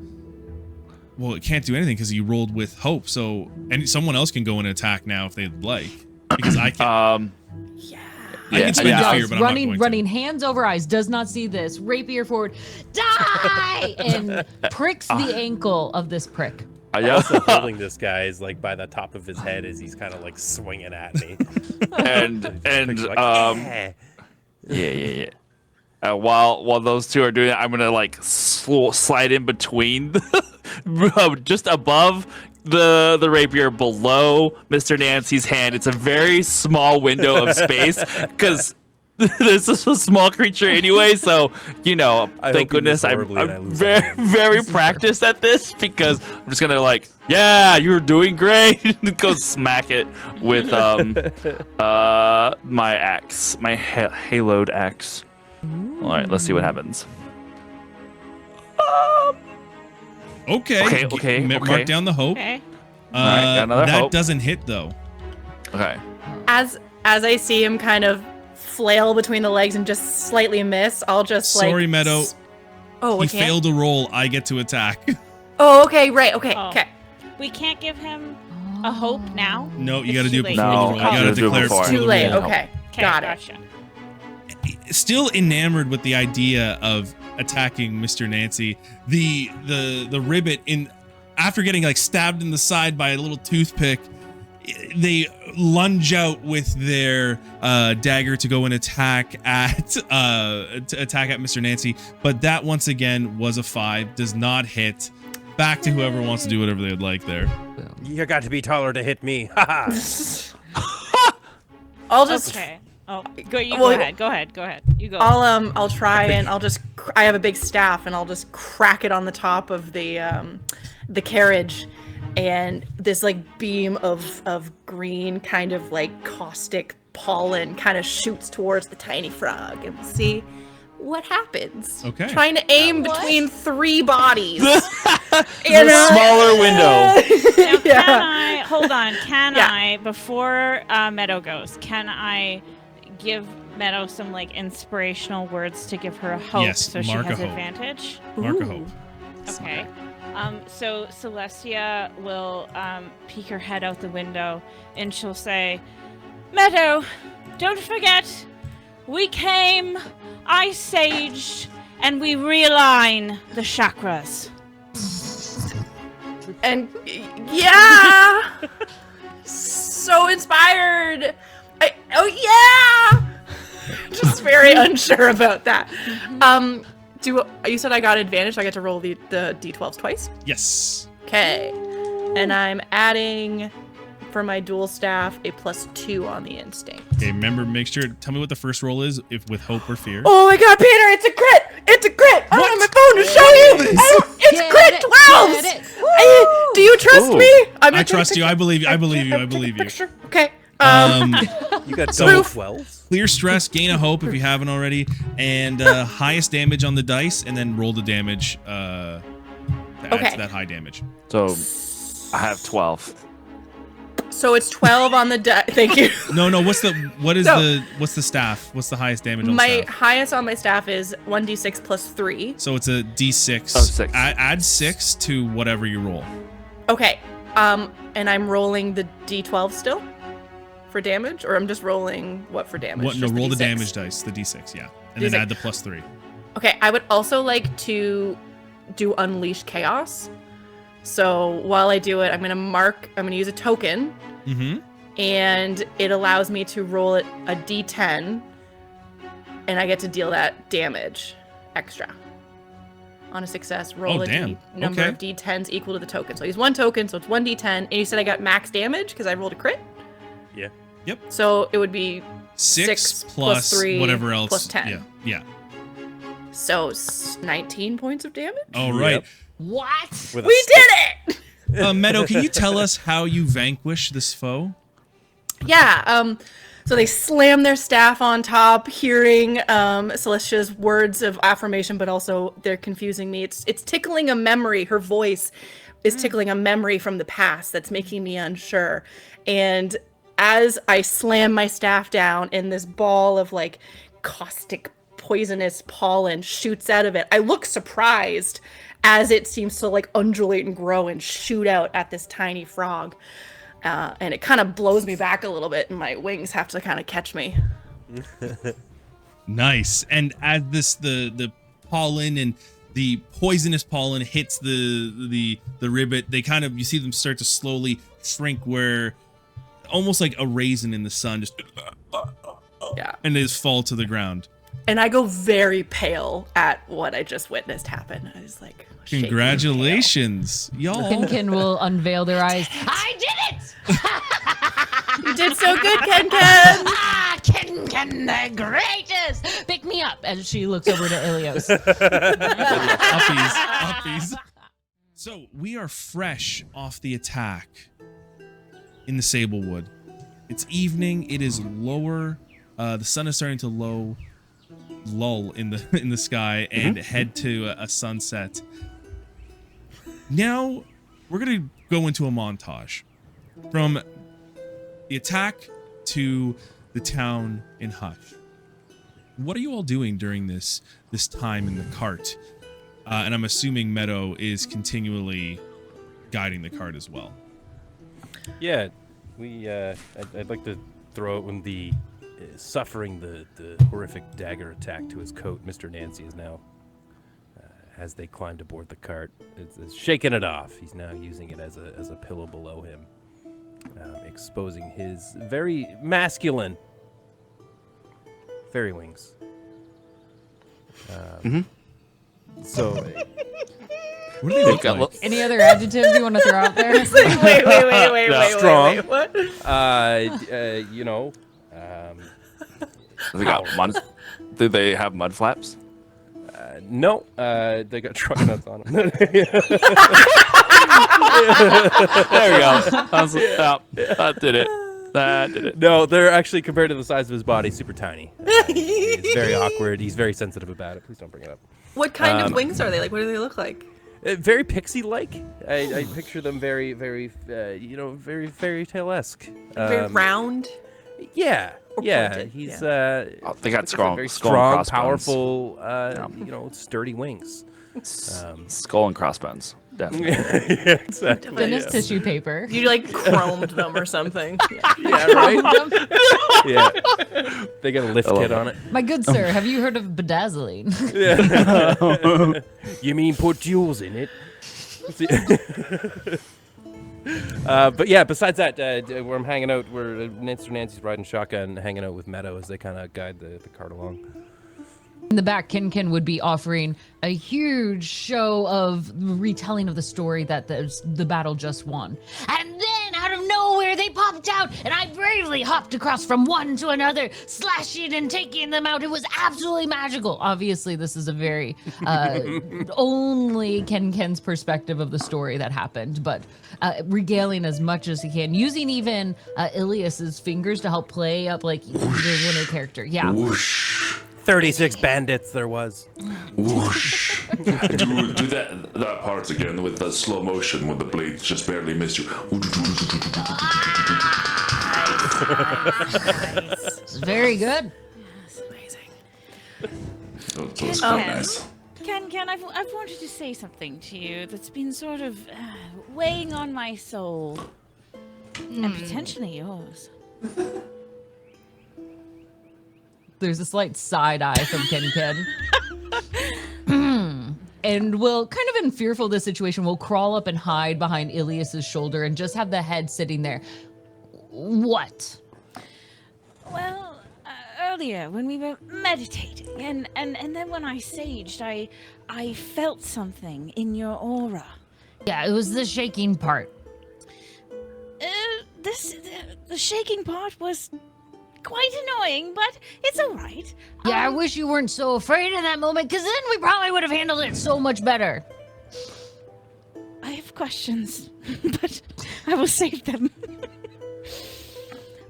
Well, it can't do anything because you rolled with hope. So, and someone else can go and attack now if they'd like, because I can. I can spend a fear, but I'm not going to. Running hands over eyes, does not see this. Rapier forward, die, and pricks the ankle of this prick. Also holding this guy is like by the top of his head as he's kind of like swinging at me. While those two are doing it, I'm gonna like slide in between, just above the rapier, below Mr. Nancy's hand. It's a very small window of space because this is a small creature anyway. So thank goodness I'm very practiced at this, because I'm just gonna like, yeah, you're doing great. Go smack it with my axe, my haloed axe. All right, let's see what happens. Okay. Mark down the hope. Okay. All right, got another that hope. doesn't hit though. Okay. As I see him kind of flail between the legs and just slightly miss, I'll just Sorry, Meadow. Oh, He failed a roll. I get to attack. Oh, okay, right, okay, Oh. okay. We can't give him a hope now. No, you It's got to too do it late. before No, the roll. I You got to gotta do it declare before. before Too the late. roll. Okay, Okay, got it. gotcha. Still enamored with the idea of attacking Mr. Nancy. The ribbit after getting like stabbed in the side by a little toothpick, they lunge out with their dagger to go and attack at Mr. Nancy, but that once again was a 5, does not hit. Back to whoever wants to do whatever they would like there. You got to be taller to hit me. Haha. I'll just Okay. Oh, go Well, ahead. Go ahead. You go. I'll try and I have a big staff and I'll just crack it on the top of the carriage, and this like beam of green kind of like caustic pollen kind of shoots towards the tiny frog, and we'll see what happens. Okay. Trying to aim between 3 bodies. In a smaller window. Now, can I hold on? Can Yeah. I, before Meadow goes, can I give Meadow some like inspirational words to give her a hope, Yes, so she mark a has hope. advantage? Mark a hope. Okay. So Celestia will peek her head out the window and she'll say, Meadow, don't forget, we came, I saged, and we realign the chakras. And yeah, so inspired. Just very unsure about that. You said I got advantage, so I get to roll the d12s twice? Yes. Okay. And I'm adding, for my dual staff, a +2 on the instinct. Okay, remember, tell me what the first roll is, if with hope or fear. Oh my god, Peter, it's a crit! It's a crit! I don't have my phone to show you! It's crit 12s! Do you trust me? I trust you. I believe you. I believe you. Picture. Okay. You got double 12s? Clear stress, gain a hope if you haven't already, and highest damage on the dice, and then roll the damage to add to that high damage. So I have 12. So it's 12 on the die. Thank you. No. What's the staff? What's the highest damage on the My staff? highest on my staff is 1d6 +3. So it's a d6. Oh, 6. Add 6 to whatever you roll. Okay. And I'm rolling the d12 still for damage, or I'm just rolling what for damage? What? No, Just roll the D6? damage dice, the d6, yeah, and then D6. add the +3. Okay, I would also like to do Unleash Chaos. So while I do it, I'm gonna use a token, and it allows me to roll it a d10, and I get to deal that damage extra. On a success, roll number of d10s equal to the token. So I use 1 token, so it's 1d10, and you said I got max damage because I rolled a crit? Yeah. Yep. So it would be 6 plus 3 whatever else. plus 10. Yeah. So 19 points of damage? All right. Yep. What? With a We stick. did it! Meadow, can you tell us how you vanquish this foe? Yeah, so they slam their staff on top, hearing Celestia's words of affirmation, but also they're confusing me. It's tickling a memory. Her voice is tickling a memory from the past that's making me unsure. And as I slam my staff down, and this ball of like caustic, poisonous pollen shoots out of it. I look surprised as it seems to like undulate and grow and shoot out at this tiny frog. And it kind of blows me back a little bit, and my wings have to kind of catch me. Nice. And as the pollen and the poisonous pollen hits the ribbit, they kind of, you see them start to slowly shrink, where almost like a raisin in the sun, just and they just fall to the ground. And I go very pale at what I just witnessed happen. I was like, congratulations, y'all. Ken will unveil their eyes. I did it! You did so good, Ken. Ken, the greatest! Pick me up as she looks over to Ilios. Uppies. So we are fresh off the attack in the Sablewood. It's evening. It is lower. The sun is starting to lull in the sky and head to a sunset. Now we're gonna go into a montage from the attack to the town in hush. What are you all doing during this time in the cart? And I'm assuming Meadow is continually guiding the cart as well. Yeah, I'd like to throw out when the suffering the horrific dagger attack to his coat. Mr. Nancy is now, as they climbed aboard the cart, is shaking it off. He's now using it as a pillow below him, exposing his very masculine fairy wings. So, What do they look like? Any other adjectives you want to throw out there? Wait, strong. what? You know, They got mud. Do they have mud flaps? no, they got truck nuts on them. There we go. That did it. That did it. No, they're actually, compared to the size of his body, super tiny. He's very awkward. He's very sensitive about it. Please don't bring it up. What kind of wings are they? Like, what do they look like? Very pixie-like. I picture them very, very, very fairy tale-esque. Very round. Yeah, Or yeah. pointed, He's They got very strong, strong, powerful, sturdy wings. skull and crossbones. Definitely. Yeah, exactly. Thinnest tissue paper. You like chromed them or something. Yeah, right. Yeah, they got a lift kit on it. My good sir, have you heard of bedazzling? You mean put jewels in it? But yeah, besides that, where I'm hanging out, where Nancy's riding shotgun, hanging out with Meadow as they kind of guide the cart along. In the back, Ken would be offering a huge show of retelling of the story that the battle just won. And then, out of nowhere, they popped out, and I bravely hopped across from one to another, slashing and taking them out. It was absolutely magical. Obviously, this is a very only Ken's perspective of the story that happened, but regaling as much as he can, using even Ilias's fingers to help play up like the winner character. Yeah. Whoosh. 36 bandits there was. Whoosh. do that part again with the slow motion when the blades just barely miss you. It's very good. That's amazing. That was quite nice. Ken, I've wanted to say something to you that's been sort of weighing on my soul. And potentially yours. There's a slight side eye from Ken. And we'll kind of in fearful of this situation, we'll crawl up and hide behind Ilias's shoulder and just have the head sitting there. What? Well, earlier when we were meditating, and then when I saged, I felt something in your aura. Yeah, it was the shaking part. The shaking part was quite annoying, but it's all right. Yeah, I wish you weren't so afraid in that moment, because then we probably would have handled it so much better. I have questions, but I will save them.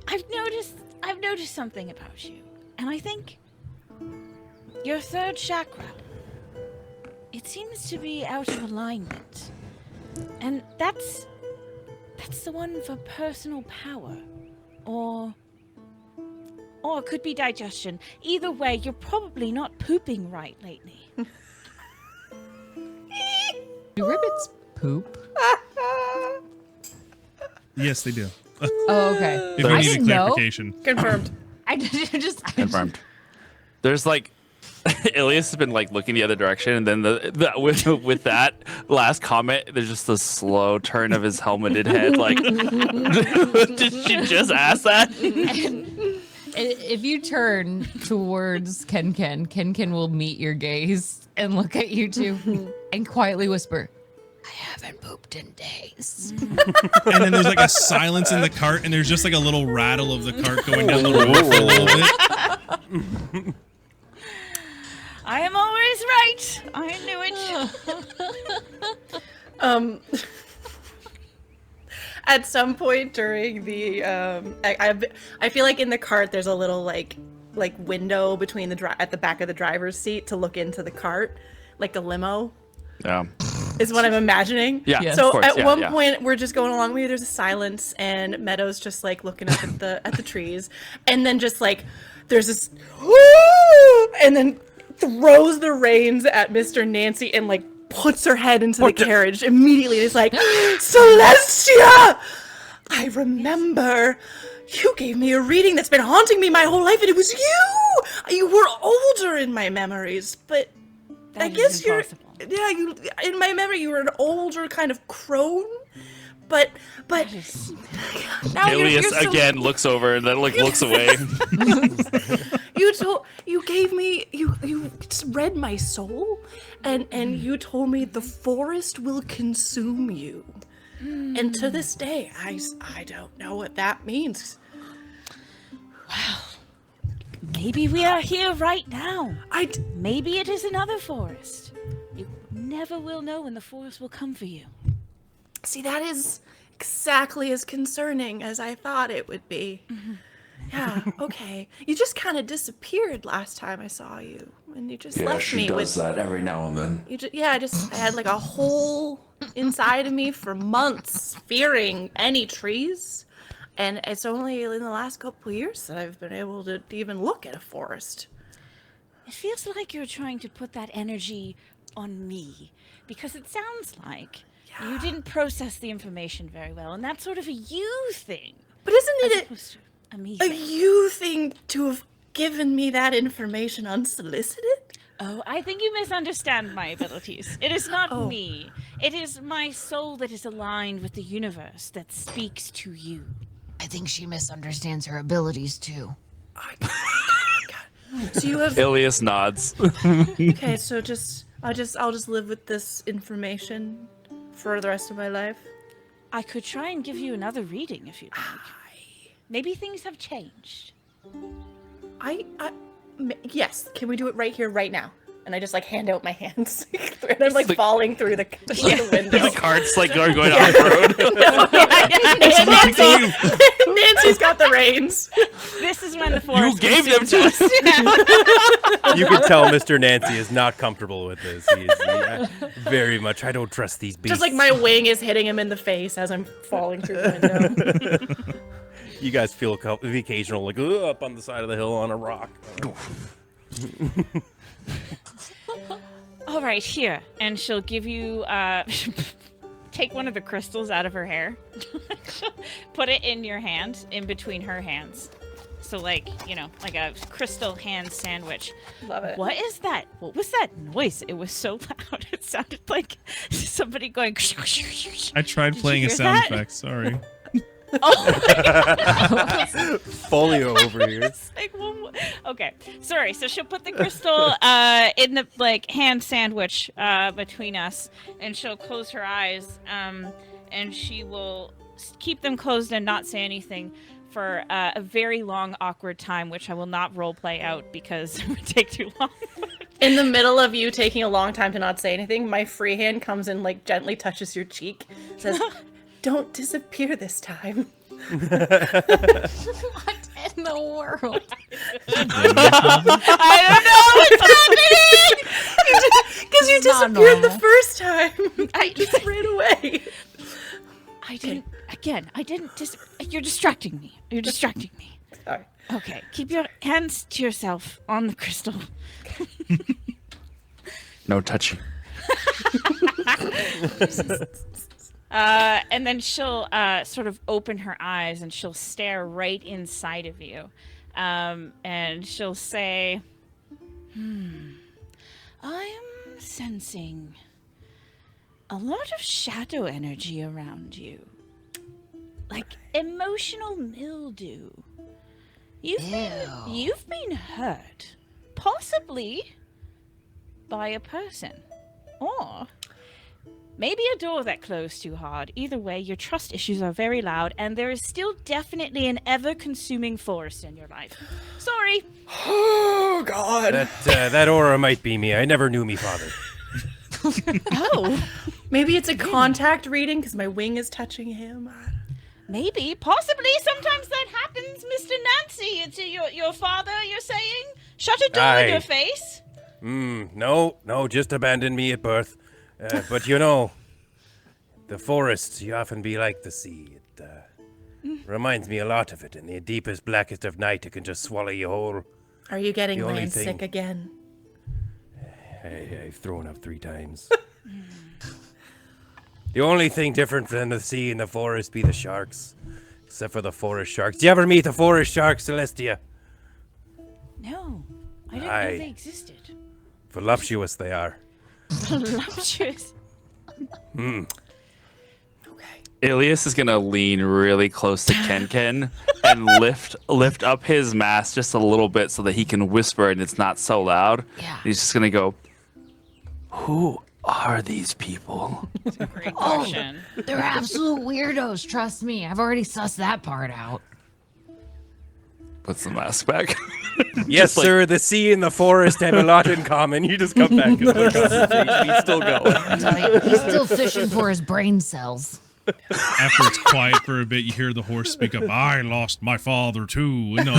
I've noticed something about you, and I think your third chakra, it seems to be out of alignment. And that's the one for personal power or or it could be digestion. Either way, you're probably not pooping right lately. Do ribbits poop? Yes, they do. Oh, okay. If you I need a didn't know. clarification. Confirmed. I just Confirmed. There's like, Ilias has been like looking the other direction, and then with that last comment, there's just a slow turn of his helmeted head. Like, did she just ask that? If you turn towards Ken will meet your gaze and look at you two and quietly whisper, I haven't pooped in days. And then there's like a silence in the cart, and there's just like a little rattle of the cart going down the road for a little bit. I am always right. I knew it. At some point during the I feel like in the cart there's a little like window between at the back of the driver's seat to look into the cart, like a limo. Yeah. Is what I'm imagining. Yeah. Yes. So of course, at yeah, one yeah. point we're just going along. Maybe there's a silence, and Meadow's just like looking up at the trees, and then just like there's this, and then throws the reins at Mr. Nancy and like puts her head into the carriage immediately. It's like, Celestia, I remember. You gave me a reading that's been haunting me my whole life, and it was you. You were older in my memories, but I That guess is you're. impossible. Yeah, you. In my memory, you were an older kind of crone, but now Ilias you're so, again looks over and then like looks away. you gave me you read my soul, and you told me the forest will consume you, and to this day I don't know what that means. Maybe we are here right now. I Maybe it is another forest. You never will know when the forest will come for you. see that is exactly as concerning as I thought it would be. Yeah, okay. You just kind of disappeared last time I saw you, and you just Yeah, left she me does with. that every now and then. I had like a hole inside of me for months, fearing any trees, and it's only in the last couple of years that I've been able to even look at a forest. It feels like you're trying to put that energy on me, because it sounds like you didn't process the information very well, and that's sort of a you thing. But isn't As it opposed to a me a thing. you thing to have given me that information unsolicited? Oh, I think you misunderstand my abilities. It is not me. It is my soul that is aligned with the universe that speaks to you. I think she misunderstands her abilities too. So you have Ilias nods. okay. So I'll just live with this information for the rest of my life. I could try and give you another reading if you'd like. Maybe things have changed. Yes. Can we do it right here, right now? And I just like hand out my hands, and I'm like falling through the window. The cart's like going off the road. Nancy's got the reins. This is when the forest You gave them to us. You can tell Mr. Nancy is not comfortable with this. He is very much. I don't trust these beasts. Just like my wing is hitting him in the face as I'm falling through the window. You guys feel the occasional like up on the side of the hill on a rock. All right, here. And she'll give you, take one of the crystals out of her hair. Put it in your hand, in between her hands. So like, like a crystal hand sandwich. Love it. What is that? What was that noise? It was so loud. It sounded like somebody going. I tried Did you playing a hear sound that? effect. Sorry. Folio over here. Like, okay, sorry. So she'll put the crystal in the hand sandwich between us, and she'll close her eyes, and she will keep them closed and not say anything for a very long, awkward time, which I will not roleplay out because it would take too long. In the middle of you taking a long time to not say anything, my free hand comes and like gently touches your cheek, says, "Don't disappear this time." What in the world? I don't know what's happening! Because you It's not disappeared the normal. first time. I just ran away. I didn't. Again, I didn't. You're distracting me. You're distracting me. Sorry. Okay, keep your hands to yourself on the crystal. No touching. And then she'll sort of open her eyes and she'll stare right inside of you. And she'll say, I'm sensing a lot of shadow energy around you. Like emotional mildew. You've been hurt. Possibly by a person. Or maybe a door that closed too hard. Either way, your trust issues are very loud, and there is still definitely an ever-consuming forest in your life. Sorry. Oh, God. That aura might be me. I never knew me father. Oh. Maybe it's a contact reading because my wing is touching him. Maybe, possibly. Sometimes that happens, Mr. Nancy. It's your father, you're saying? Shut a door in your face? No, just abandon me at birth. But you know, the forests, you often be like the sea. It reminds me a lot of it. In the deepest, blackest of night, it can just swallow you whole. Are you getting The only land thing- sick again? I've thrown up 3 times. The only thing different than the sea and the forest be the sharks. Except for the forest sharks. Do you ever meet the forest sharks, Celestia? No, I didn't Aye. know they existed. Voluptuous they are. Voluptuous. Ilias is gonna lean really close to Ken and lift up his mask just a little bit so that he can whisper and it's not so loud. Yeah. He's just gonna go, "Who are these people?" Great question. They're absolute weirdos, trust me. I've already sussed that part out. Puts the mask back. Yes, sir, the sea and the forest have a lot in common. You just come back and look up. We still go. I tell you, he's still fishing for his brain cells. After it's quiet for a bit, you hear the horse speak up. I lost my father too. No.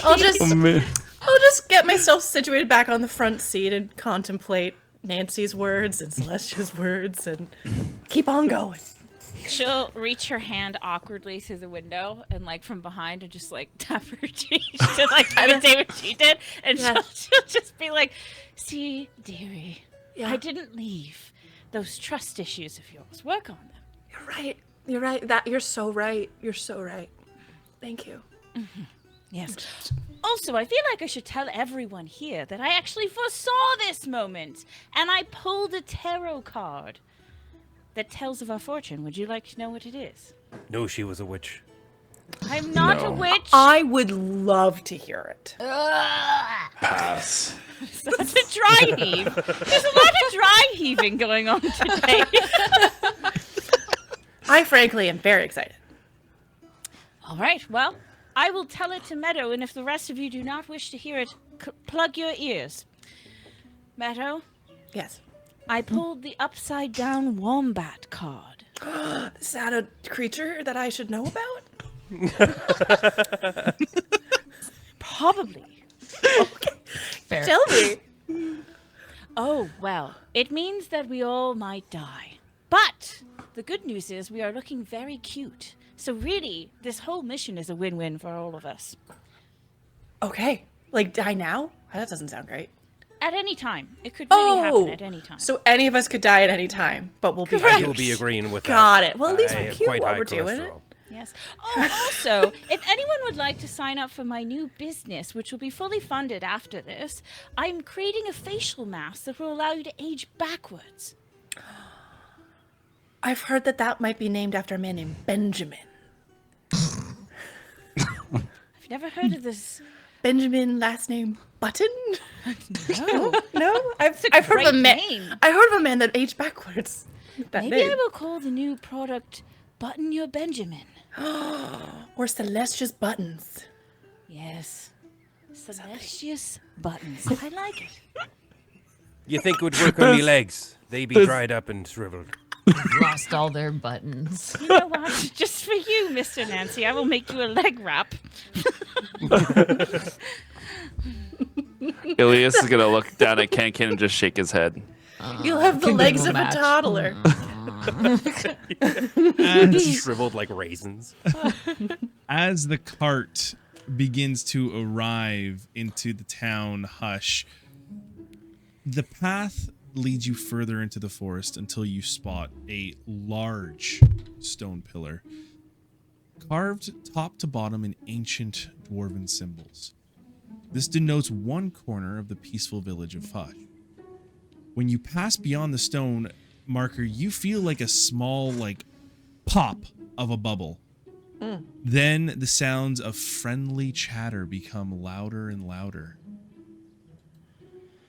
I'll just get myself situated back on the front seat and contemplate Nancy's words and Celestia's words and keep on going. She'll reach her hand awkwardly through the window and like from behind and just like tap her cheek to like imitate what she did. And Yeah. she'll just be like, see, dearie, Yeah. I didn't leave those trust issues of yours. Work on them. You're right. You're right. You're so right. You're so right. Thank you. Yes. Also, I feel like I should tell everyone here that I actually foresaw this moment and I pulled a tarot card that tells of our fortune. Would you like to know what it is? No, she was a witch. I'm not a witch. I would love to hear it. Pass. That's a dry heave. There's a lot of dry heaving going on today. I frankly am very excited. All right, well, I will tell it to Meadow, and if the rest of you do not wish to hear it, plug your ears. Meadow, Yes. I pulled the upside-down wombat card. Is that a creature that I should know about? Probably. Fair. Tell me. Oh, well, it means that we all might die. But the good news is we are looking very cute. So really, this whole mission is a win-win for all of us. Okay. Like, die now? That doesn't sound great. At any time. It could really happen at any time. So any of us could die at any time, but we'll be Correct. You'll be agreeing with that. Got it. Well, at least I we're have cute quite while high we're doing it. cholesterol. Yes. Oh, also, if anyone would like to sign up for my new business, which will be fully funded after this, I'm creating a facial mask that will allow you to age backwards. I've heard that might be named after a man named Benjamin. I've never heard of this. Benjamin, last name Button? No. No? I've a heard of a great man. name. I heard of a man that aged backwards. That Maybe name. I will call the new product Button Your Benjamin. Or Celestia's Buttons. Yes. Celestious Buttons. I like it. You think it would work on me legs? They be dried up and shriveled. Lost all their buttons. You know what? Just for you, Mr. Nancy, I will make you a leg wrap. Ilias is gonna look down at Ken and just shake his head. You'll have the Can legs do a of a match. toddler. Shriveled like raisins. As the cart begins to arrive into the town hush, the path leads you further into the forest until you spot a large stone pillar carved top to bottom in ancient dwarven symbols. This denotes one corner of the peaceful village of Hush. When you pass beyond the stone marker, you feel like a small, pop of a bubble. Then the sounds of friendly chatter become louder and louder.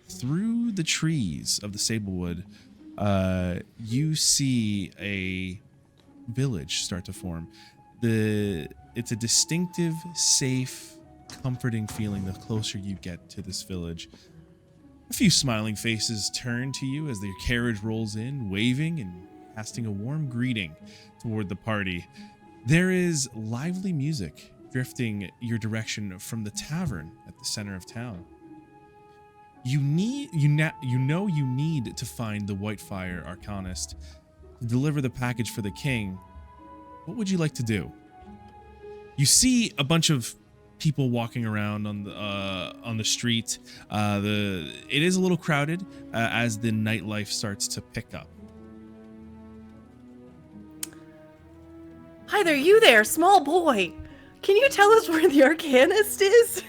Through the trees of the Sablewood, you see a village start to form. It's a distinctive, safe, comforting feeling the closer you get to this village. A few smiling faces turn to you as their carriage rolls in, waving and casting a warm greeting toward the party. There is lively music drifting your direction from the tavern at the center of town. You need to find the Whitefire Arcanist to deliver the package for the king. What would you like to do? You see a bunch of people walking around on the street. It is a little crowded as the nightlife starts to pick up. Hi there, you there, small boy. Can you tell us where the Arcanist is?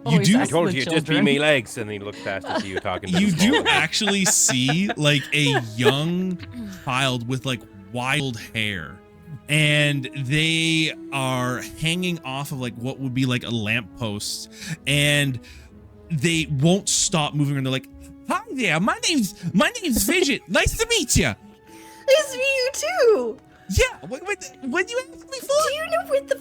You do. I told you, just be me legs, and he looked past at you talking. To You the small do boy. actually see a young child with wild hair, and they are hanging off of what would be a lamppost, and they won't stop moving. And they're like, "Hi there, my name's Fidget. Nice to meet you." Nice to meet you too. Yeah. What do you ask me for? Do you know where the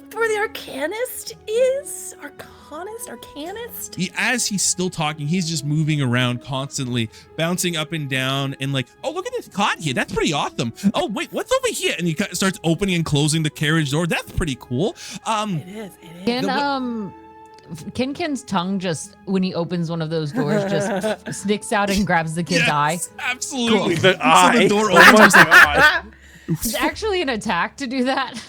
Arcanist is? Arcanist? As he's still talking, he's just moving around constantly, bouncing up and down, and oh, look at this cot here. That's pretty awesome. Oh, wait, what's over here? And he starts opening and closing the carriage door. That's pretty cool. It is. Ken's tongue just, when he opens one of those doors, just sticks out and grabs the kid's eye. Absolutely. The So eye. the door Oh opens. my God. It's actually an attack to do that.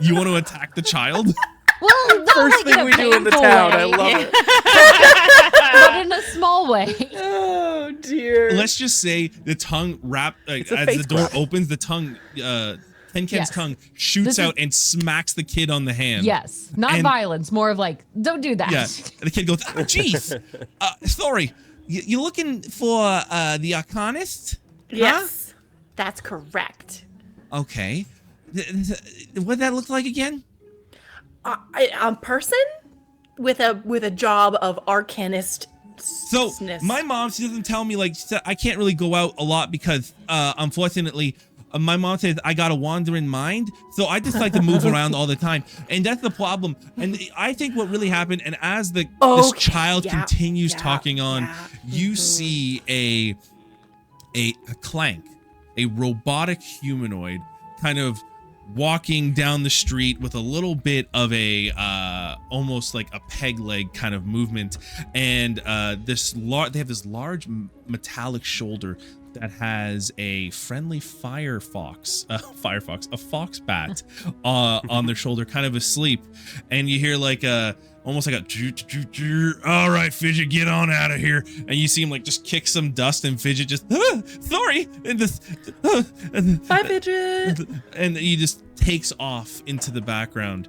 You want to attack the child? Well, not First like thing we do in the painful town. I way, love it. but in a small way. Oh dear. Let's just say the tongue as a the face door grab. opens, the tongue, Ken's Yes. tongue shoots This is- out and smacks the kid on the hand. Yes, not And- violence, more of don't do that. Yeah. And the kid goes, "Oh, jeez. Sorry. You looking for the Arcanist? Yes, that's correct. Okay. What'd that look like again? A person with a job of Arcanist. So my mom, she doesn't tell me I can't really go out a lot because unfortunately my mom says I got a wandering mind, so I just like to move around all the time, and that's the problem. And I think what really happened, and as this child continues talking on, you see a Clank, a robotic humanoid, kind of walking down the street with a little bit of a almost like a peg leg kind of movement, and they have this large metallic shoulder that has a friendly a fox bat on their shoulder, kind of asleep, and you hear almost like a all right, Fidget, get on out of here, and you see him just kick some dust, and Fidget just sorry, and this Bye, Fidget. and he just takes off into the background.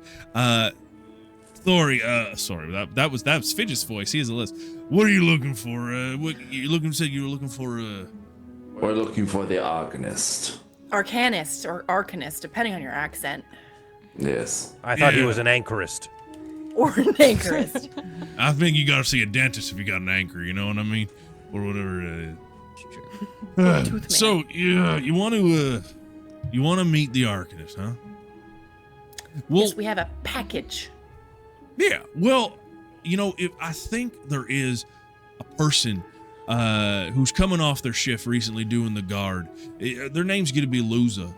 Sorry, that was Fidget's voice. He has a list. What are you looking for? Said you were looking for We're looking for the Arcanist. Arcanist or Arcanist, depending on your accent. Yes. I thought he Yeah. was an anchorist. Or an anchorist. I think you gotta see a dentist if you got an anchor, you know what I mean? Or whatever it is. Tooth man. So yeah, you want to meet the Arcanist, huh? Well, Yes, we have a package. yeah. Well, I think there is a person who's coming off their shift recently doing the guard. Their name's gonna be Lousa,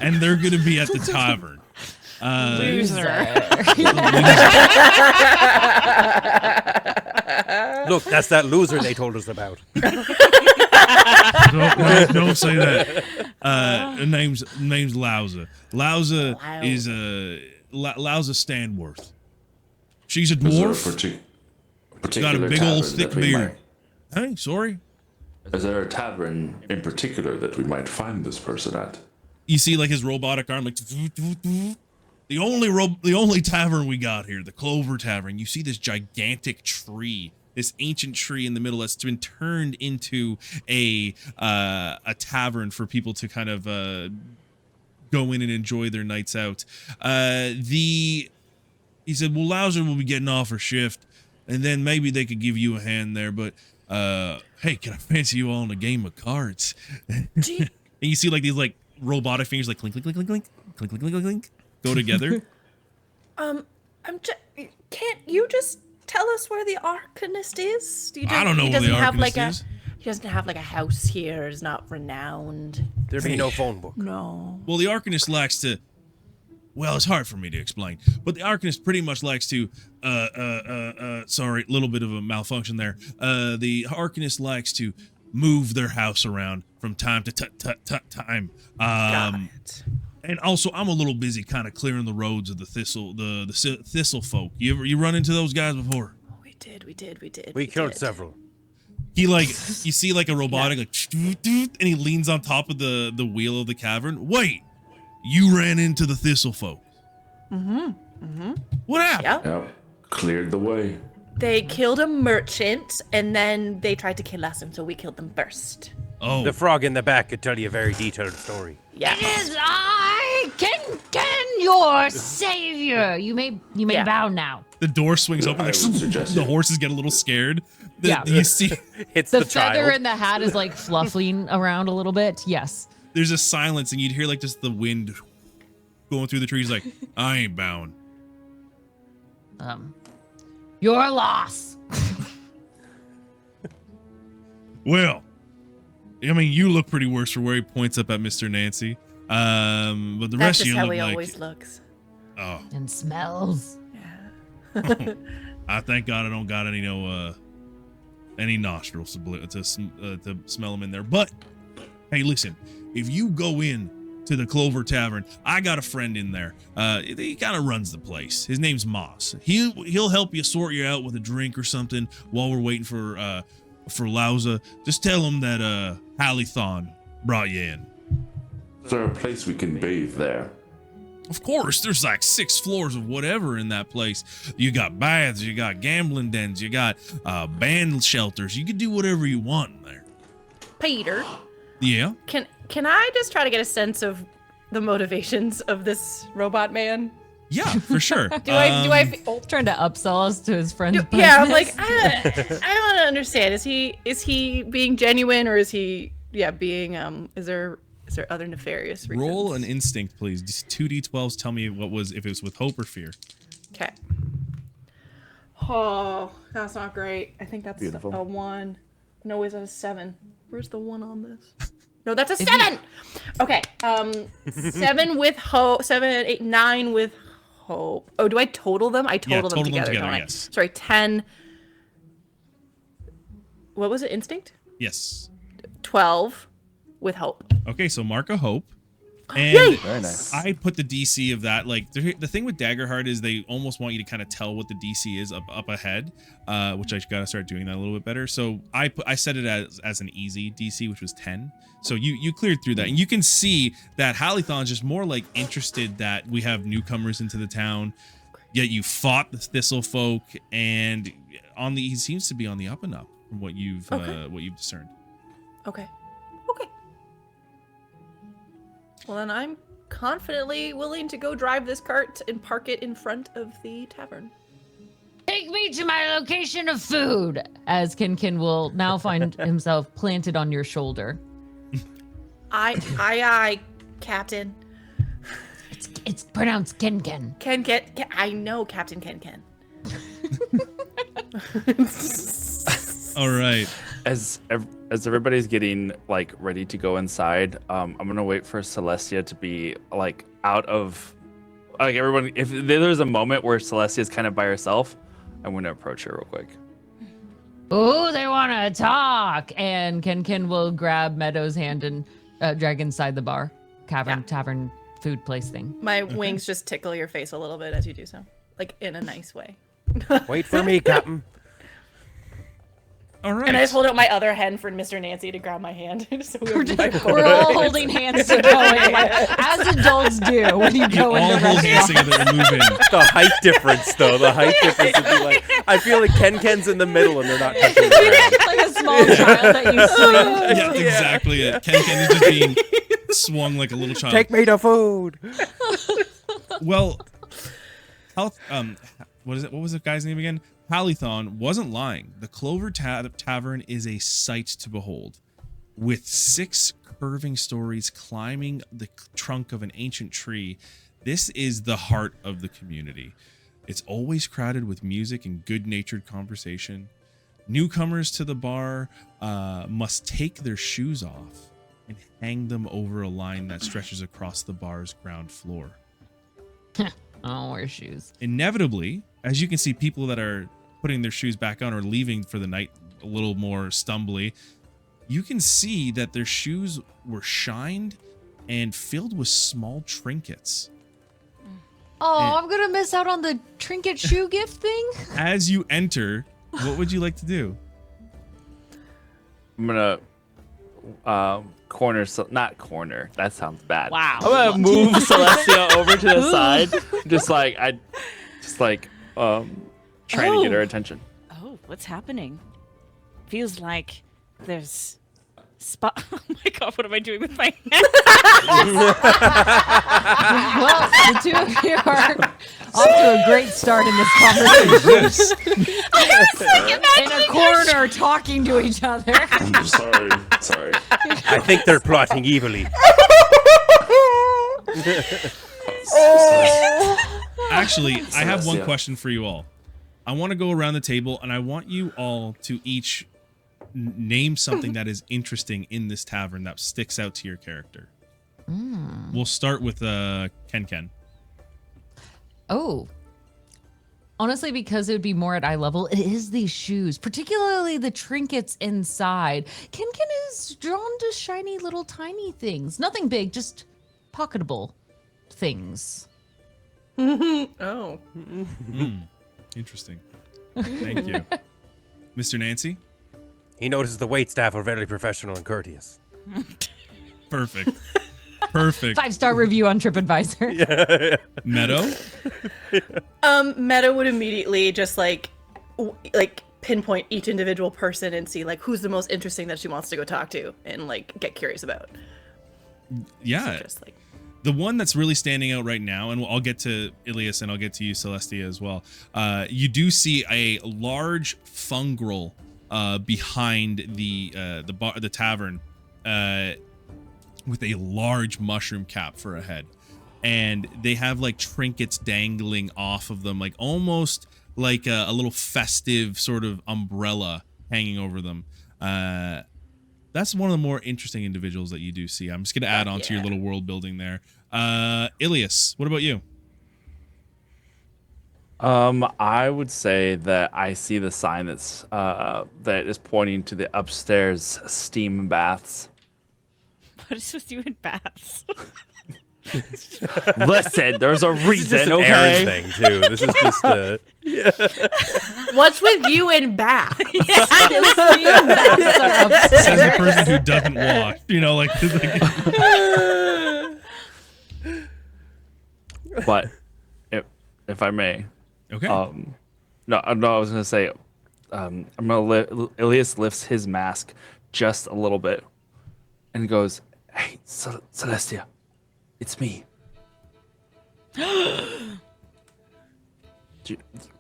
and they're gonna be at the tavern. Look, that's that loser they told us about. Don't say that. Name's Lauza. Lauza is Lauza Stanworth. She's a Is there a dwarf. particular Got a big old tavern thick that we beard. Hey, sorry. Is there a tavern in particular that we might find this person at? You see, like his robotic arm, like the only tavern we got here, the Clover Tavern. You see this gigantic tree, this ancient tree in the middle that's been turned into a tavern for people to kind of go in and enjoy their nights out. He said, well, Lauser will be getting off her shift, and then maybe they could give you a hand there, but hey, can I fancy you all in a game of cards? And you see like these like robotic fingers like clink, clink, clink, clink, clink, clink, clink, clink, clink, go together. Can't you just tell us where the Arcanist is? I don't know where the Arcanist is. He doesn't have like a house here. It's not renowned. There be no phone book. No. Well, the Arcanist likes to. Well, it's hard for me to explain, but the Arcanist pretty much likes to. Sorry, a little bit of a malfunction there. The Arcanist likes to move their house around from time to time. Got it. And also, I'm a little busy kind of clearing the roads of the thistle folk. You run into those guys before? Oh, we did. We killed several. He like, you see like a robotic like, and he leans on top of the wheel of the cavern. Wait, you ran into the thistle folk. What happened? Yeah. Yep. Cleared the way. They killed a merchant, and then they tried to kill us, and so we killed them first. Oh, The frog in the back could tell you a very detailed story. Yeah. It is I, your savior. You may Yeah. bow now. the door swings open. I Like, would suggest the it. horses get a little scared. Yeah. You see, It's The the feather child. in the hat is like fluffing around a little bit. Yes. there's a silence, and you'd hear like just the wind going through the trees. Like, I ain't bound. Your loss. Well, I mean, you look pretty worse for wear. He points up at Mr. Nancy. But the That's rest of just you how look he like. always looks. Oh, And smells. I thank God I don't got any nostrils to smell them in there. But hey, listen, if you go in to the Clover Tavern, I got a friend in there. He kind of runs the place. His name's Moss. He'll help you sort you out with a drink or something while we're waiting for Lauza. Just tell him that Halithon brought you in. Is there a place we can bathe there? Of course, there's like 6 floors of whatever in that place. You got baths, you got gambling dens, you got band shelters. You can do whatever you want in there. Peter, Yeah. can I just try to get a sense of the motivations of this robot man? Yeah, for sure. Do I? Oh, Trying to upsell us to his friend's yeah, I'm business. like, I don't understand. Is he being genuine, or is he being Is there other nefarious reasons? Roll an instinct, please. Just 2d12s. Tell me if it was with hope or fear. Okay. Oh, that's not great. I think that's Beautiful. a 1. No, is that a 7? Where's the 1 on this? No, that's a 7. Okay. 7 with hope. 7, 8, 9 with hope. Oh, do I total them? I total them together. Don't I? Yes. Sorry, 10. What was it? Instinct? Yes. 12 with hope. Okay, so mark a hope. And Yay! Very nice. I put the DC of that. Like the thing with Daggerheart is they almost want you to kind of tell what the DC is up ahead, which I gotta start doing that a little bit better. So I set it as an easy DC, which was 10. So you cleared through that, and you can see that Halithon's just more like interested that we have newcomers into the town. Yet you fought the Thistle folk, and he seems to be on the up and up from what you've discerned. Okay. Well, then I'm confidently willing to go drive this cart and park it in front of the tavern. Take me to my location of food, as Kinkin will now find himself planted on your shoulder. Aye, Captain. It's pronounced Kinkin. I know, Captain Ken. All right. As everybody's getting like ready to go inside, I'm gonna wait for Celestia to be like out of like everyone. If there's a moment where Celestia is kind of by herself, I'm gonna approach her real quick. Oh, they want to talk. And Ken will grab Meadow's hand and drag inside the bar, tavern food place thing. My wings just tickle your face a little bit as you do so, like in a nice way. Wait for me, Captain. All right. And I just hold out my other hand for Mr. Nancy to grab my hand. So We're all holding hands to go in, like, as adults do when you go all into hold hands restaurants. together and move in. The height difference, though. The height difference would be like, I feel like Ken's in the middle and they're not touching the ground. Like a small child that you swing. Yeah, that's exactly it. Ken is just being swung like a little child. Take me to food. Well, what was the guy's name again? Palithon wasn't lying. The Clover Tavern is a sight to behold. With 6 curving stories climbing the trunk of an ancient tree, this is the heart of the community. It's always crowded with music and good-natured conversation. Newcomers to the bar must take their shoes off and hang them over a line that stretches across the bar's ground floor. Oh, wear shoes. Inevitably, as you can see, people that are putting their shoes back on or leaving for the night a little more stumbly, you can see that their shoes were shined and filled with small trinkets. Oh, I'm going to miss out on the trinket shoe gift thing? As you enter, what would you like to do? I'm gonna not corner. That sounds bad. Wow. I'm gonna move Celestia over to the side, trying to get her attention. Oh, what's happening? Feels like there's spot. Oh my god, what am I doing with my hand? Well, the two of you are off to a great start in this conversation. In a corner talking to each other. I'm sorry. I think they're plotting evilly. Actually, I have one Celestia. question for you all. I want to go around the table and I want you all to each name something that is interesting in this tavern that sticks out to your character. We'll start with Ken. Oh. Honestly, because it would be more at eye level, it is these shoes, particularly the trinkets inside. Ken is drawn to shiny little tiny things. Nothing big, just pocketable things. Oh. Interesting. Thank you. Mr. Nancy? He notices the waitstaff are very professional and courteous. Perfect. Perfect. 5-star review on TripAdvisor. Meadow? Meta would immediately just like pinpoint each individual person and see like who's the most interesting that she wants to go talk to and like get curious about. Yeah. So just like The one that's really standing out right now, and I'll get to Ilias and I'll get to you, Celestia, as well. You do see a large fungrel behind the tavern with a large mushroom cap for a head, and they have like trinkets dangling off of them, like almost like a little festive sort of umbrella hanging over them. That's one of the more interesting individuals that you do see. I'm just going to add on to your little world building there. Ilias, what about you? I would say that I see the sign that is pointing to the upstairs steam baths. What is with you in baths? Listen, there's a reason, An okay? Aaron thing too. This is just what's with you in Bath? Says the person who doesn't wash. You know, like But if I may, okay. no, I was gonna say, Ilias lifts his mask just a little bit, and goes, "Hey, Celestia, it's me."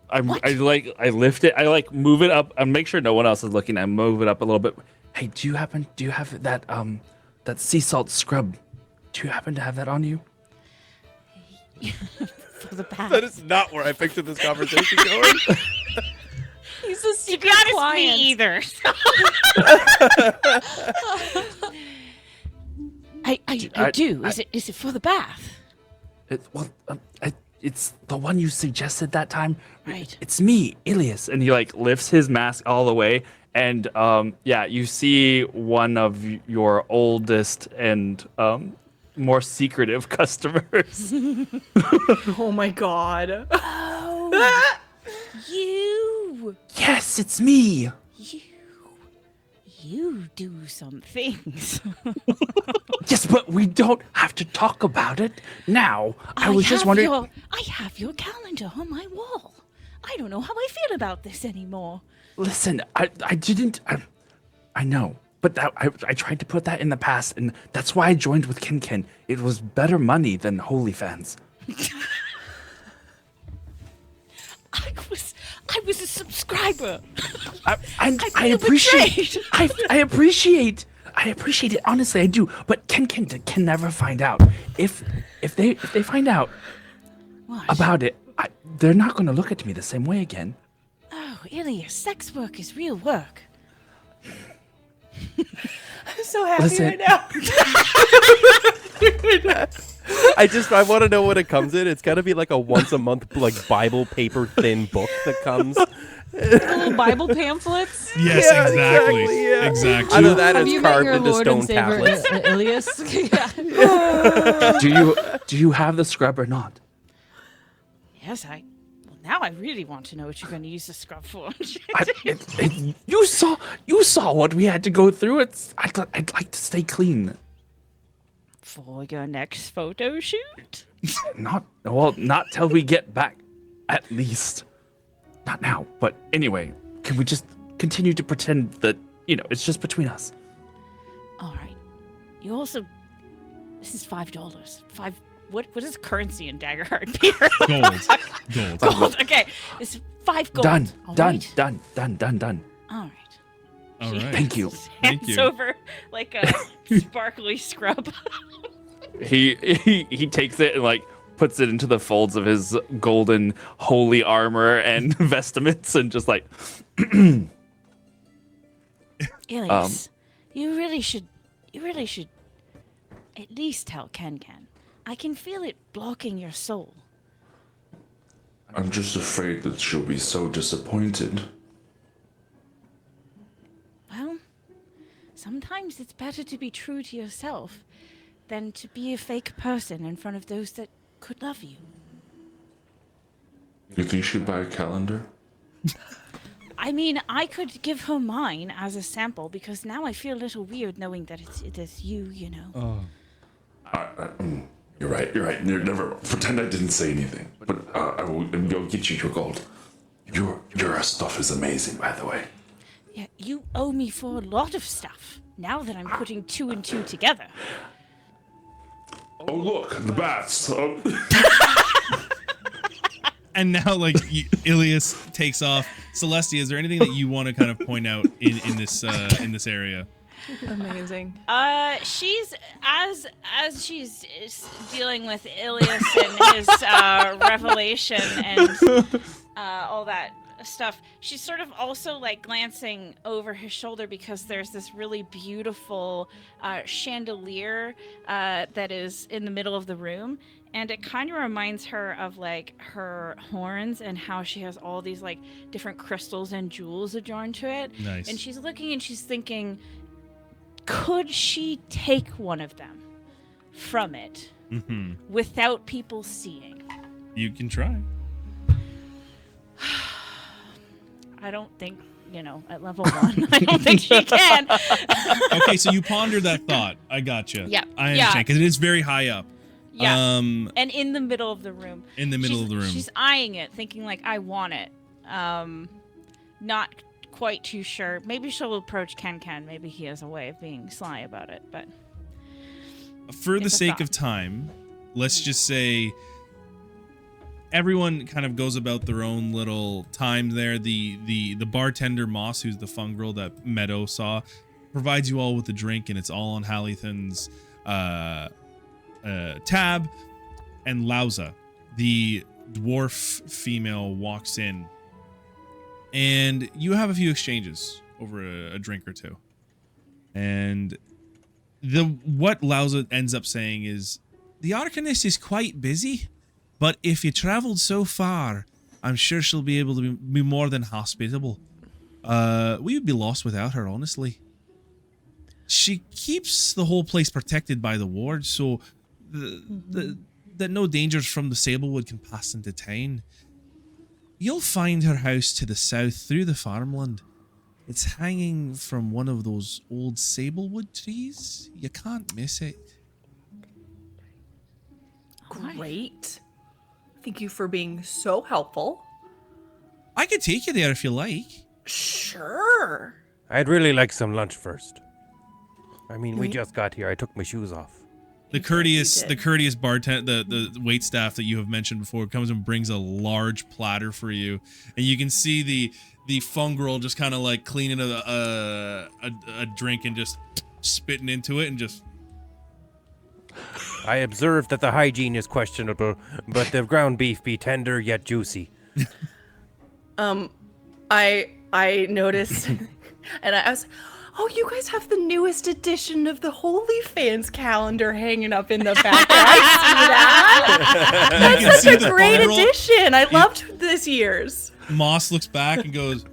I lift it. I like move it up. I make sure no one else is looking. I move it up a little bit. Hey, do you have that sea salt scrub? Do you happen to have that on you? For the bath. that is not where I pictured this conversation going. He's a To secret be honest, client. me either. I do. Is it for the bath? It's the one you suggested that time. Right. It's me, Ilias. And he like lifts his mask all the way And yeah, you see one of your oldest and more secretive customers. Oh my god. Oh, you. Yes, it's me. You do some things. Yes, but we don't have to talk about it now. I was just wondering. I have your calendar on my wall. I don't know how I feel about this anymore. Listen, I didn't. I know, but I tried to put that in the past, and that's why I joined with Kin. It was better money than OnlyFans. I was a subscriber. I appreciate. I appreciate it. Honestly, I do. But Kin can never find out. If they find out about it, they're not going to look at me the same way again. Oh, Ilias, sex work is real work. I'm so happy Listen. right now. I want to know what it comes in. It's got to be like a once a month like Bible paper thin book that comes. Little Bible pamphlets. Yes, Yeah, exactly. yeah. Exactly. I know that Have is you met carved your into Lord stone and Savior tablets. Ilias? Yeah. Do you have the scrub or not? Yes, well, now I really want to know what you're going to use the scrub for. You saw what we had to go through. I'd like to stay clean. For your next photo shoot? Not till we get back, at least. Not now, but anyway, can we just continue to pretend that, it's just between us? All right. You also... This is $5. What is currency in Daggerheart, Peter? Gold. Gold. Okay. It's 5 gold. Done. All Done. right? Done. All right. All right. Thank you. Thank Hands you. over like a sparkly scrub. He takes it and puts it into the folds of his golden holy armor and vestments and just Ilias, you really should at least tell Ken. I can feel it blocking your soul. I'm just afraid that she'll be so disappointed. Well, sometimes it's better to be true to yourself than to be a fake person in front of those that could love you. You think she'd buy a calendar? I mean, I could give her mine as a sample because now I feel a little weird knowing that it is you, Oh. You're right. Never pretend I didn't say anything. But I will go get you your gold. Your stuff is amazing, by the way. Yeah, you owe me for a lot of stuff. Now that I'm putting 2 and 2 together. Oh look, the bats. Oh. And now, Ilias takes off. Celestia, is there anything that you want to kind of point out in this area? Amazing. She's as she's dealing with Ilias and his revelation and all that stuff. She's sort of also glancing over his shoulder because there's this really beautiful chandelier that is in the middle of the room, and it kind of reminds her of her horns and how she has all these different crystals and jewels adorned to it. Nice. And she's looking and she's thinking, could she take one of them from it without people seeing? You can try. I don't think, at level 1, I don't think she can. Okay, so you ponder that thought. I gotcha. Yeah. I understand, because it is very high up. Yeah. And in the middle of the room. In the middle of the room. She's eyeing it, thinking I want it. Not quite too sure. Maybe she'll approach Ken. Maybe he has a way of being sly about it, but for the it's a sake thought. of time, let's just say everyone kind of goes about their own little time there. The bartender Moss, who's the fungrel that Meadow saw, provides you all with a drink, and it's all on Halithan's tab. And Lauza, the dwarf female, walks in, and you have a few exchanges over a drink or two. And what Lauza ends up saying is, the Arcanist is quite busy, but if you traveled so far, I'm sure she'll be able to be more than hospitable. We would be lost without her, honestly. She keeps the whole place protected by the ward, so that no dangers from the Sablewood can pass into town. You'll find her house to the south through the farmland. It's hanging from one of those old Sablewood trees. You can't miss it. Great. Thank you for being so helpful. I could take you there if you like. Sure. I'd really like some lunch first. I mean, we just got here. I took my shoes off. The courteous bartender, the wait staff that you have mentioned before comes and brings a large platter for you, and you can see the fung girl just kind of like cleaning a drink and just spitting into it and just. I observed that the hygiene is questionable, but the ground beef be tender yet juicy. I noticed, and I was, oh, you guys have the newest edition of the OnlyFans calendar hanging up in the background. I see that. That's such a great edition. I loved this year's. Moss looks back and goes,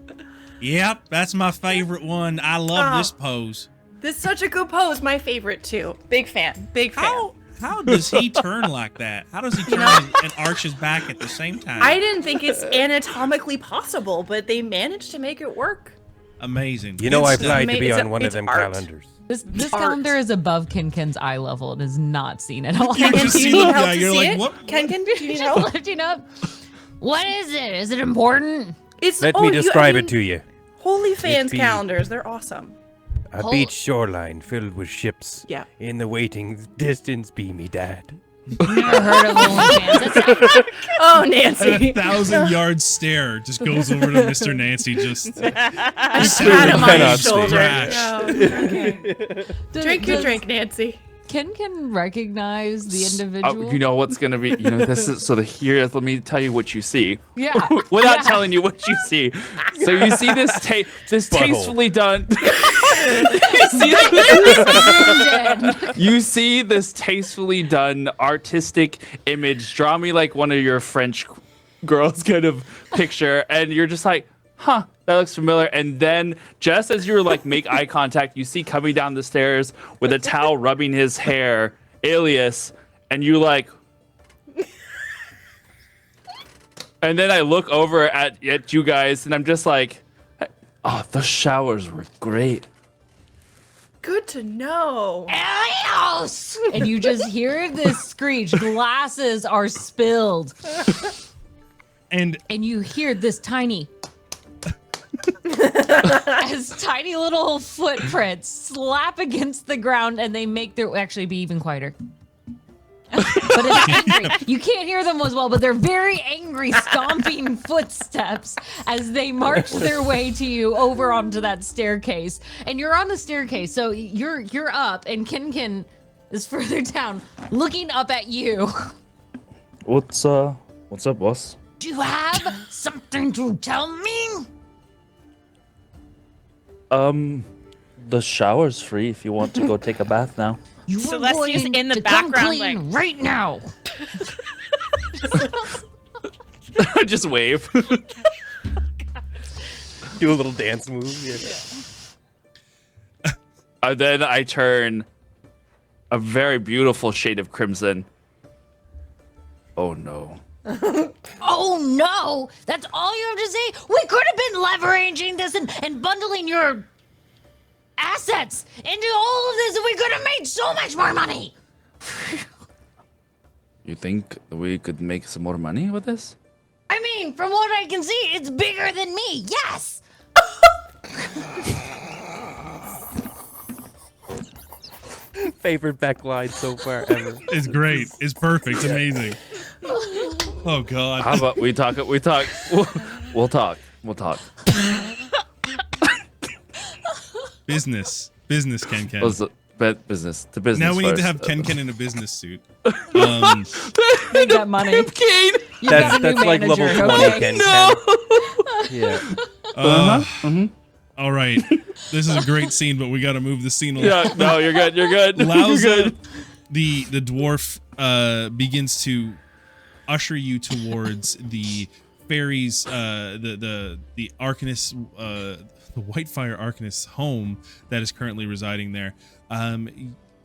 "Yep, that's my favorite one. I love this pose. This is such a good pose. My favorite too. Big fan. Big fan. How does he turn like that? How does he turn and arch his back at the same time? I didn't think it's anatomically possible, but they managed to make it work. Amazing. You know, I It's applied to be it's on one of them art. calendars. This art. calendar is above Kinkin's eye level. It is not seen at all. You And just do see you the need help guy. to You're see like, it? what? Ken, do you need Just help? lifting up. What is it? Is it important? It's, Let oh, me describe it to you. OnlyFans It be- calendars, they're awesome. A beach shoreline filled with ships. Yeah. In the waiting distance be me dad. Never heard of OnlyFans. Oh, Nancy. 1,000-yard stare just goes over to Mr. Nancy. Just Pat him on cannot his shoulder. scratch. Oh, okay. Drink your drink, Nancy. Kinkin recognize the individual. You know what's gonna be. You know this is so. Here, let me tell you what you see. Yeah. Without Yeah. telling you what you see. So you see this tastefully done. You see this tastefully done artistic image. Draw me like one of your French girls kind of picture, and you're just like, huh, that looks familiar. And then just as you're like make eye contact, you see coming down the stairs with a towel rubbing his hair, Alias, and you like. And then I look over at you guys, and I'm just like, oh, the showers were great. Good to know. Elios! And you just hear this screech. Glasses are spilled. and And you hear this tiny. as tiny little footprints slap against the ground, and they make their actually be even quieter. But it's angry. You can't hear them as well, but they're very angry, stomping footsteps as they march their way to you over onto that staircase. And you're on the staircase, so you're up, and Kinkin is further down, looking up at you. What's up, boss? Do you have something to tell me? The shower's free if you want to go take a bath now. You are Celestia's going in the to come background, clean right now. Just wave. Do a little dance move. Yeah. And then I turn a very beautiful shade of crimson. Oh no. Oh no! That's all you have to say? We could have been leveraging this and bundling your assets into all of this, and we could have made so much more money! You think we could make some more money with this? I mean, from what I can see, it's bigger than me, yes! Favorite Beck line so far ever. it's great. It's perfect. It's amazing. Oh God. How about we talk? We'll talk. Business, Ken. Business to business. Now we need to first. have Ken in a business suit. Make that money. Kane. You got a That's new like level manager, 20, okay? Ken. No. Yeah. All right. This is a great scene, but we got to move the scene along. Yeah. No, you're good. You're good. You're Lauza, good. the dwarf, begins to usher you towards the fairies, the Arcanist, the Whitefire Arcanist's home that is currently residing there.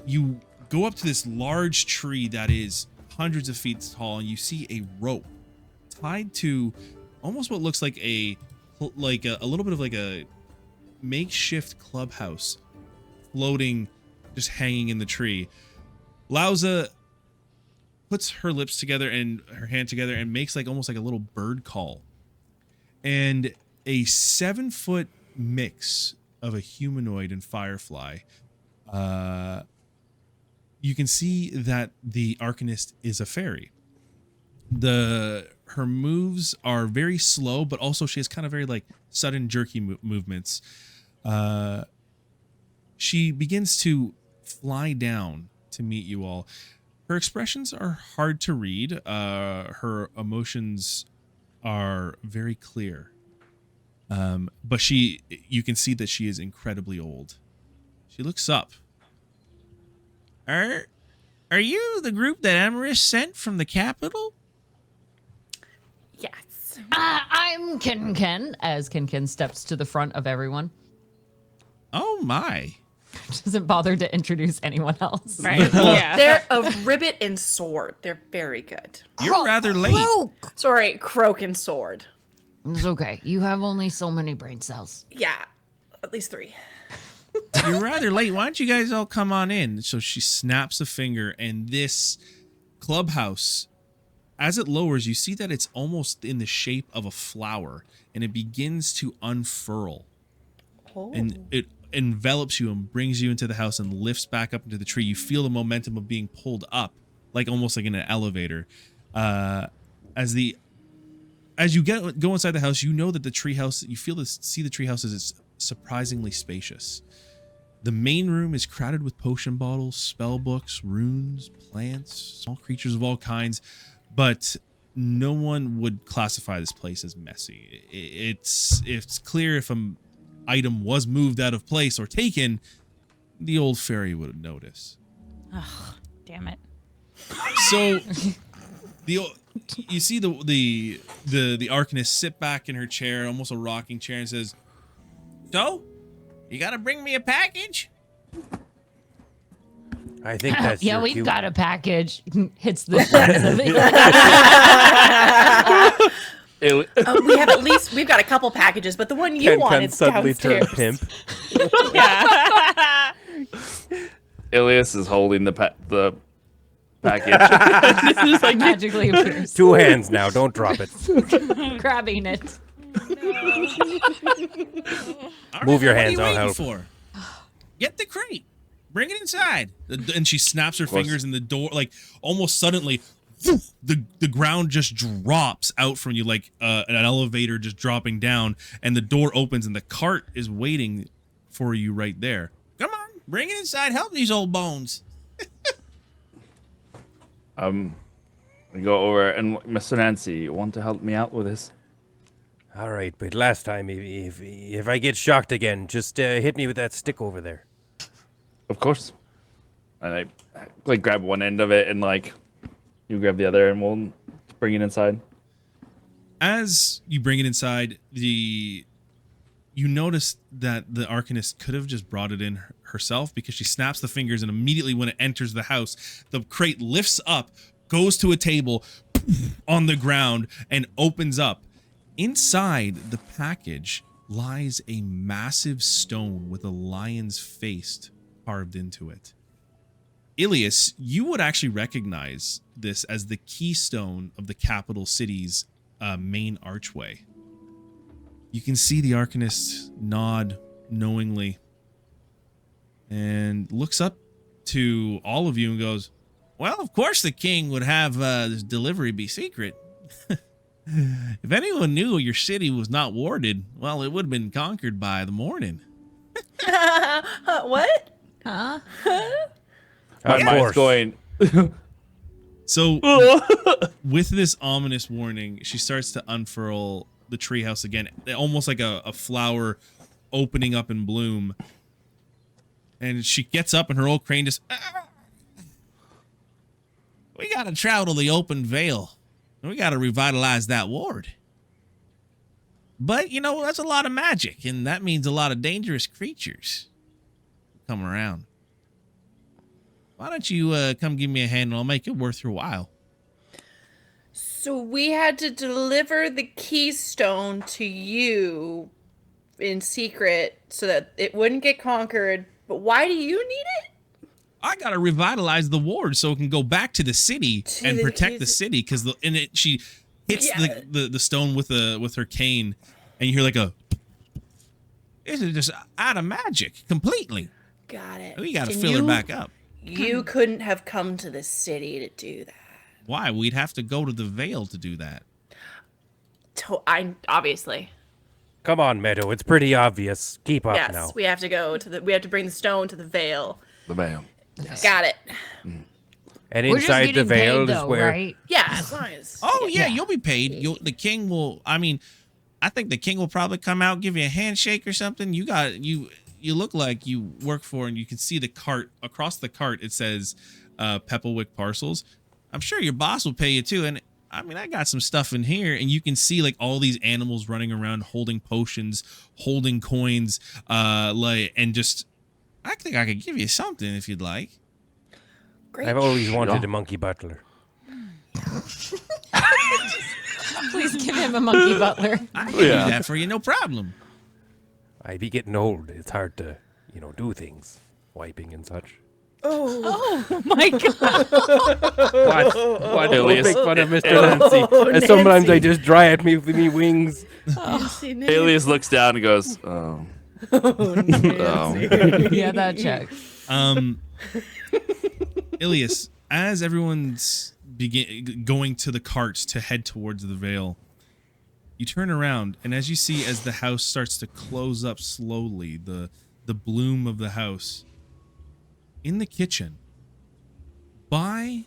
You go up to this large tree that is hundreds of feet tall, and you see a rope tied to almost what looks like a little bit of like a makeshift clubhouse floating, just hanging in the tree. Lauza puts her lips together and her hand together and makes like almost like a little bird call, and a 7-foot mix of a humanoid and firefly. You can see that the Arcanist is a fairy. Her moves are very slow, but also she has kind of very like sudden jerky movements. She begins to fly down to meet you all. Her expressions are hard to read. Her emotions are very clear. But you can see that she is incredibly old. She looks up. Are you the group that Amaris sent from the capital? Yes. I'm Ken, as Ken steps to the front of everyone. Oh my. Doesn't bother to introduce anyone else. Right? Yeah. They're a ribbit and sword. They're very good. You're rather late. Sorry, croak and sword. It's okay. You have only so many brain cells. Yeah, at least 3. You're rather late. Why don't you guys all come on in? So she snaps a finger, and this clubhouse, as it lowers, you see that it's almost in the shape of a flower, and it begins to unfurl. Oh. And it envelops you and brings you into the house and lifts back up into the tree. You feel the momentum of being pulled up, like almost like in an elevator. As you go inside the house, you know that the treehouse, see the treehouse is surprisingly spacious. The main room is crowded with potion bottles, spell books, runes, plants, small creatures of all kinds, but no one would classify this place as messy. It's clear if an item was moved out of place or taken, the old fairy would notice. Oh, damn it. So you see the Arcanist sit back in her chair, almost a rocking chair, and says, "So, you gotta bring me a package?" I think that's Yeah, your we've cue. got a package. Hits the front of it. We've got a couple packages, but the one you Ken want is suddenly downstairs. turned pimp. Yeah. Ilias is holding the package. Just like magically appears. 2 hands now. Don't drop it. Grabbing it. All Move your what hands, are you I'll waiting for? Get the crate. Bring it inside. And she snaps her fingers in the door, like almost suddenly, the ground just drops out from you like an elevator just dropping down, and the door opens and the cart is waiting for you right there. Come on, bring it inside. Help these old bones. We go over, and Mr. Nancy, you want to help me out with this? All right, but last time, if I get shocked again, just hit me with that stick over there. Of course. And I like grab one end of it, and like you grab the other, and we'll bring it inside. As you bring it inside, you notice that the Arcanist could have just brought it in herself, because she snaps the fingers, and immediately when it enters the house, the crate lifts up, goes to a table on the ground, and opens up. Inside the package lies a massive stone with a lion's face carved into it. Ilias, you would actually recognize this as the keystone of the capital city's main archway. You can see the Arcanist nod knowingly and looks up to all of you and goes, "Well, of course the king would have this delivery be secret. If anyone knew your city was not warded, well, it would have been conquered by the morning." What? Huh? My Of mind's course. going. So with this ominous warning, she starts to unfurl the treehouse again, almost like a flower opening up in bloom. And she gets up and her old crane just, "We gotta travel the open Vale. We gotta revitalize that ward." But you know, that's a lot of magic, and that means a lot of dangerous creatures come around. Why don't you come give me a hand and I'll make it worth your while? So we had to deliver the keystone to you in secret so that it wouldn't get conquered. But why do you need it? I gotta revitalize the ward so it can go back to the city and protect the city. Because she hits the stone with her cane, and you hear like a. This is just out of magic completely. Got it. We gotta fill her back up. You couldn't have come to the city to do that. Why? We'd have to go to the Vale to do that. Obviously. Come on, Meadow. It's pretty obvious. Keep up now. Yes, we have to go to we have to bring the stone to the Vale. The Vale. Yes. Got it. And We're just inside the getting Vale paid, is though, where. right? Yeah, as long as. Oh yeah, you'll be paid. The king will. I mean, I think the king will probably come out, give you a handshake or something. You look like you work for, and you can see the cart across the cart. It says Pepplewick Parcels. I'm sure your boss will pay you too. And I mean, I got some stuff in here, and you can see like all these animals running around, holding potions, holding coins, and just. I think I could give you something if you'd like. Great. I've always wanted a monkey butler. Please give him a monkey butler. I can do that for you, no problem. I be getting old. It's hard to, do things, wiping and such. Oh my god. What? Don't Alias. make fun of Mr. Nancy. And sometimes Nancy. I just dry at me with me wings. Alias looks down and goes, "Oh, Yeah, that checks. Ilias, as everyone's going to the carts to head towards the Vale, you turn around, and as you see, as the house starts to close up slowly, the bloom of the house, in the kitchen, by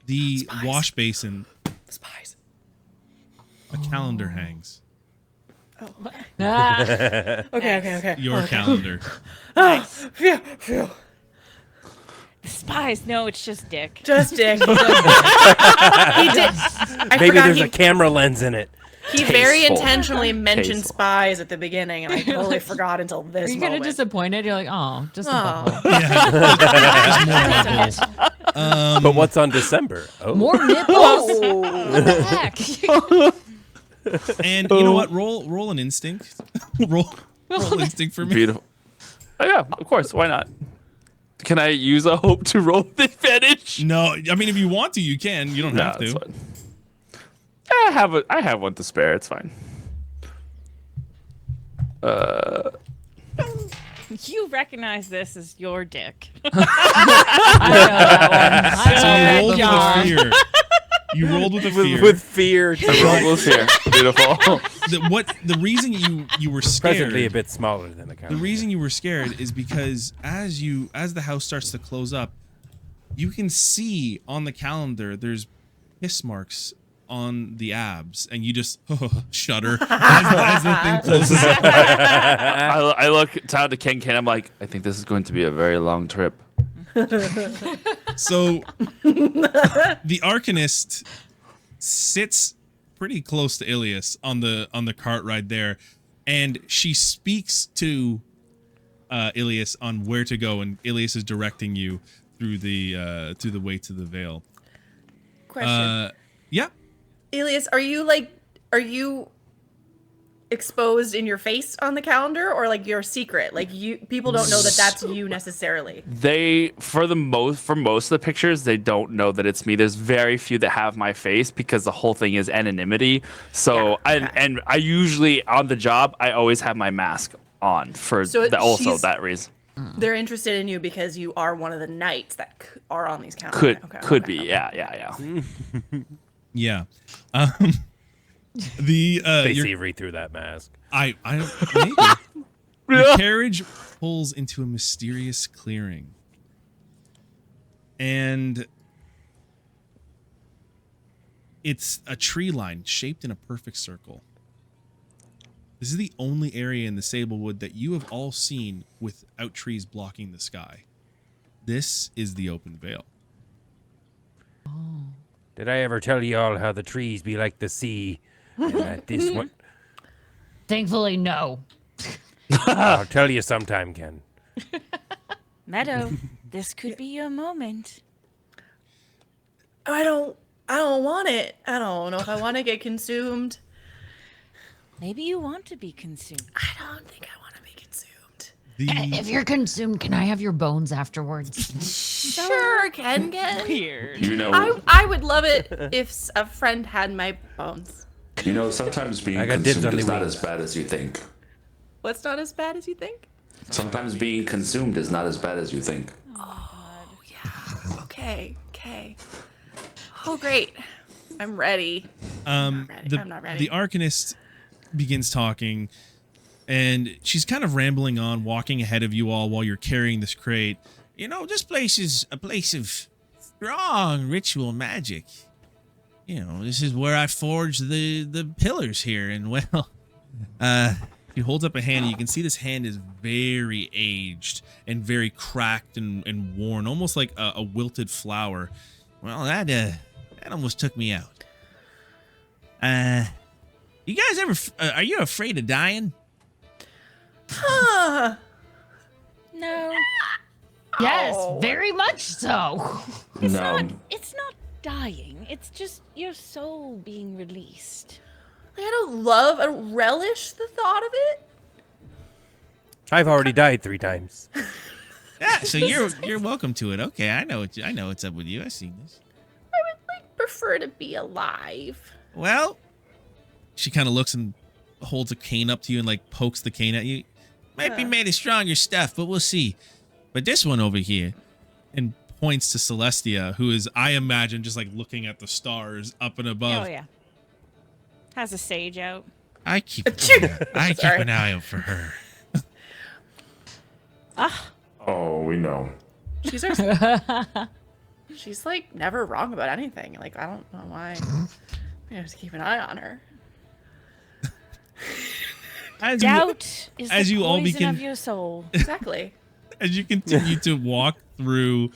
the wash basin, Spies. a calendar hangs. Ah. Okay. Your calendar. Phew. Spies. No, it's just Dick. Just Dick. He did. I Maybe forgot there's a camera lens in it. he very Tasteful. intentionally mentioned Tasteful. spies at the beginning, and I totally forgot until this Are you kind of moment. disappointed? You're like, oh, just a Oh. bubble. Yeah, just more bubbles. But what's on December? Oh. More nipples? What the heck? And you know what? Roll an instinct. roll instinct for me. beautiful." Oh yeah, of course. Why not? Can I use a hope to roll with advantage? No, I mean if you want to, you can. You don't No, have it's to. fine. I have one to spare. It's fine. You recognize this as your Dick. I know that one. So I you know that rolled with jar. a fear. You rolled with a fear. With fear. I rolled with fear. Beautiful. The reason you were scared. Presently a bit smaller than the calendar. The reason you were scared is because as the house starts to close up, you can see on the calendar there's hiss marks on the abs, and you just shudder as the thing closes up. I look down to Ken. I'm like, I think this is going to be a very long trip. So the Arcanist sits pretty close to Ilias on the cart right there, and she speaks to Ilias on where to go, and Ilias is directing you through the way to the Vale. Question. Yeah. Elias, are you exposed in your face on the calendar, or like your secret? Like people don't know that that's you necessarily. For most of the pictures, they don't know that it's me. There's very few that have my face because the whole thing is anonymity. So Yeah, okay. I usually on the job I always have my mask on for that reason. They're interested in you because you are one of the knights that are on these calendars. Could be. Yeah. Yeah. The They your- see right through that mask. I don't maybe. Your carriage pulls into a mysterious clearing. And it's a tree line shaped in a perfect circle. This is the only area in the Sablewood that you have all seen without trees blocking the sky. This is the open Vale. Did I ever tell y'all how the trees be like the sea? And that this one. Thankfully, no. I'll tell you sometime, Ken. Meadow, this could be your moment. I don't want it. I don't know if I want to get consumed. Maybe you want to be consumed. I don't think I want to be consumed. If you're consumed, can I have your bones afterwards? Sure, Ken. Weird. You know, I would love it if a friend had my bones. sometimes being I got dibs consumed on is the not wings. as bad as you think. What's not as bad as you think? Sometimes being consumed is not as bad as you think. Yeah. Okay. Oh, great. I'm ready. I'm not ready. The Arcanist begins talking, and she's kind of rambling on, walking ahead of you all while you're carrying this crate. You know, this place is a place of strong ritual magic. You know, this is where I forged the pillars here, and well, he holds up a hand, and you can see this hand is very aged and very cracked and worn, almost like a wilted flower. Well, that almost took me out. You guys ever, are you afraid of dying? Huh. No, Yes, Oh. very much so. No, it's not dying. It's just your soul being released. I don't relish the thought of it. I've already died 3 times. Yeah, so you're welcome to it. Okay, I know what's up with you. I've seen this. I would prefer to be alive. Well, she kind of looks and holds a cane up to you and like pokes the cane at you. Might be made of stronger stuff, but we'll see. But this one over here, and points to Celestia, who is, I imagine, just like looking at the stars up and above. Oh yeah. Has a sage out. I keep Sorry. an eye out for her. oh, we know. She's like never wrong about anything. Like I don't know why. I have to keep an eye on her. As Doubt is the you all poison begin- of your soul. Exactly. As you continue to walk through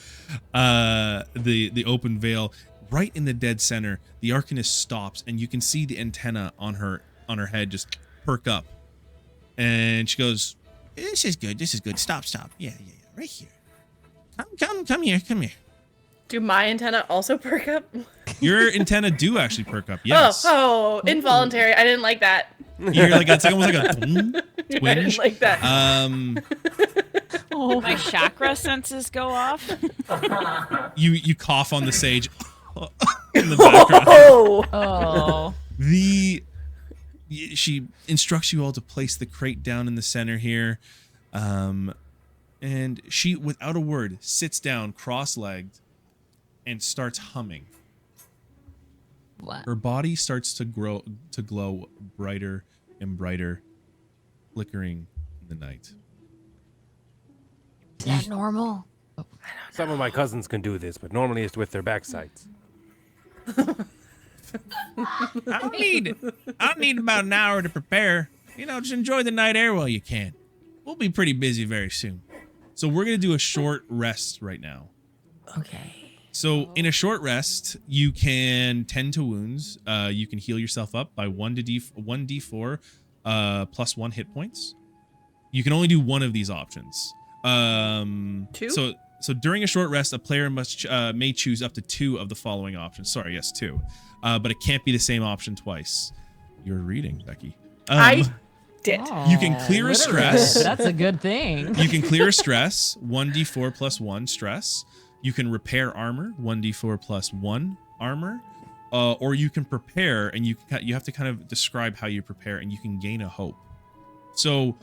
the open veil, right in the dead center, the Arcanist stops, and you can see the antenna on her head just perk up, and she goes, "This is good. This is good. Stop. Yeah. Right here. Come here. Do my antenna also perk up? Your antenna do actually perk up. Yes. Oh, involuntary. I didn't like that. You're like, it's like almost like a I didn't twinge. like that. My chakra senses go off. You cough on the sage in the background. Oh. Oh. She instructs you all to place the crate down in the center here, and she, without a word, sits down cross-legged and starts humming. What? Her body starts to glow brighter and brighter, flickering in the night. Is that normal? Some of my cousins can do this, but normally it's with their backsides. I'll need about an hour to prepare. You know, just enjoy the night air while you can. We'll be pretty busy very soon. So we're gonna do a short rest right now. Okay. So in a short rest, you can tend to wounds. You can heal yourself up by 1d4 plus 1 hit points. You can only do one of these options. 2? So during a short rest, a player may choose up to 2 of the following options. Sorry, yes, 2. But it can't be the same option twice. You're reading, Becky. I did. You can clear a stress. That's a good thing. You can clear a stress, 1d4 plus 1 stress. You can repair armor, 1d4 plus 1 armor. Or you can prepare, and you have to kind of describe how you prepare, and you can gain a hope. So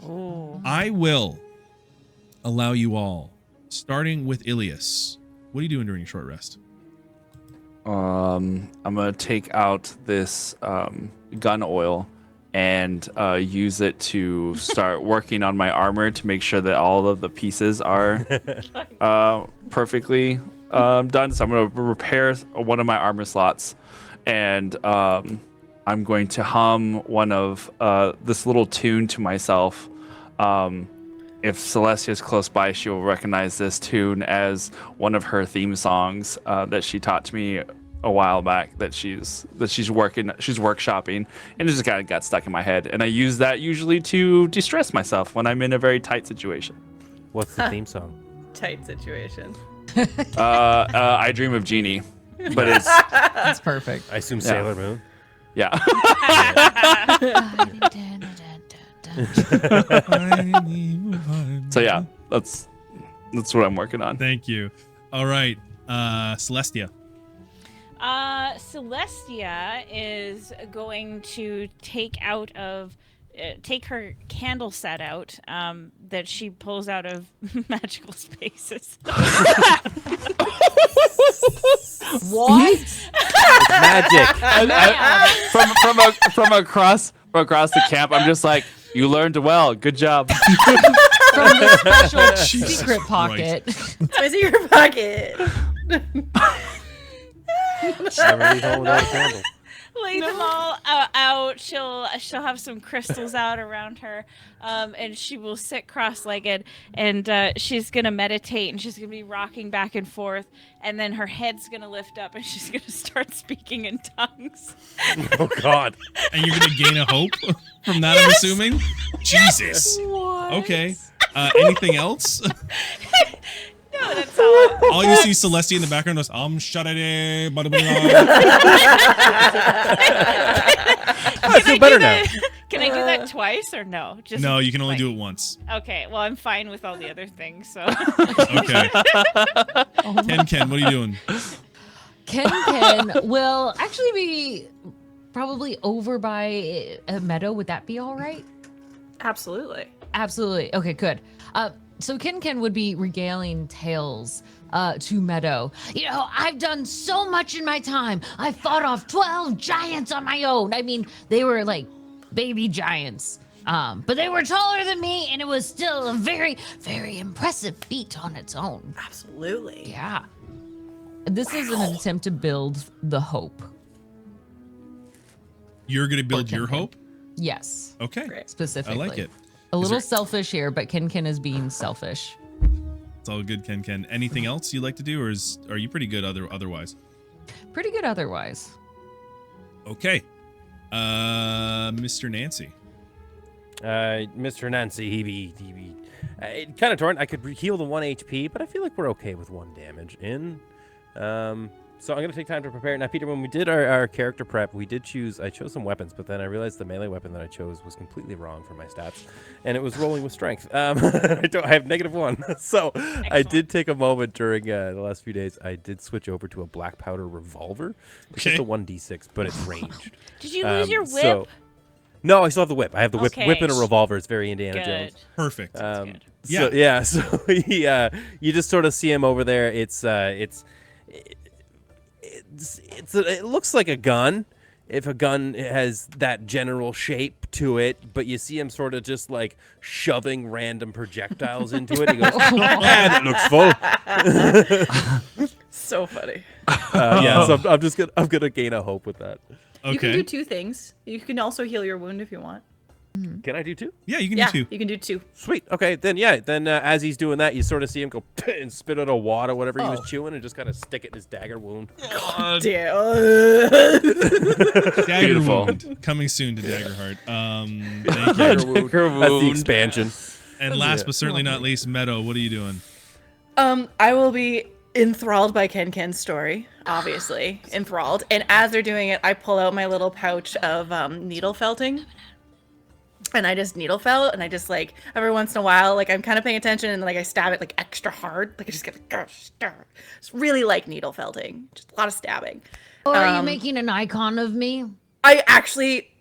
I will allow you all, starting with Ilias. What are you doing during your short rest? I'm gonna take out this gun oil and use it to start working on my armor to make sure that all of the pieces are perfectly done. So I'm gonna repair one of my armor slots, and I'm going to hum one of this little tune to myself. If Celestia is close by, she will recognize this tune as one of her theme songs that she taught to me a while back that she's workshopping, and it just kind of got stuck in my head. And I use that usually to de-stress myself when I'm in a very tight situation. What's the theme song? Tight situation. I Dream of Jeannie, but it's That's perfect. I assume Sailor Moon. yeah. So yeah, that's what I'm working on. Thank you. All right, Celestia. Celestia is going to take her candle set out that she pulls out of magical spaces. What? Magic. From across the camp, I'm just like, you learned well. Good job. From the special Jesus secret Christ. pocket. My secret pocket. Never leave home without a candle. Lay them all out. She'll have some crystals out around her, and she will sit cross-legged, and she's gonna meditate, and she's gonna be rocking back and forth, and then her head's gonna lift up, and she's gonna start speaking in tongues. Oh God. And you're gonna gain a hope from that, I'm assuming. Jesus. Okay. Anything else? No, that's all. All you see Celestia in the background is shut-a-day, I feel better now. Can I do that twice or no? Just No, you can only like- do it once. Okay, well, I'm fine with all the other things, so. Okay. Ken, what are you doing? Ken will actually be probably over by a meadow. Would that be all right? Absolutely. Absolutely. Okay, good. So Ken would be regaling tales to Meadow. You know, I've done so much in my time. I fought off 12 giants on my own. I mean, they were like baby giants. But they were taller than me, and it was still a very, very impressive feat on its own. Absolutely. Yeah. This is an attempt to build the hope. You're gonna build your Ken. hope? Yes, Okay. Great. specifically. I like it. A Is little there- selfish here, but Ken is being selfish. It's all good, Ken. Anything else you like to do, or are you pretty good otherwise? Pretty good otherwise. Okay. Mr. Nancy. Mr. Nancy, he be kind of torn. I could heal the 1 HP, but I feel like we're okay with 1 damage in. So I'm gonna take time to prepare. Now, Peter, when we did our character prep, I chose some weapons, but then I realized the melee weapon that I chose was completely wrong for my stats, and it was rolling with strength. I have -1, so I did take a moment during the last few days. I did switch over to a black powder revolver. It's just a 1d6, but it's ranged. Did you lose your whip? So, no, I still have the whip. I have the whip Okay. and a revolver. It's very Indiana Good. Jones. Perfect. Good. So you just sort of see him over there. It looks like a gun, if a gun has that general shape to it, but you see him sort of just like shoving random projectiles into it. He goes, "Man, it looks full." So funny. So I'm gonna gain a hope with that. You can Okay. do 2 things. You can also heal your wound if you want. Can I do 2? Yeah, you can Yeah, do 2. you can do 2. Sweet. Okay, then as he's doing that, you sort of see him go and spit out a wad or whatever he was chewing and just kind of stick it in his dagger wound. Damn. Dagger Beautiful. wound coming soon to Daggerheart. Thank you. Dagger wound. That's the expansion. And last but certainly not least, Meadow, what are you doing? I will be enthralled by Ken's story, obviously. Enthralled. And as they're doing it, I pull out my little pouch of needle felting. And I just needle felt, and I just like every once in a while, like I'm kind of paying attention, and like I stab it like extra hard, like I just get like, it's really like needle felting, just a lot of stabbing. Or are you making an icon of me? I actually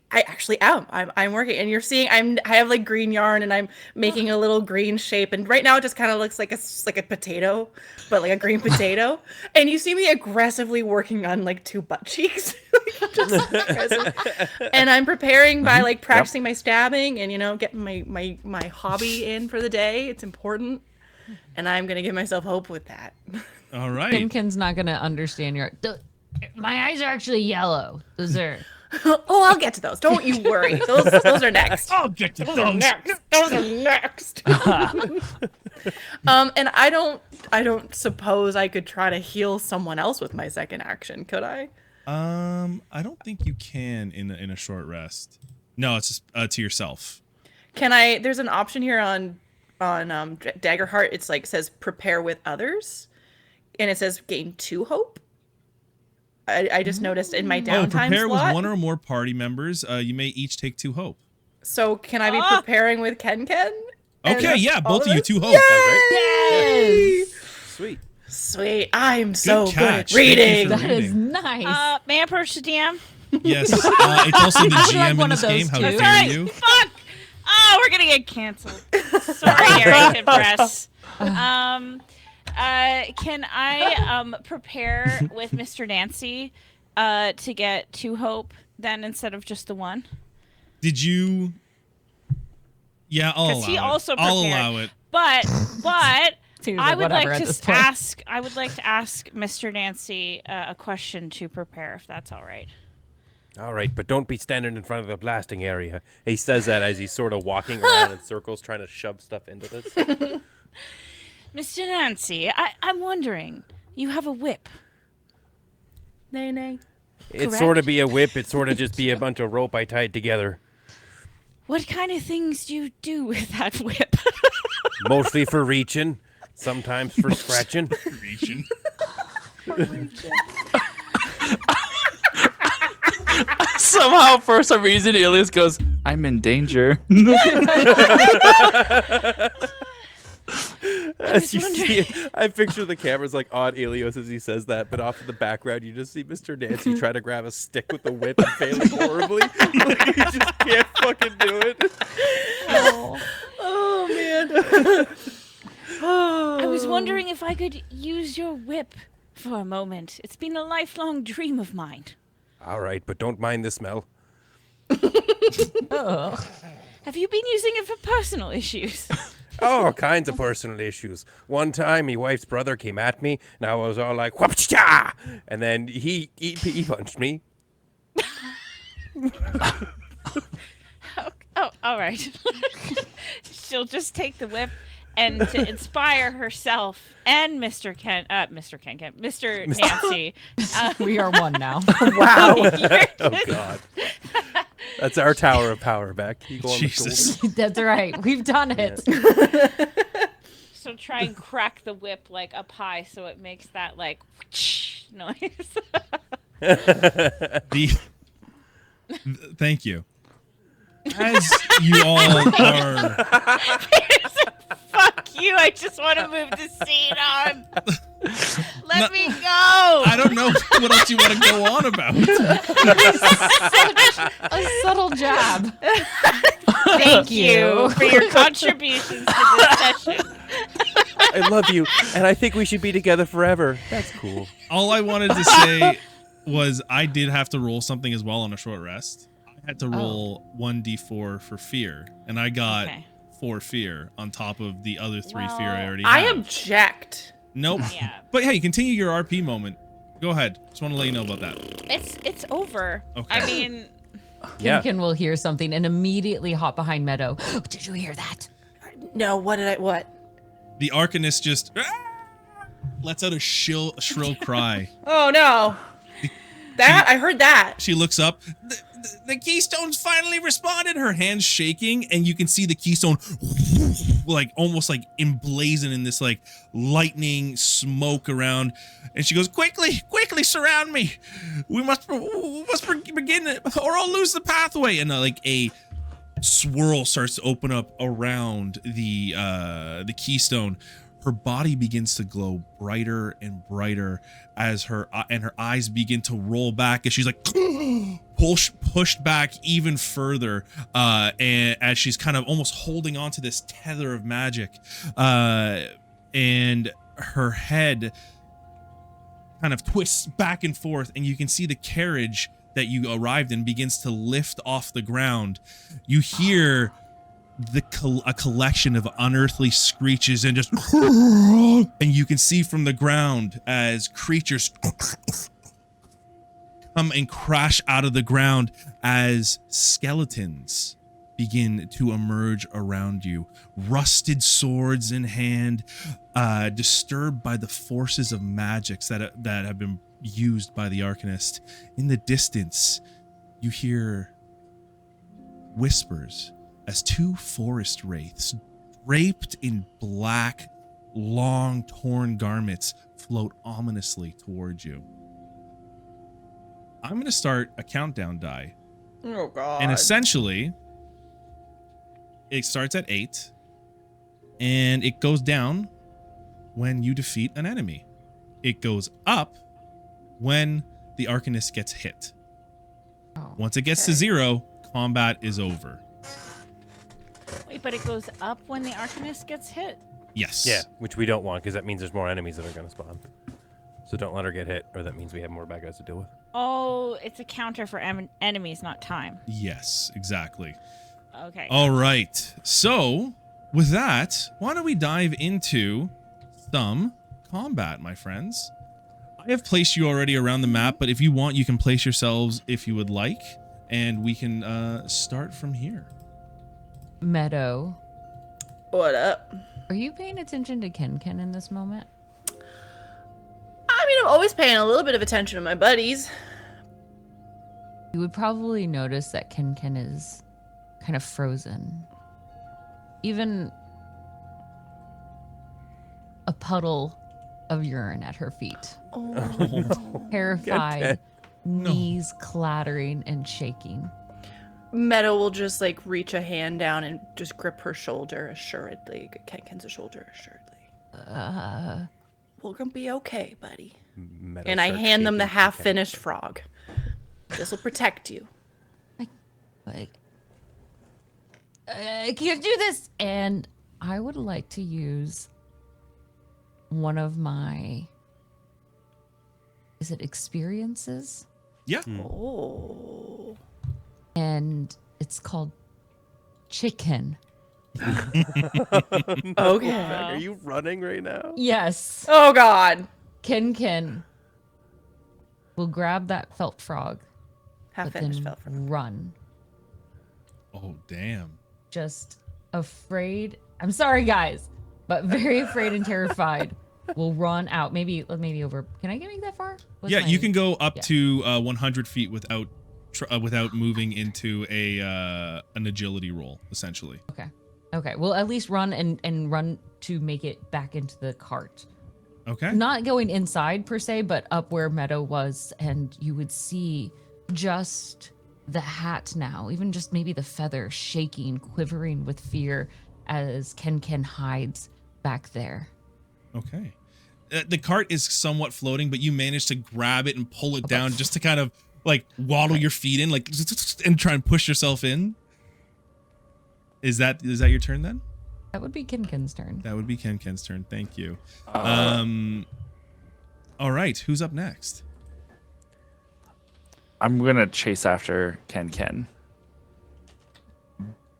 am. I'm working, and you're seeing I have like green yarn, and I'm making a little green shape, and right now it just kind of looks like a potato, but like a green potato. And you see me aggressively working on like 2 butt cheeks, just aggressive. And I'm preparing by like practicing my stabbing and getting my hobby in for the day. It's important, and I'm gonna give myself hope with that. All right. Ken's not gonna understand my eyes are actually yellow. Those are. Oh, I'll get to those. Don't you worry. Those are next. I'll get to Those are those. next. Those are next. And I don't suppose I could try to heal someone else with my second action, could I? I don't think you can in a short rest. No, it's just to yourself. Can I? There's an option here on Daggerheart. It's like says prepare with others, and it says gain 2 hope. I just noticed in my downtime prepare slot. with 1 or more party members. You may each take 2 hope. So can I be preparing with Ken? Okay, yeah, both of you 2 hope. Yes. Sweet. Sweet. I'm so good at catch. Thank you reading. for That is nice. May I approach the DM? Yes, it's also the Should I have GM in one of this game. those How too? dare Sorry, you? fuck! Oh, we're gonna get canceled. Sorry, Darrington Press. Can I prepare with Mr. Nancy to get 2 hope then instead of just the 1? Did you? Yeah, I'll allow Because he it. also I'll prepared. allow it. But Seems I would whatever like at to this point. ask. I would like to ask Mr. Nancy a question to prepare, if that's all right. All right, but don't be standing in front of the blasting area. He says that as he's sort of walking around in circles trying to shove stuff into this. Mr. Nancy, I'm wondering. You have a whip. Nay. It'd Correct. sort of be a whip. It'd sort of just be a bunch of rope I tied together. What kind of things do you do with that whip? Mostly for reaching, sometimes for scratching. Region. Somehow, for some reason, Ilias goes, "I'm in danger." As you see it, I picture the camera's like on Elios as he says that, but off in the background you just see Mr. Nancy try to grab a stick with the whip and failing horribly. Like he just can't fucking do it. Oh man. I was wondering if I could use your whip for a moment. It's been a lifelong dream of mine. All right, but don't mind the smell. Oh. Have you been using it for personal issues? All kinds of personal issues. One time, my wife's brother came at me, and I was all like, "Whap-cha!" And then he punched me. Oh, all right. She'll just take the whip and to inspire herself and Mr. Nancy. We are one now. Wow. Oh, God. That's our tower of power, Beck. You go on Jesus. That's right. We've done it. So try and crack the whip like up high so it makes that like noise. Thank you. As you all are, Fuck you! I just want to move the scene on. Let me go. I don't know what else you want to go on about. A subtle jab. Thank you for your contributions to this session. I love you, and I think we should be together forever. That's cool. All I wanted to say was I did have to roll something as well on a short rest. I had to roll 1d4 for fear, and I got 4 fear on top of the other 3 fear I already had. I object. Nope. Yeah. But hey, continue your RP moment. Go ahead. Just want to let you know about that. It's over. Okay. I mean, Yeah. Kinkin will hear something and immediately hop behind Meadow. Did you hear that? No, what? The Arcanist just lets out a shrill cry. Oh no. I heard that. She looks up. The Keystone's finally responded. Her hands shaking, and you can see the Keystone like almost like emblazoned in this like lightning smoke around. And she goes, quickly surround me. We must begin or I'll lose the pathway. And like a swirl starts to open up around the Keystone. Her body begins to glow brighter and brighter as her eyes begin to roll back as she's like pushed back even further, and as she's kind of almost holding on to this tether of magic, and her head kind of twists back and forth, and you can see the carriage that you arrived in begins to lift off the ground. You hear a collection of unearthly screeches and just and you can see from the ground as creatures come and crash out of the ground as skeletons begin to emerge around you, rusted swords in hand, disturbed by the forces of magics that have been used by the Arcanist. In the distance, you hear whispers as two forest wraiths, draped in black, long, torn garments, float ominously towards you. I'm going to start a countdown die. Oh God. And essentially, it starts at 8, and it goes down when you defeat an enemy. It goes up when the Arcanist gets hit. Oh, Once it gets to 0, combat is over. Wait, but it goes up when the Arcanist gets hit? Yes. Yeah, which we don't want because that means there's more enemies that are going to spawn. So don't let her get hit, or that means we have more bad guys to deal with. Oh, it's a counter for enemies, not time. Yes, exactly. Okay. All right. So, with that, why don't we dive into some combat, my friends? I have placed you already around the map, but if you want, you can place yourselves if you would like, and we can start from here. Meadow, What up? are you paying attention to Ken in this moment? I mean, I'm always paying a little bit of attention to my buddies. You would probably notice that Ken is kind of frozen. Even a puddle of urine at her feet. Oh. Terrified, knees clattering and shaking. Meadow will just like reach a hand down and just grip her shoulder assuredly. Ken's shoulder assuredly. We're gonna be okay, buddy. Meadow And I starts hand them the shaking half-finished frog. This will protect you. Like, I can't do this. And I would like to use one of my, is it experiences? Yeah. Oh. And it's called chicken. Okay. Okay. Are you running right now? Yes. Oh God. Ken will grab that felt frog, but Half-finished then fell from. run. Oh, damn. Just afraid. I'm sorry, guys, but very afraid and terrified. Will run out. Maybe over. Can I get that far? What's Yeah, my- you can go up yeah. to 100 feet without moving into an agility roll, essentially. Okay. Well, at least run and run to make it back into the cart. Okay. Not going inside per se, but up where Meadow was, and you would see just the hat now, even just maybe the feather shaking, quivering with fear as Ken hides back there. Okay. The cart is somewhat floating, but you manage to grab it and pull it down just to kind of like waddle your feet in, like, and try and push yourself in. Is that your turn then? That would be Ken's turn. That would be Ken's turn. Thank you. All right. Who's up next? I'm gonna chase after Ken.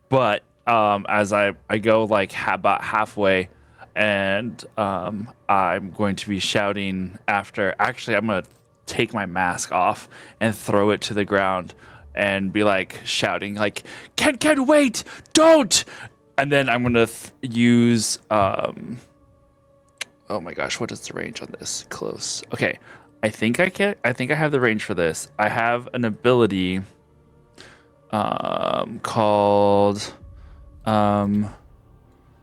But as I go like about halfway, and I'm going to be shouting after. Actually, I'm gonna take my mask off and throw it to the ground and be like shouting like, Ken, wait, don't! And then I'm gonna use oh my gosh, what is the range on this? Close. Okay. I think I have the range for this. I have an ability called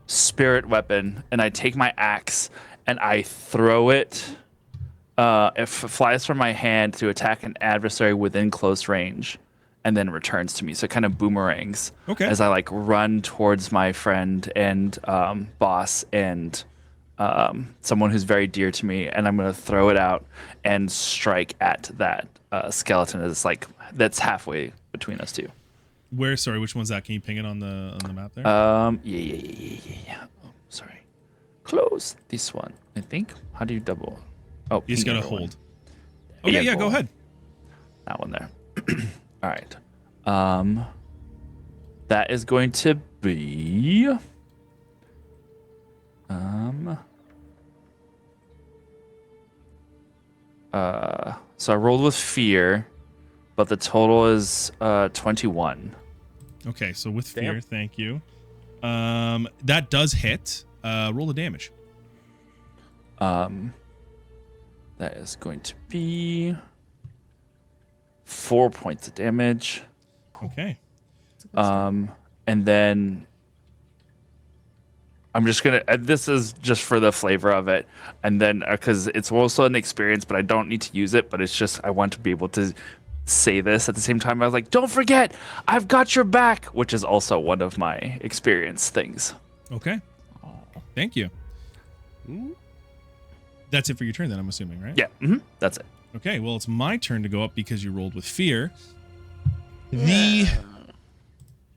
Spirit Weapon, and I take my axe and I throw it. It flies from my hand to attack an adversary within close range, and then returns to me. So it kind of boomerangs as I like run towards my friend and boss and someone who's very dear to me, and I'm gonna throw it out and strike at that skeleton that's halfway between us two. Where? Sorry, which one's that? Can you ping it on the map there? Yeah. Oh, sorry. Close this one. I think. How do you double? Oh, You just ping gotta everyone. hold. Okay, yeah, go ahead. That one there. All right. That is going to be so I rolled with fear, but the total is 21. Okay, so with fear, Damn. thank you. That does hit. Roll the damage. That is going to be 4 points of damage. Okay. And then I'm just gonna. This is just for the flavor of it, and then because it's also an experience, but I don't need to use it. But it's just I want to be able to say this at the same time. I was like, "Don't forget, I've got your back," which is also one of my experience things. Okay. Thank you. That's it for your turn, then, I'm assuming, right? Yeah, that's it. Okay, well, it's my turn to go up because you rolled with fear. The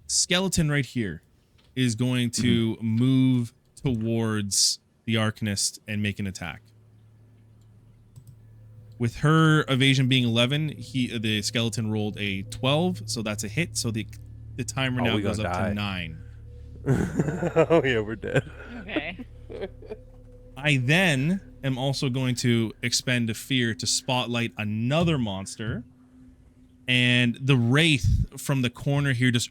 skeleton right here is going to move towards the Arcanist and make an attack. With her evasion being 11, the skeleton rolled a 12, so that's a hit. So the timer now we goes gonna up die. to 9. Oh yeah, we're dead. Okay. I then am also going to expend a fear to spotlight another monster. And the wraith from the corner here just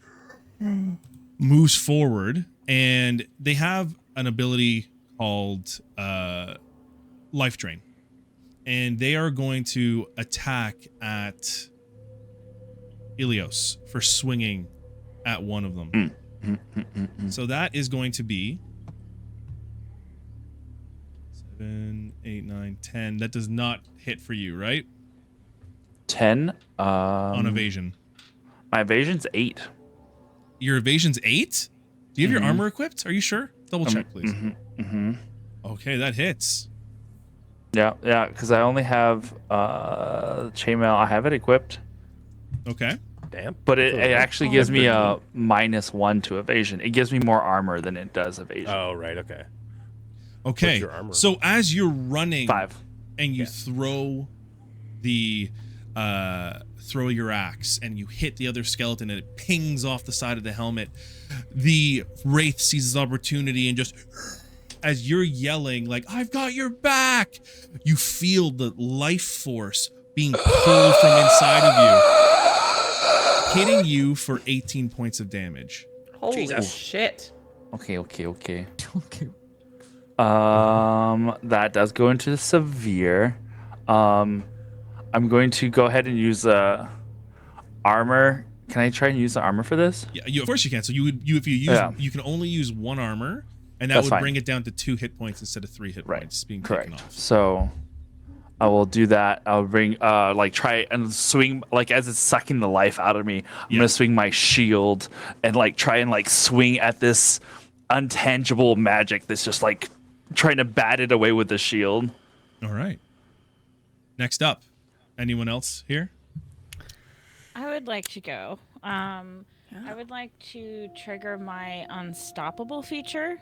moves forward. And they have an ability called Life Drain. And they are going to attack at Ilios for swinging at one of them. So that is going to be 7, 8, 9, 10. That does not hit for you, right? 10. On evasion. My evasion's 8. Your evasion's 8? Do you have your armor equipped? Are you sure? Double check, please. Okay, that hits. Yeah, because I only have chainmail. I have it equipped, Okay. Damn. but it actually gives me a -1 to evasion. It gives me more armor than it does evasion. Oh right, okay. Okay. your armor? So as you're running 5. and you throw the throw your axe and you hit the other skeleton and it pings off the side of the helmet, the wraith seizes opportunity and just, as you're yelling like, "I've got your back," you feel the life force being pulled from inside of you, hitting you for 18 points of damage. Holy shit. Okay. Okay. That does go into severe. I'm going to go ahead and use armor. Can I try and use the armor for this? Yeah, of course you can. So if you use, you can only use one armor, and that That's would fine. bring it down to 2 hit points instead of 3 hit points being taken Correct. off. So I will do that. I'll bring try and swing as it's sucking the life out of me. I'm gonna swing my shield and try and swing at this untangible magic that's just trying to bat it away with the shield. All right. Next up, anyone else here? I would like to go. I would like to trigger my unstoppable feature.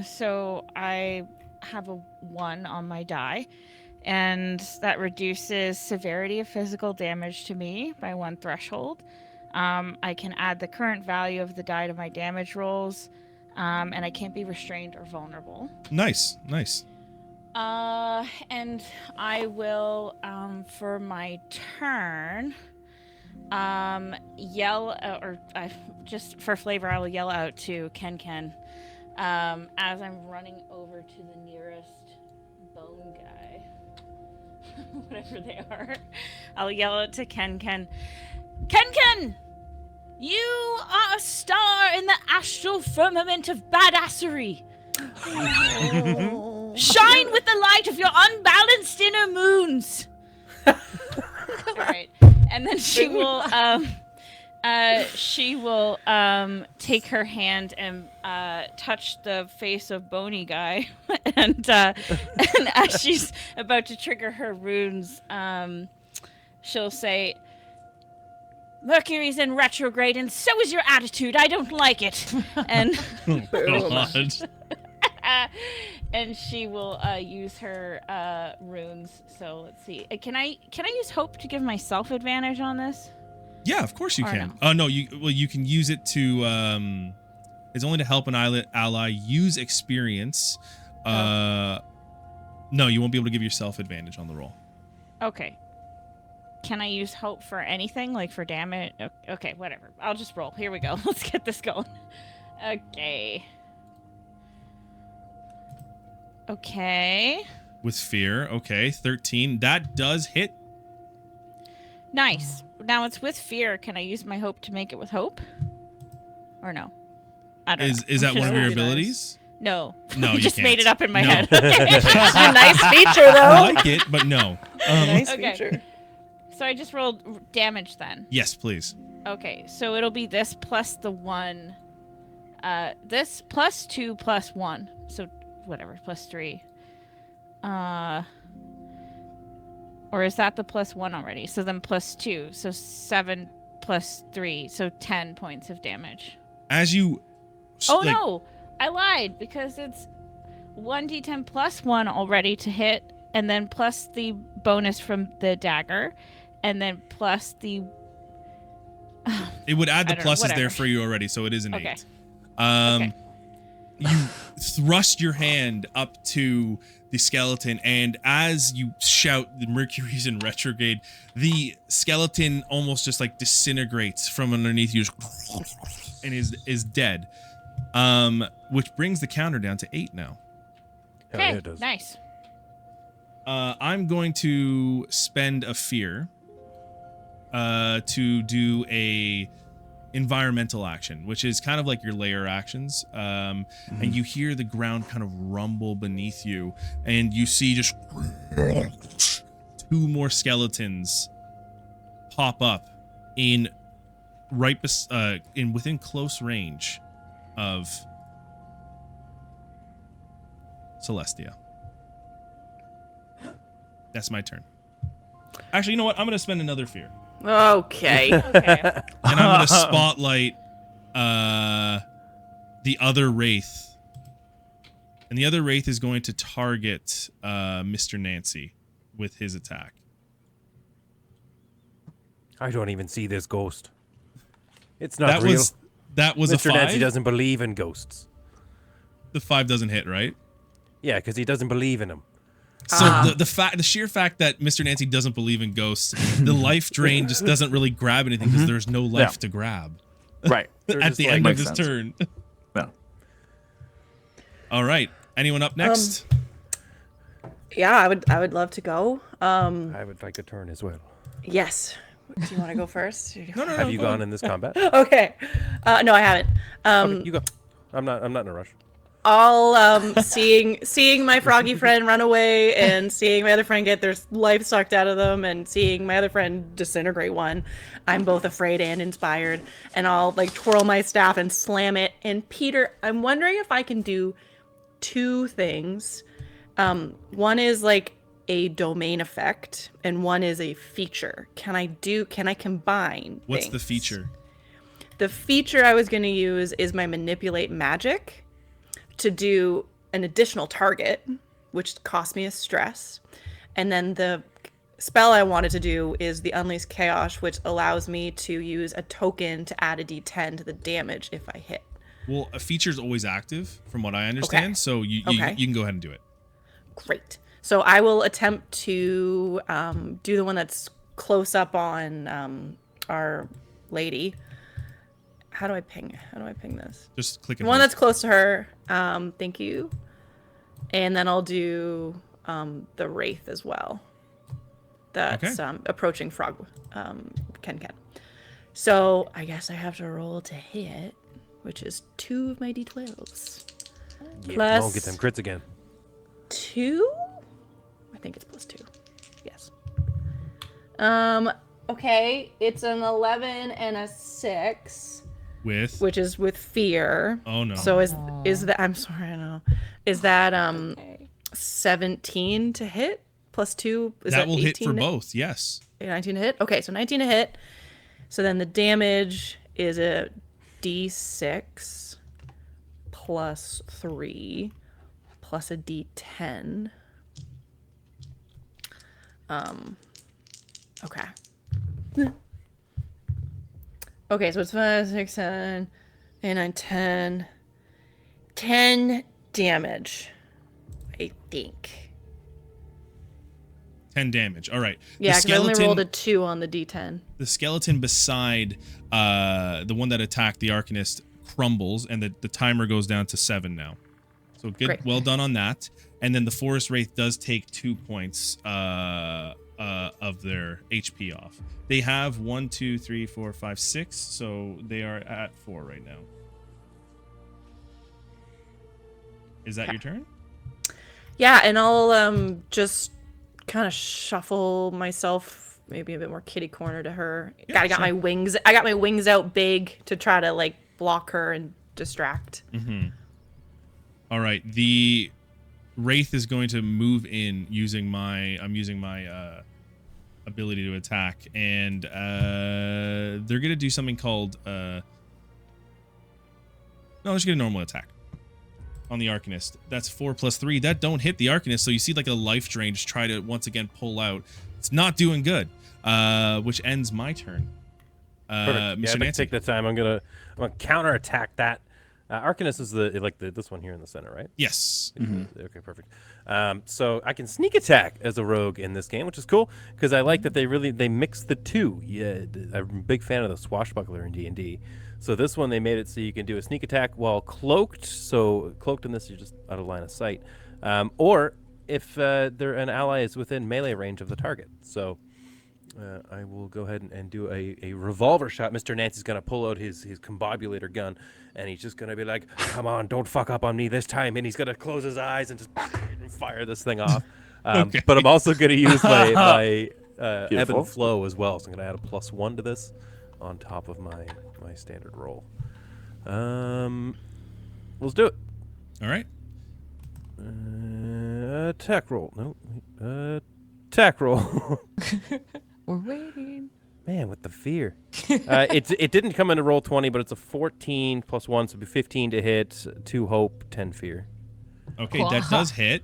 So I have a 1 on my die, and that reduces severity of physical damage to me by 1 threshold. I can add the current value of the die to my damage rolls, and I can't be restrained or vulnerable. Nice. And I will, for my turn, yell, just for flavor, I will yell out to Ken, as I'm running over to the nearest bone guy, whatever they are. I'll yell out to Ken, you are a star in the astral firmament of badassery. Shine with the light of your unbalanced inner moons. All right, and then she will take her hand and touch the face of Bony Guy, and as she's about to trigger her runes, she'll say, "Mercury's in retrograde, and so is your attitude. I don't like it." And God. and she will use her runes. So let's see. Can I use hope to give myself advantage on this? Yeah, of course you Or can. no? Oh no, you can use it to it's only to help an ally use experience. No, you won't be able to give yourself advantage on the roll. Okay. can I use hope for anything, like for damage? Okay, whatever. I'll just roll. Here we go. Let's get this going. Okay. Okay. With fear, okay, 13. That does hit. Nice. Now it's with fear. Can I use my hope to make it with hope? Or no? I don't know. Is that one of your That would be nice. abilities? No. No, I you just can't. made it up in my No. head. It's a nice feature, I though. like it, but no. Nice Okay. feature. So I just rolled damage then. Yes, please. Okay, so it'll be this plus the 1. This plus 2 plus 1. So whatever, plus 3. Or is that the plus 1 already? So then plus 2. So 7 plus 3. So 10 points of damage. As you. Oh like, no! I lied because it's 1d10 plus 1 already to hit, and then plus the bonus from the dagger, and then plus the. It would add the I don't know, pluses there whatever. for you already, so it is an Okay. 8. Okay. You thrust your hand up to the skeleton, and as you shout, "The Mercury's in retrograde," the skeleton almost just like disintegrates from underneath you, and is dead. Which brings the counter down to 8 now. Hell yeah, Okay, it does. nice. I'm going to spend a fear to do a environmental action, which is kind of like your layer actions. And you hear the ground kind of rumble beneath you, and you see just 2 more skeletons pop up in within close range of Celestia. That's my turn. Actually, you know what? I'm going to spend another fear. Okay. Okay. And I'm going to spotlight the other Wraith. And the other Wraith is going to target Mr. Nancy with his attack. I don't even see this ghost. It's not real. That was a Mr. 5. Nancy doesn't believe in ghosts. The 5 doesn't hit, right? Yeah, because he doesn't believe in them. So the sheer fact that Mr. Nancy doesn't believe in ghosts, the life drain just doesn't really grab anything because there's no life to grab Right. They're at just the like- end of makes his sense. turn. No. All right. Anyone up next? Yeah, I would love to go. I would like a turn as well. Yes. Do you want to go first? No. Have you gone in this combat? Okay. No, I haven't. Okay, you go. I'm not in a rush. All seeing my froggy friend run away and seeing my other friend get their life sucked out of them and seeing my other friend disintegrate one, I'm both afraid and inspired, and I'll like twirl my staff and slam it. And Peter, I'm wondering if I can do 2 things. One is like a domain effect and one is a feature. Can I combine What's the things? feature? The feature I was going to use is my manipulate magic to do an additional target, which cost me a stress. And then the spell I wanted to do is the Unleash Chaos, which allows me to use a token to add a d10 to the damage if I hit. Well, a feature is always active, from what I understand. Okay. So you Okay. can go ahead and do it. Great. So I will attempt to do the one that's close up on our lady. How do I ping this? Just click The and one hold. that's close to her. Thank you. And then I'll do the Wraith as well. That's approaching Frog Ken. So I guess I have to roll to hit, which is 2 of my d12s. Yeah, Plus- won't get them crits again. 2? I think it's plus 2. Yes. Okay, it's an 11 and a 6, With which is with fear. oh no. So is that I'm sorry, I know. Is that 17 to hit plus 2? Is that will hit 18 for to- both. Yes. 19 to hit? Okay, so 19 to hit. So then the damage is a d6 plus 3 plus a d10. Okay. Okay, so it's 5, 6, 7, 8, 9, 10. 10 damage, I think. 10 damage. All right. Yeah, because I only rolled a 2 on the D10. The skeleton beside the one that attacked the Arcanist crumbles, and the timer goes down to 7 now. So good. Great. Well done on that. And then the Forest Wraith does take 2 points of their HP off. They have 1, 2, 3, 4, 5, 6. So they are at 4 right now. Is that your turn? Yeah, and I'll just kind of shuffle myself maybe a bit more kitty corner to her. Yeah, I got my wings. I got my wings out big to try to like block her and distract. Mm-hmm. All right. The Wraith is going to move in using my ability to attack, and they're gonna do something called no, let's get a normal attack on the Arcanist. That's 4 + 3. That don't hit the Arcanist, so you see like a life drain just try to once again pull out. It's not doing good. Which ends my turn. Perfect. Yeah, Mr. Nancy. take the time. I'm gonna counter attack that. Arcanist is this one here in the center, right? Yes. Mm-hmm. Okay, perfect. So I can sneak attack as a rogue in this game, which is cool because I like that they mix the two. Yeah, I'm a big fan of the swashbuckler in D&D. So this one they made it so you can do a sneak attack while cloaked. So cloaked in this, you're just out of line of sight, or if an ally is within melee range of the target. So I will go ahead and do a revolver shot. Mr. Nancy's going to pull out his combobulator gun, and he's just going to be like, come on, don't fuck up on me this time. And he's going to close his eyes and just fire this thing off. Okay. But I'm also going to use my ebb and flow as well. So I'm going to add a +1 to this on top of my standard roll. Let's do it. All right. Attack roll. No. Attack roll. We're waiting. Man, with the fear. It didn't come into roll 20, but it's a 14 + 1, so it'd be 15 to hit, 2 hope, 10 fear. Okay, that does hit.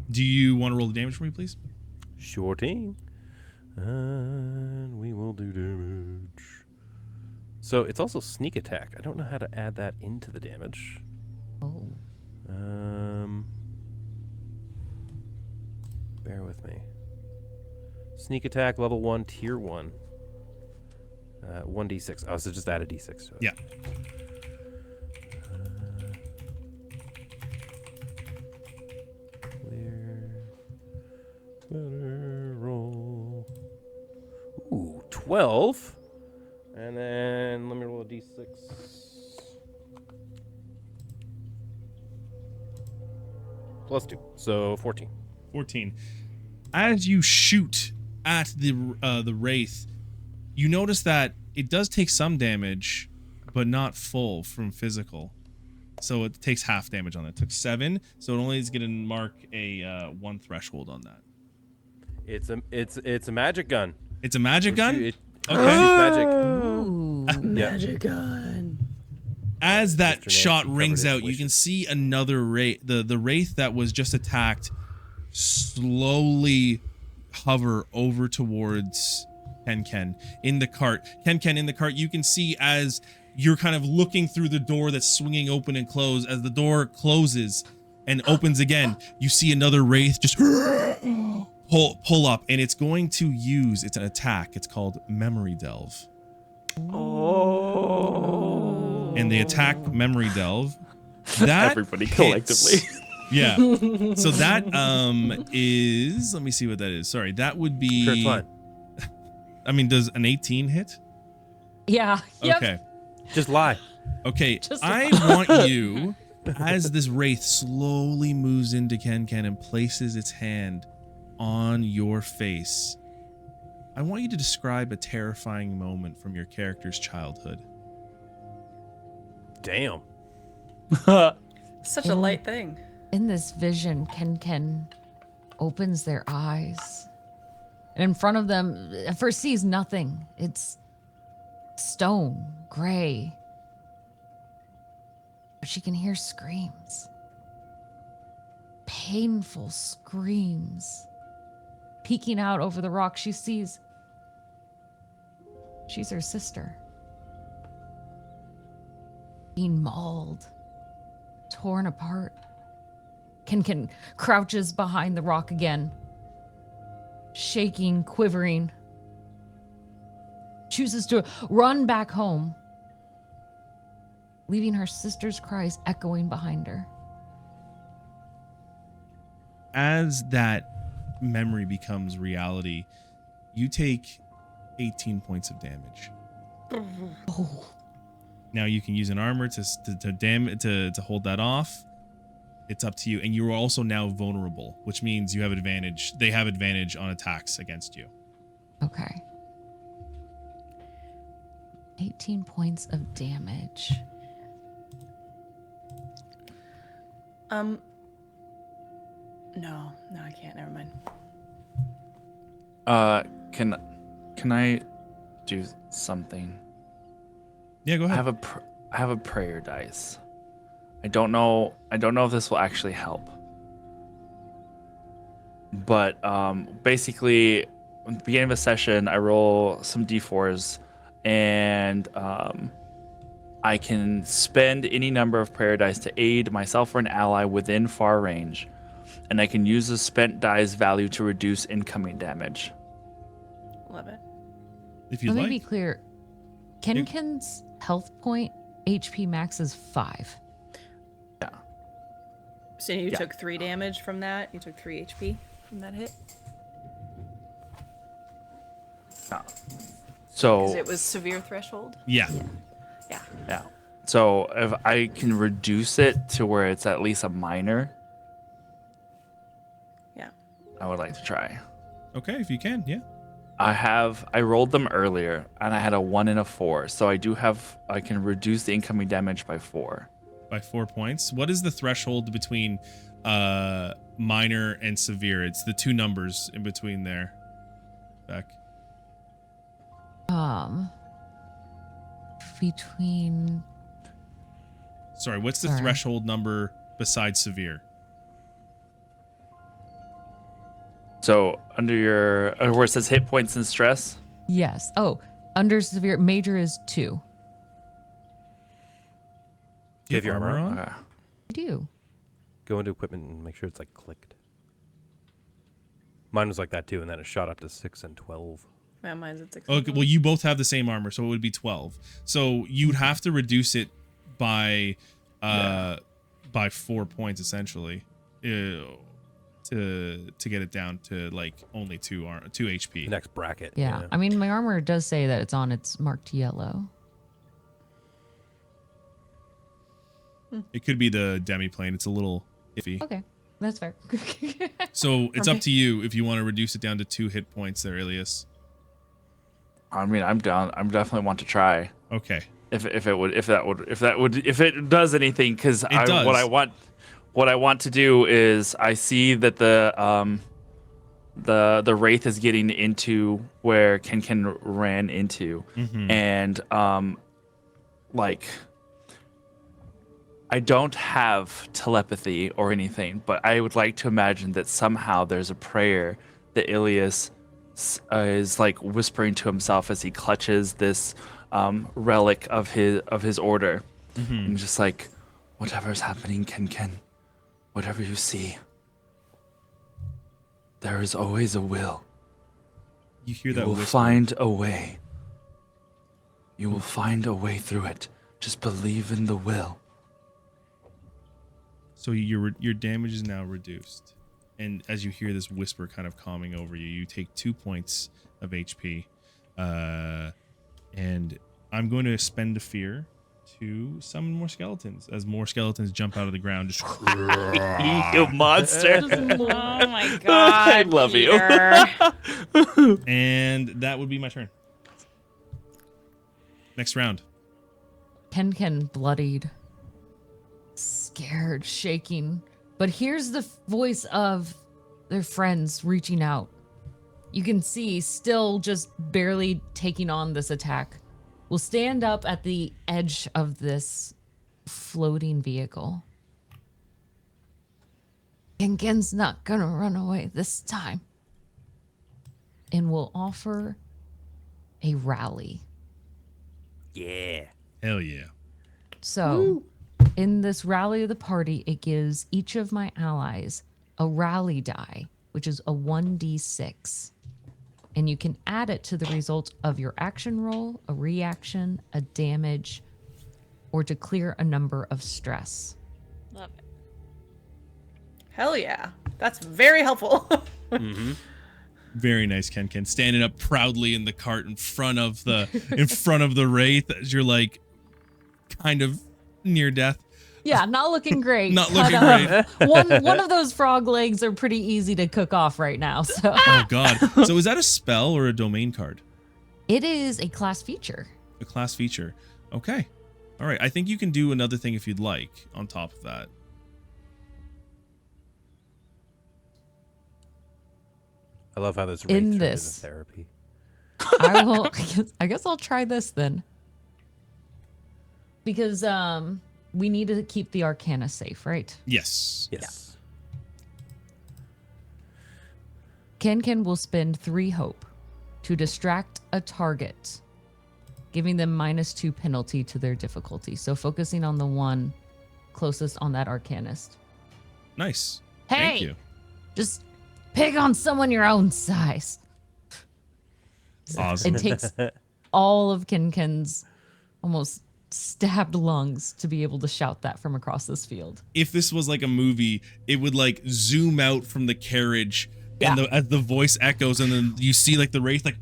Do you want to roll the damage for me, please? Sure thing. And we will do damage. So it's also sneak attack. I don't know how to add that into the damage. Oh. Bear with me. Sneak attack, level 1, tier 1. 1d6. Oh, so just add a d6 to it. Yeah. Clear. Roll. Ooh, 12. And then let me roll a d6. +2. So 14. 14. As you shoot at the Wraith, you notice that it does take some damage, but not full from physical. So it takes half damage on it. It took 7, so it only is going to mark a 1 threshold on that. It's a magic gun. It's a magic gun? Okay. Okay. Magic. Magic gun. As that Mr. shot Nancy rings covered his out, you wishes. can see another Wraith. The Wraith that was just attacked slowly hover over towards Ken in the cart. Ken in the cart, you can see as you're kind of looking through the door that's swinging open and closed. As the door closes and opens again, you see another Wraith just pull up, and it's going to use an attack. It's called Memory Delve. Oh. And they attack Memory Delve. That Everybody hits. collectively. Yeah. So that is, let me see what that is. Sorry, that would be. Sure, it's fine. I mean, does an 18 hit? Yeah. Yep. Okay. Just lie. Okay. Just I want you, as this Wraith slowly moves into Ken and places its hand on your face, I want you to describe a terrifying moment from your character's childhood. Damn. Such a light thing. In this vision, Ken opens their eyes. And in front of them, at first sees nothing. It's stone, gray. But she can hear screams. Painful screams. Peeking out over the rock, she sees she's her sister. Being mauled, torn apart. Ken crouches behind the rock again, shaking, quivering, chooses to run back home, leaving her sister's cries echoing behind her. As that memory becomes reality, you take 18 points of damage. Oh. Now you can use an armor to hold that off. It's up to you, and you are also now vulnerable, which means you have advantage. They have advantage on attacks against you. Okay. 18 points of damage. No, I can't. Never mind. Can I do something? Yeah, go I ahead. have a prayer dice. I don't know if this will actually help. But basically, at the beginning of a session, I roll some d4s, and I can spend any number of prayer dice to aid myself or an ally within far range, and I can use the spent dice value to reduce incoming damage. Love it. If you'd Let like. me be clear. Ken's health point HP max is 5. Yeah. So you took 3 damage from that. You took 3 HP from that hit. So Because it was severe threshold. Yeah. Yeah. yeah. So if I can reduce it to where it's at least a minor, Yeah. I would like to try. Okay, if you can, yeah. I rolled them earlier and I had a 1 and a 4. So I can reduce the incoming damage by 4. By 4 points. What is the threshold between minor and severe? It's the 2 numbers in between there. Beck. Between Sorry, what's the Sorry. threshold number besides severe? So under your where it says hit points and stress. yes. Oh, under severe major is 2. Do You have your armor on? Okay. I do. Go into equipment and make sure it's like clicked. Mine was like that too, and then it shot up to 6 and 12. Yeah, mine's at 6. Okay, well, you both have the same armor, so it would be 12. So you'd have to reduce it by 4 points essentially, to get it down to like only 2 HP. The next bracket. Yeah. I mean, my armor does say that it's on. It's marked yellow. It could be the demi-plane. It's a little iffy. Okay, that's fair. So it's up to you if you want to reduce it down to 2 hit points there, Ilias. I mean, I'm down. I'm definitely want to try. Okay. If it does anything, because does. what I want to do is I see that the wraith is getting into where Ken ran into, and like I don't have telepathy or anything, but I would like to imagine that somehow there's a prayer that Ilias is like whispering to himself as he clutches this relic of his order, and just like, whatever's happening, Ken, whatever you see, there is always a will. You hear You that will whisper. find a way. You will find a way through it. Just believe in the will. So your damage is now reduced. And as you hear this whisper kind of calming over you, you take 2 points of HP. And I'm going to spend a fear to summon more skeletons. As more skeletons jump out of the ground, just You monster. Oh my god. I love you. Peter. and that would be my turn. Next round. Ken bloodied, scared, shaking, but here's the voice of their friends reaching out. You can see, still just barely taking on this attack, will stand up at the edge of this floating vehicle. And Ken's not gonna run away this time. And will offer a rally. Yeah. Hell yeah. So In this rally of the party, it gives each of my allies a rally die, which is a 1d6. And you can add it to the result of your action roll, a reaction, a damage, or to clear a number of stress. Love it. Hell yeah. That's very helpful. Very nice, Ken. Standing up proudly in the cart in front of the wraith as you're like kind of near death. Yeah, not looking great. Not looking great. One of those frog legs are pretty easy to cook off right now. So Oh god. So is that a spell or a domain card? it is a class feature. A class feature. Okay. All right. I think you can do another thing if you'd like on top of that. I love how this In turned into this. therapy. I guess I'll try this then. Because we need to keep the Arcana safe, right? Yes. Yes. Ken will spend 3 hope to distract a target, giving them -2 penalty to their difficulty. So focusing on the one closest on that Arcanist. Nice. Hey! Thank you. Just pick on someone your own size. Awesome. It takes all of Ken's almost stabbed lungs to be able to shout that from across this field. If this was like a movie, it would like zoom out from the carriage and as the voice echoes, and then you see like the wraith like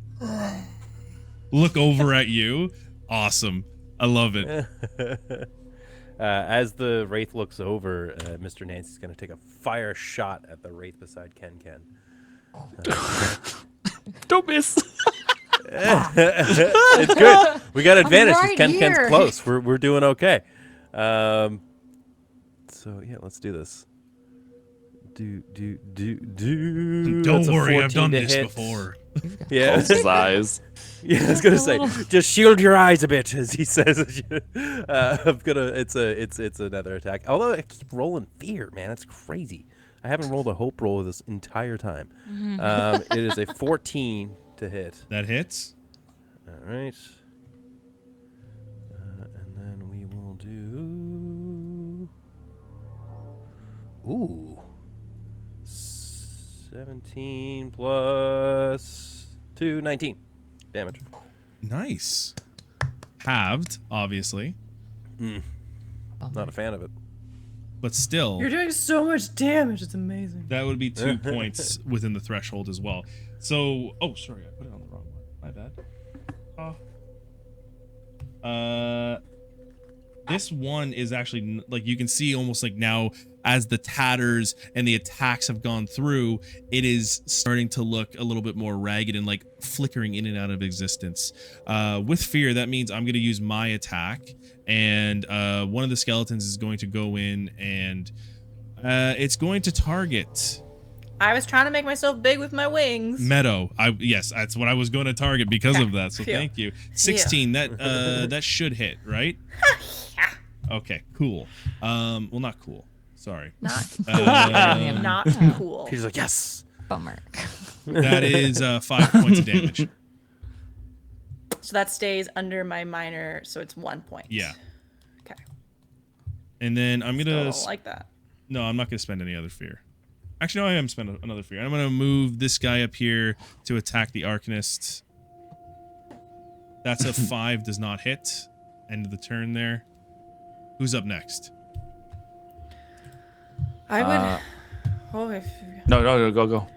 look over at you. Awesome. I love it. As the wraith looks over, Mr. Nancy's going to take a fire shot at the wraith beside Ken. Don't miss. It's good. We got advantage right because Ken's here. close. We're doing okay. So yeah, let's do this. Do. Don't That's a worry, I've 14 done to this hit. before. Yeah. His eyes. Yeah, I was gonna say, just shield your eyes a bit, as he says. I'm gonna. It's another attack. Although I keep rolling fear, man, it's crazy. I haven't rolled a hope roll this entire time. It is a 14 to hit. That hits. All right. And then we will do. Ooh. 17 plus 2, 19 damage. Nice. Halved, obviously, Not a fan of it. but still, You're doing so much damage. It's amazing. that would be 2 points within the threshold as well. So, oh, sorry, I put it on the wrong one. My bad. This one is actually like you can see almost like now as the tatters and the attacks have gone through, it is starting to look a little bit more ragged and like flickering in and out of existence. With fear, that means I'm going to use my attack, and one of the skeletons is going to go in and it's going to target I was trying to make myself big with my wings. Meadow. Yes, that's what I was going to target because of that. So Phew. thank you. 16. That should hit, right? Okay, cool. Well, not cool. Sorry. Not Um, not cool. He's like, yes. Bummer. That is 5 points of damage. So that stays under my minor, so it's 1 point. Yeah. Okay. And then I'm I gonna. don't like that. No, I'm not gonna spend any other fear. Actually, no, I am spend another fear. I'm gonna move this guy up here to attack the Arcanist. That's a 5, does not hit. End of the turn there. Who's up next? I would. No, go.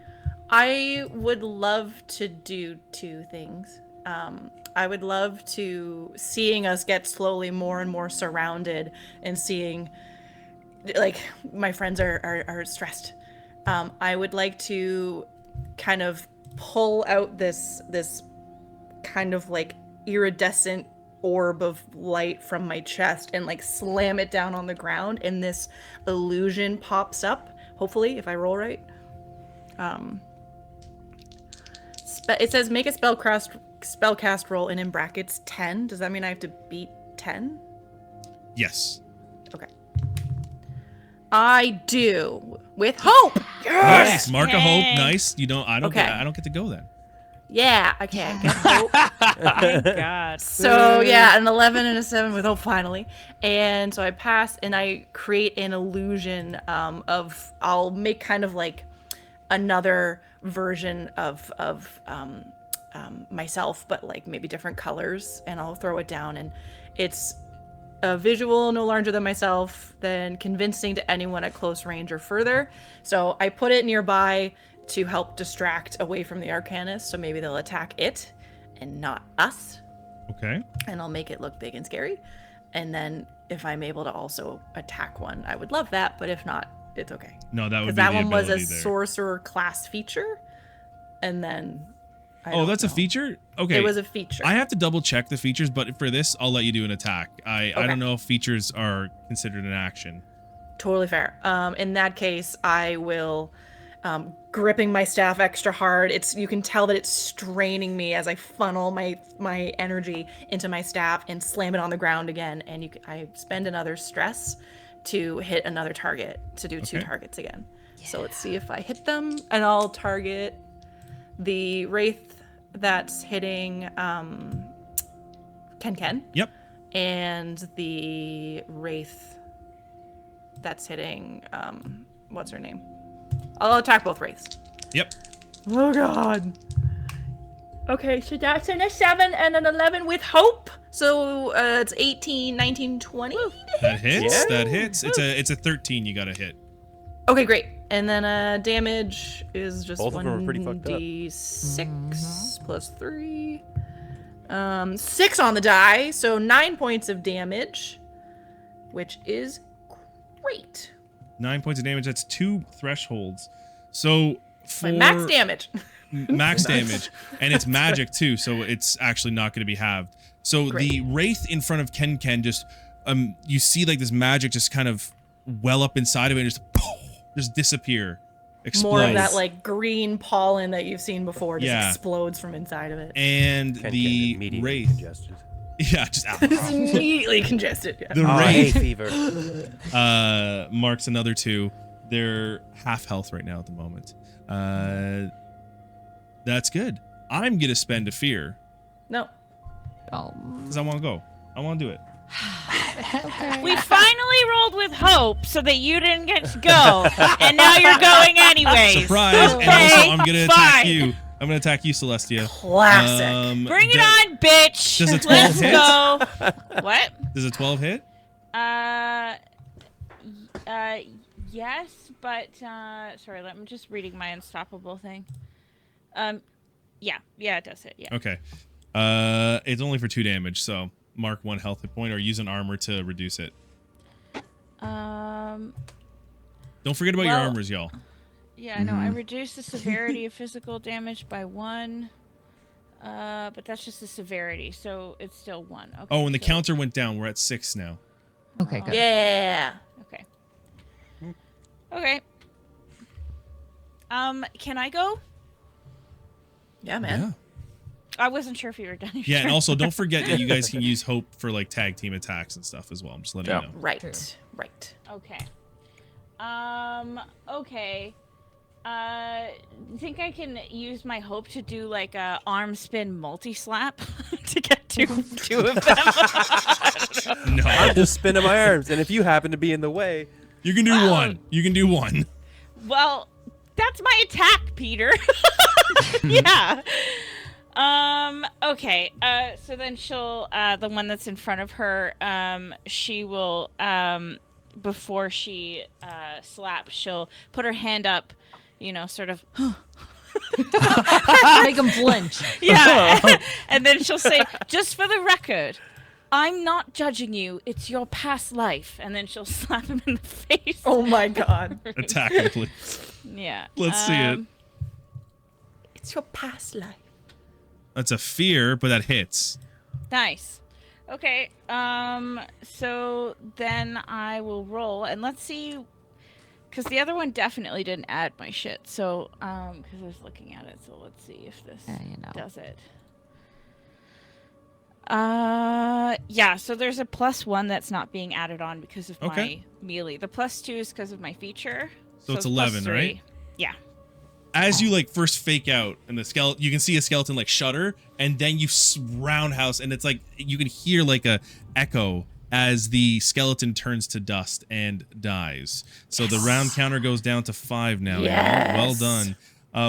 I would love to do 2 things. I would love to seeing us get slowly more and more surrounded and seeing like my friends are stressed. I would like to kind of pull out this kind of like iridescent orb of light from my chest and like slam it down on the ground, and this illusion pops up, hopefully, if I roll right. It says make a spellcast roll, and in brackets 10. Does that mean I have to beat 10? Yes. Okay. I do with hope. Nice. Mark a hope. Yay. Nice. I don't Okay. get to go then. Yeah, okay. I get hope. Thank God. So yeah, an 11 and a 7 with hope finally. And so I pass and I create an illusion of, I'll make kind of like another version of myself, but like maybe different colors, and I'll throw it down, and it's a visual no larger than myself, then convincing to anyone at close range or further. So I put it nearby to help distract away from the Arcanist, so maybe they'll attack it and not us. Okay. And I'll make it look big and scary. And then if I'm able to also attack one, I would love that, but if not, it's okay. No, that would be Because that the one was a ability there. sorcerer class feature, and then I Oh, don't that's a know. feature? Okay. It was a feature. I have to double check the features, but for this, I'll let you do an attack. I don't know if features are considered an action. Totally fair. In that case, I will gripping my staff extra hard. You can tell that it's straining me as I funnel my energy into my staff and slam it on the ground again. And I spend another stress to hit another target, to do 2 targets again. Yeah. So let's see if I hit them, and I'll target the wraith that's hitting Ken. Yep. And the wraith that's hitting what's her name? I'll attack both wraiths. Yep. Oh god. Okay, so that's an 7 and an 11 with hope. So it's 18, 19, 20. That hits. Yeah. That hits. It's a 13 you got to hit. Okay, great. And then damage is just Both of them are pretty fucked up. 1d6 plus 3. 6 on the die, so 9 points of damage, which is great. 9 points of damage. That's 2 thresholds. So for My max damage. max damage, and it's magic too, so it's actually not going to be halved. So Great. the wraith in front of Ken just you see like this magic just kind of well up inside of it and just disappear, explodes. More of that like green pollen that you've seen before just Yeah. explodes from inside of it. And Ken the immediately wraith, congested. yeah, just It's immediately congested. Yeah. the hay wraith fever. marks another 2. They're half health right now at the moment. That's good. I'm gonna spend a fear No. because I want to go. I want to do it. We finally rolled with hope so that you didn't get to go, and now you're going anyways. Surprise! Okay, And also, I'm gonna attack fine. you. I'm gonna attack you, Celestia. Classic. Bring it on, bitch. Does a 12 Let's hit? go. What? Does a 12 hit? Yes, but sorry, I'm just reading my unstoppable thing. Yeah, it does hit. Yeah. Okay. It's only for 2 damage, so mark 1 health hit point or use an armor to reduce it. Don't forget about your well- armors, y'all. Yeah, I know. I reduced the severity of physical damage by 1. But that's just the severity, so it's still 1. Okay, Oh, and the so- counter went down. We're at 6 now. Okay, good. Yeah. Okay. Okay. Can I go? Yeah, man. I wasn't sure if you were done. Yeah, and also don't forget that you guys can use hope for like tag team attacks and stuff as well. I'm just letting you know. Right. True. Right. Okay. Okay. Think I can use my hope to do like a arm spin multi-slap to get two of them? No, I'm just spinning my arms, and if you happen to be in the way, you can do one. You can do one. Well, that's my attack, Peter. Yeah. Okay. So then she'll, the one that's in front of her, she will, before she slaps, she'll put her hand up, you know, sort of. Make them flinch. Yeah. And then she'll say, just for the record, I'm not judging you. It's your past life. And then she'll slap him in the face. Oh my god. Attack him, please. Yeah. Let's see it. It's your past life. That's a fear, but that hits. Nice. Okay. So then I will roll, and let's see, because the other one definitely didn't add my shit. So, because I was looking at it. So let's see if this does it. Yeah. So there's a +1 that's not being added on because of my melee. The +2 is because of my feature. So it's 11, +3. right? Yeah. as you like first fake out and the skeleton, you can see a skeleton like shudder, and then you roundhouse, and it's like you can hear like a echo as the skeleton turns to dust and dies. So the round counter goes down to 5 now. Yes. Y'all. Well done.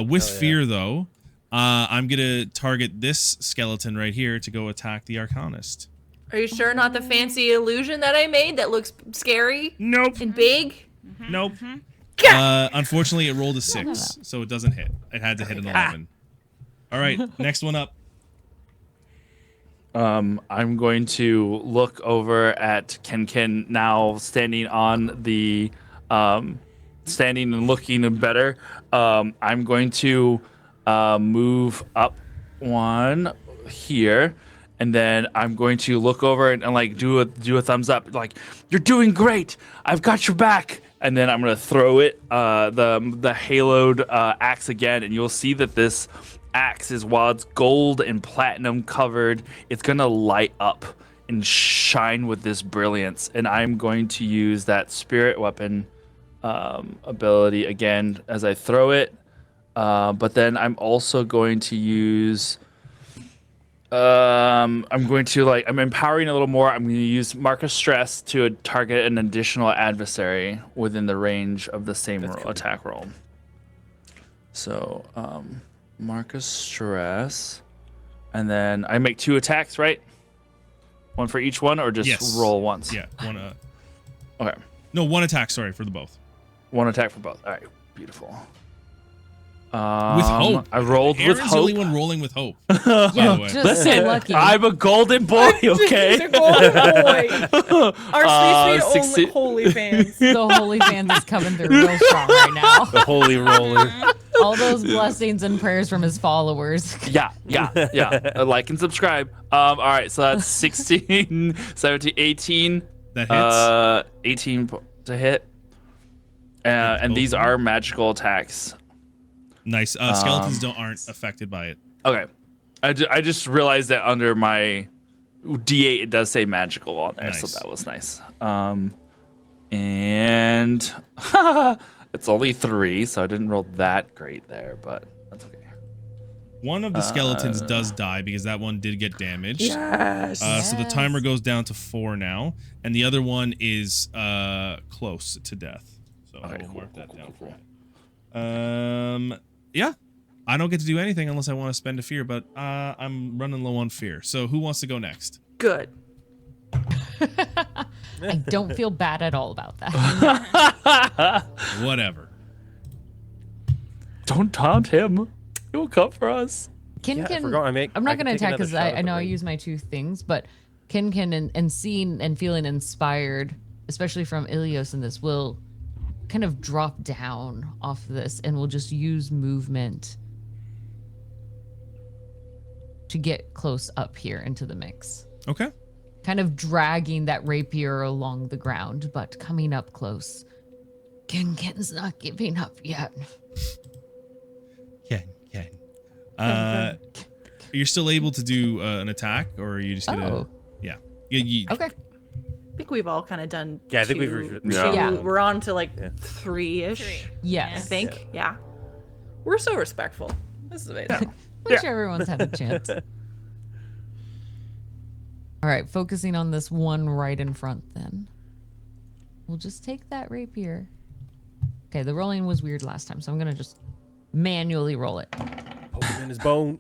With fear though, I'm gonna target this skeleton right here to go attack the Arcanist. Are you sure not the fancy illusion that I made that looks scary Nope. and big? Nope. Unfortunately, it rolled a 6, so it doesn't hit. It had to hit an 11. All right, next one up. I'm going to look over at Ken now standing on the standing and looking better. I'm going to move up 1 here, and then I'm going to look over and like do a thumbs up, like, you're doing great. I've got your back. And then I'm gonna throw it the haloed axe again, and you'll see that this axe is, while it's gold and platinum covered, it's gonna light up and shine with this brilliance. And I'm going to use that spirit weapon ability again as I throw it. But then I'm also going to use. I'm empowering a little more. I'm going to use Marcus Stress to target an additional adversary within the range of the same attack roll. So, Marcus Stress, and then I make 2 attacks, right? 1 for each one, or just roll once? Yeah, one. Okay. No, 1 attack. Sorry for the both. 1 attack for both. All right, beautiful. With hope. I rolled Aaron's with the hope. only one rolling with hope. Yeah, by the way. just Listen, so lucky. I'm a golden boy, okay? The golden boy. Our Space Marine 60 holy fans. The holy fans is coming through real strong right now. The holy roller. All those blessings and prayers from his followers. Yeah. Like and subscribe. All right, so that's 16, 17, 18. That hits. 18 to hit. And these are magical attacks. Nice. Skeletons aren't affected by it. Okay. I just realized that under my D8 it does say magical on there, so Nice. that was nice. And it's only 3, so I didn't roll that great there, but that's okay. One of the skeletons does die because that one did get damaged. Yes. So the timer goes down to 4 now, and the other one is close to death. So I will mark that down for you. Yeah, I don't get to do anything unless I want to spend a fear, but I'm running low on fear. So who wants to go next? Good. I don't feel bad at all about that. Whatever. Don't taunt him. He will come for us. Kin I can. forgot I'm I not can going to take attack another because shot at I the know I ring. use my 2 things, but Kin and seeing and feeling inspired, especially from Ilios in this, will kind of drop down off this and will just use movement to get close up here into the mix. Okay. Kind of dragging that rapier along the ground, but coming up close. Kin's not giving up yet. Yeah. You're still able to do an attack, or are you just gonna? Oh. Yeah. Okay. I think we've all kind of done. Yeah, I think we've two- reached- two- Yeah. We're on to like 3-ish. 3. I Yes. think. Yeah. We're so respectful. This is amazing. Make sure everyone's had a chance. All right, focusing on this one right in front then. We'll just take that rapier. Okay, the rolling was weird last time, so I'm going to just manually roll it. Poke him in his bone.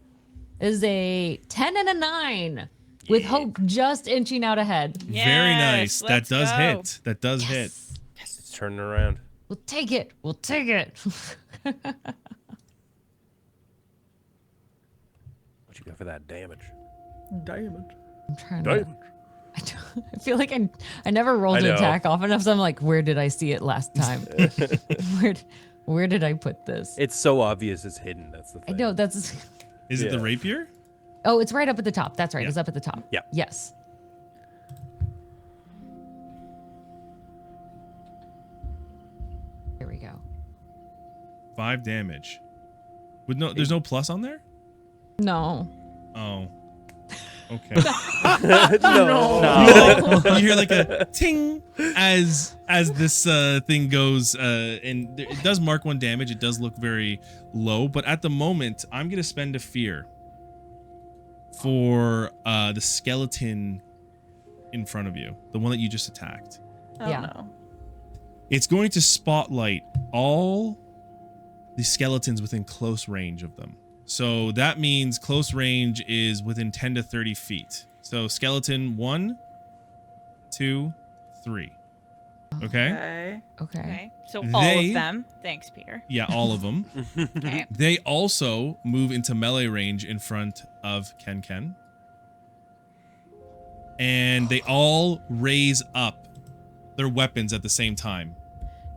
It is a 10 and a 9, with Hope just inching out ahead. Very nice. That let's does go. hit. That does hit. It's turning around. We'll take it. We'll take it. What you got for that damage? Diamond. I'm trying to... I feel like I never rolled I an know. attack off enough, so I'm like, where did I see it last time? Where did I put this? It's so obvious it's hidden. That's the I thing. know, that's... Is it the Yeah. rapier? Oh, it's right up at the top. That's right. Yeah. It's up at the top. Yeah. Yes. Here we go. 5 damage. With no, there's no plus on there. No. Oh. Okay. No. You hear like a ting as this thing goes, and it does mark 1 damage. It does look very low, but at the moment, I'm gonna spend a fear for the skeleton in front of you, the one that you just attacked. Oh Yeah. no. It's going to spotlight all the skeletons within close range of them. So that means close range is within 10 to 30 feet. So skeleton 1, 2, 3. Okay? Okay. Okay. Okay. So all They- of them. Thanks, Peter. Yeah, all of them. Okay. They also move into melee range in front of Ken. And they all raise up their weapons at the same time.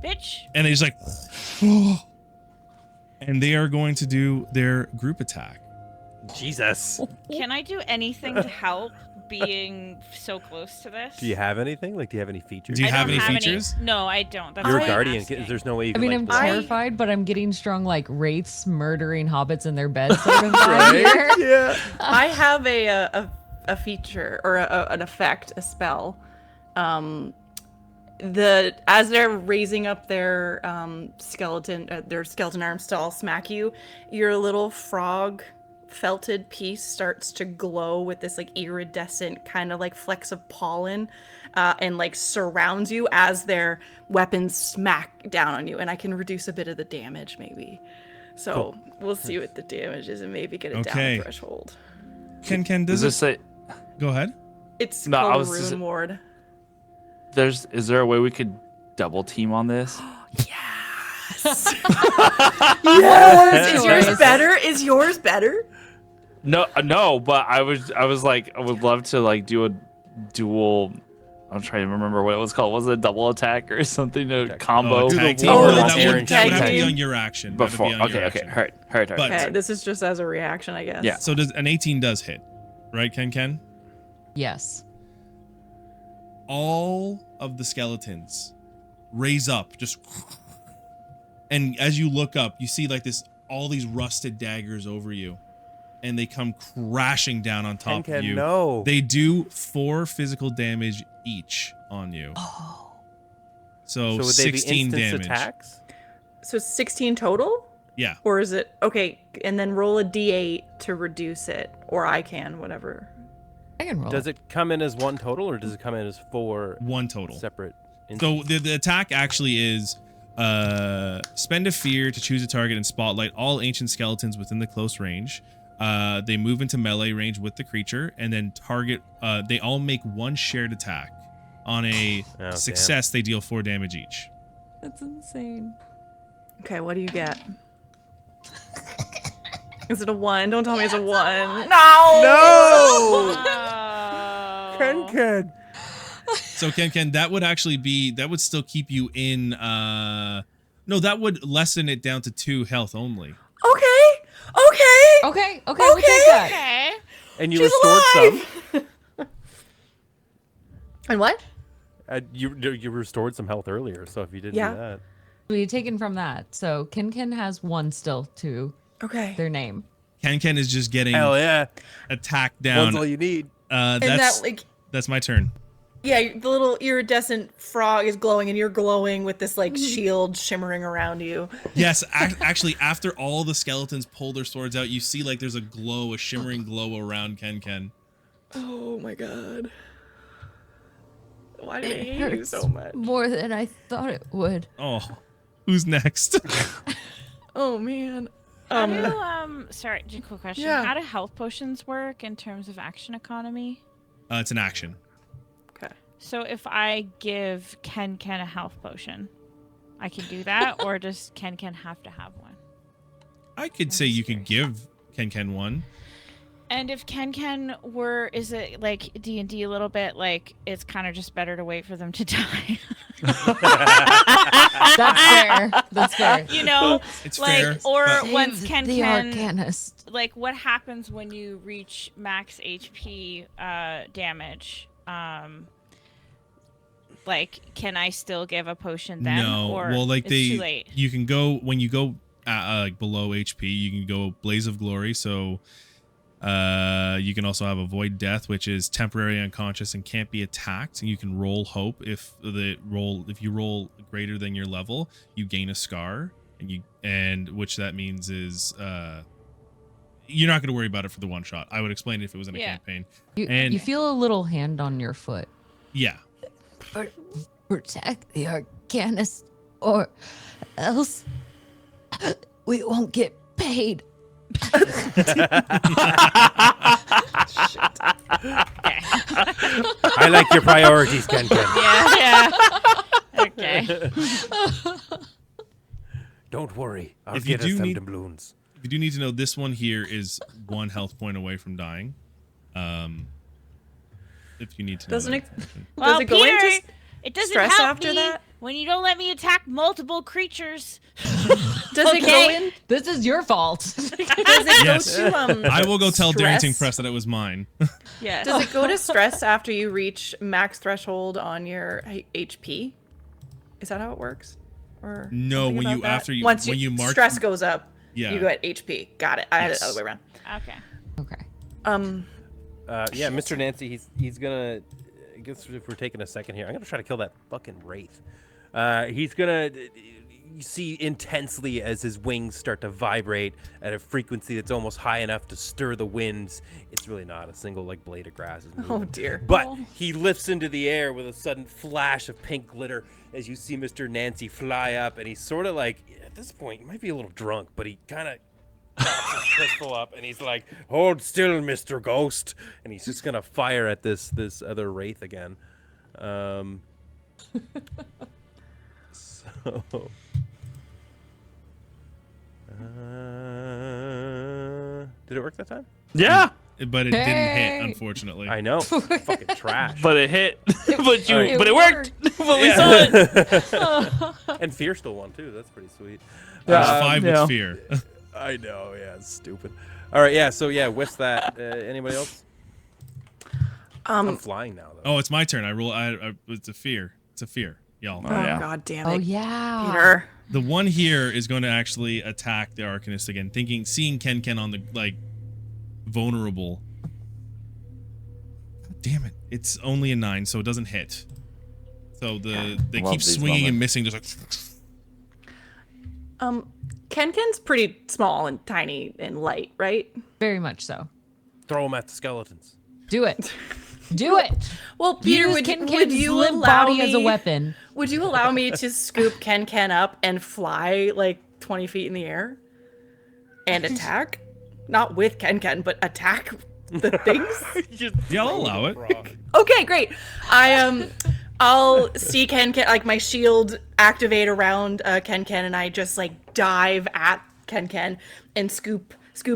Bitch. And they just like, and they are going to do their group attack. Jesus. Can I do anything to help being so close to this? Do you have anything? Like, do you have any features? Do you I have don't any have features? No, I don't. That's You're why a I'm guardian. asking. There's no way you I can. mean, like, I'm blend. terrified, but I'm getting strong like wraiths murdering hobbits in their beds sort of vibe here. Yeah. I have a feature or an effect, a spell. As they're raising up their skeleton arms to all smack you, your little frog felted piece starts to glow with this like iridescent kind of like flecks of pollen, and like surrounds you as their weapons smack down on you, and I can reduce a bit of the damage maybe. So we'll see what the damage is and maybe get it down Okay. the threshold. Ken, Does does this it? say Go ahead. It's No, I called was Rune just- Ward. is there a way we could double team on this? Yes. Yes. Is yours better? Is yours better? No, but I was like, I would love to like do a dual. I'm trying to remember what it was called. Was it a double attack or something? A combo? Oh, tag team. Oh, No, that's that would tag have to be team. on your action. That would Before. be on your Okay. action. Hurt. But- Okay, this is just as a reaction, I guess. Yeah. So does an 18 does hit, right, Ken? Yes. All of the skeletons raise up, just, and as you look up, you see like all these rusted daggers over you, and they come crashing down on top of you. No. They do 4 physical damage each on you. Oh. So would they be 16 instance damage. attacks? So 16 total? Yeah. Or is it okay? And then roll a d8 to reduce it, or I can, whatever. I can roll. Does it come in as 1 total, or does it come in as 4 1 total. separate? So the attack actually is spend a fear to choose a target and spotlight all ancient skeletons within the close range. They move into melee range with the creature, and then target. They all make 1 shared attack. On a Oh, success, they deal 4 damage each. That's insane. Okay, what do you get? Is it a 1? Don't tell me it's a 1. No! No. Oh. Ken. So Ken, that would actually be that would still keep you in. No, that would lessen it down to 2 health only. Okay. Okay, we take that. Okay. And you She's restored alive. some. And what? You restored some health earlier, so if you didn't Yeah. do that. We taken from that. So Ken has 1 still to Okay. their name. Ken is just getting Hell yeah. attacked One's down. all you need. And That's that like that's my turn. yeah, the little iridescent frog is glowing, and you're glowing with this like shield shimmering around you. Yes, actually, after all the skeletons pull their swords out, you see like there's a glow, a shimmering glow around Ken. Oh my god. Why do I It hate you hurts so much? more than I thought it would. Oh, who's next? Oh man. How do, sorry, just a quick question. Yeah. How do health potions work in terms of action economy? It's an action. Okay. So if I give Ken a health potion, I can do that, or does Ken have to have one? I could say you could give Ken one. And if Ken were, is it like D&D a little bit like it's kind of just better to wait for them to die? That's fair. That's fair. You know, It's like, fair. or but- once Save Ken the Arcanist. like what happens when you reach max HP damage? Like, can I still give a potion then? No, or well, like it's too late? you can go when you go like below HP, you can go Blaze of Glory. So You can also have avoid death, which is temporary unconscious and can't be attacked. And you can roll hope if you roll greater than your level, you gain a scar, and which that means is you're not going to worry about it for the one shot. I would explain it if it was in a campaign. You feel a little hand on your foot. Yeah. Protect the Arcanist, or else we won't get paid. I like your priorities, Ken. Yeah. Okay. Don't worry. I'll If you get us do them need- doubloons. If you do need to know, this one here is 1 health point away from dying. If you need to know. Doesn't that it- information. Well, Does it go Peter, into it doesn't stress help after me that? when you don't let me attack multiple creatures. Does it go in? This is your fault. Does it Yes. go to I will go tell Darrington stress? Press that it was mine. Yes. Does it go to stress after you reach max threshold on your HP? Is that how it works? Or No, something when about you- that? after you- once when you mark- stress goes up, Yeah. you go at HP. Got it. I had it the Yes. other way around. Okay. Okay. Yeah, Mr. Nancy, he's gonna. I guess if we're taking a second here, I'm gonna try to kill that fucking wraith. He's gonna. You see intensely as his wings start to vibrate at a frequency that's almost high enough to stir the winds. It's really not a single blade of grass is moving. Oh dear. But he lifts into the air with a sudden flash of pink glitter as you see Mr. Nancy fly up, and he's sort of like, at this point, he might be a little drunk, but he kind of pops his pistol up, and he's like, "Hold still, Mr. Ghost," and he's just gonna fire at this other wraith again. So. Did it work that time? Yeah, But it didn't Hey. hit, unfortunately. I know. Fucking trash. but it hit. but Alright. it worked. But we saw it. And Fear still won too. That's pretty sweet. There's 5 yeah. with fear. I know. Yeah, it's stupid. All right. Yeah. So yeah, with that, anybody else? I'm flying now though. Oh, it's my turn. I roll. It's a fear. It's a fear, y'all. Oh yeah. god damn it. Oh yeah. Peter. The one here is going to actually attack the Arcanist again, seeing Ken on the vulnerable. God damn it! It's only a 9, so it doesn't hit. So they Love keep these swinging and moments. missing. Just like Ken's pretty small and tiny and light, right? Very much so. Throw them at the skeletons. Do it. Do it. Well, Peter, Use would Ken's you limp allow body as a me- weapon. Would you allow me to scoop Ken up and fly like 20 feet in the air and attack? Not with Ken, but attack the things? yeah, I'll allow it. Okay, great. I'll see Ken, like my shield activate around Ken, and I just like dive at Ken and scoop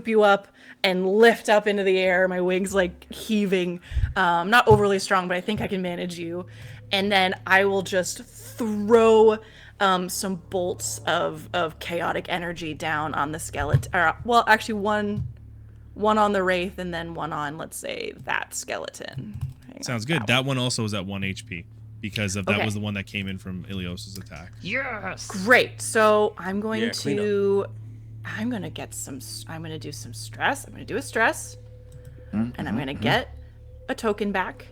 you up and lift up into the air, my wings like heaving. Not overly strong, but I think I can manage you. And then I will just throw some bolts of chaotic energy down on the skeleton. Well, actually one on the wraith and then one on, let's say, that skeleton. Hang on, Sounds good. That one also is at 1 HP because of that Okay. was the one that came in from Ilios's attack. Yes. Great. So I'm going Yeah, clean to. I'm gonna get some. I'm gonna do some stress. I'm gonna do a stress, and I'm gonna get a token back,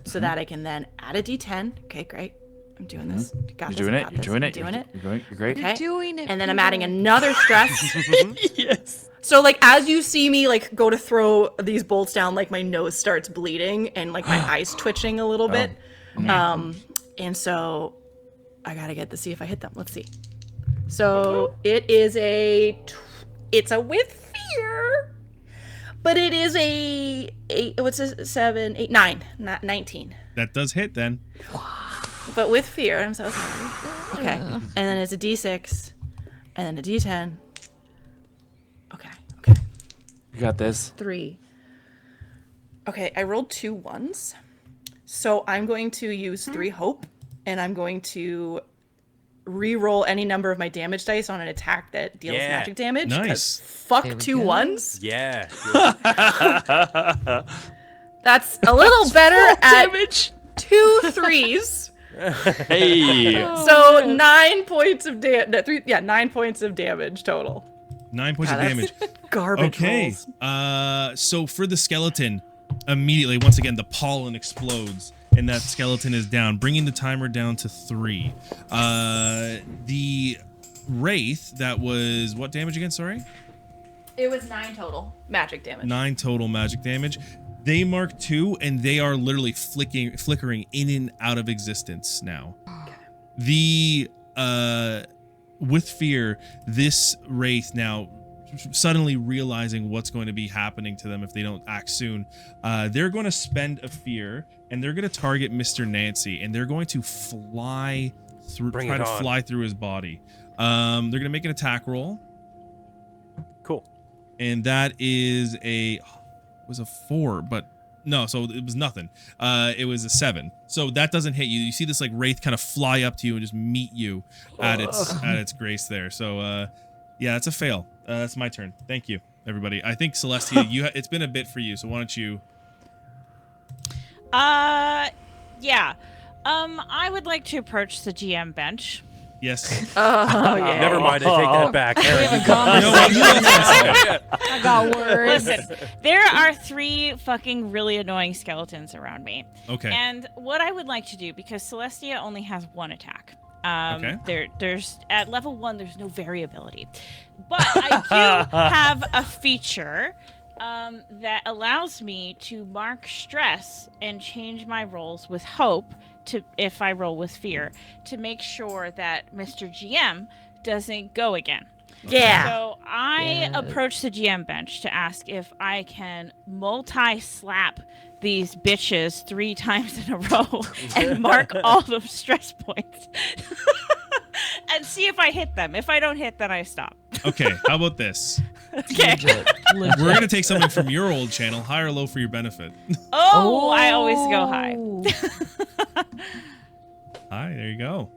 so that I can then add a D10. Okay, great. I'm doing this. You got You're this, doing I it. got You're this, doing I'm it. doing it. You're great. Okay. Doing it. And then I'm adding Peter. another stress. Yes. So like as you see me like go to throw these bolts down, like my nose starts bleeding and like my eyes twitching a little bit. And so I gotta get to see if I hit them. Let's see. So it is it's a with fear, but it is a what's a 7, 8, 9, not 19. That does hit then. But with fear, I'm so sorry. Okay, and then it's a D6, and then a D10. Okay. You got this. 3. Okay, I rolled 2 1s. So I'm going to use 3 hope, and I'm going to re-roll any number of my damage dice on an attack that deals Yeah. magic damage. 'cause Nice. Fuck There we 2 go. 1s. Yeah. That's a little better at Damage. 2 3s. Hey. So 9 points of 9 points of damage total. 9 points of God, damage. Garbage Okay. rolls. So for the skeleton, immediately, once again, the pollen explodes and that skeleton is down, bringing the timer down to 3. The wraith, that was what damage again? Sorry? It was 9 total magic damage. 9 total magic damage. They mark 2, and they are literally flickering in and out of existence now. The with fear, this wraith now suddenly realizing what's going to be happening to them if they don't act soon, they're going to spend a fear, and they're going to target Mr. Nancy, and they're going to fly through, try to fly through his body. They're going to make an attack roll. Cool. And that is was a 4, but no, so it was nothing. It was a 7. So that doesn't hit you. You see this like wraith kind of fly up to you and just meet you at its grace there. So yeah, that's a fail. That's my turn. Thank you, everybody. I think Celestia, it's been a bit for you. So why don't you? Yeah. I would like to approach the GM bench. Yes. Oh, yeah. Never mind. I take that back. We have a You know conversation. what? I got words. Listen, there are 3 fucking really annoying skeletons around me. Okay. And what I would like to do, because Celestia only has 1 attack. Okay. There's at level 1, there's no variability. But I do have a feature that allows me to mark stress and change my rolls with hope to if I roll with fear to make sure that Mr. GM doesn't go again. Yeah. So I approach the GM bench to ask if I can multi-slap these bitches 3 times in a row and mark all the stress points and see if I hit them. If I don't hit, then I stop. Okay. How about this? Okay. Legit. We're gonna take something from your old channel, high or low for your benefit. Oh, I always go high. Hi. There you go.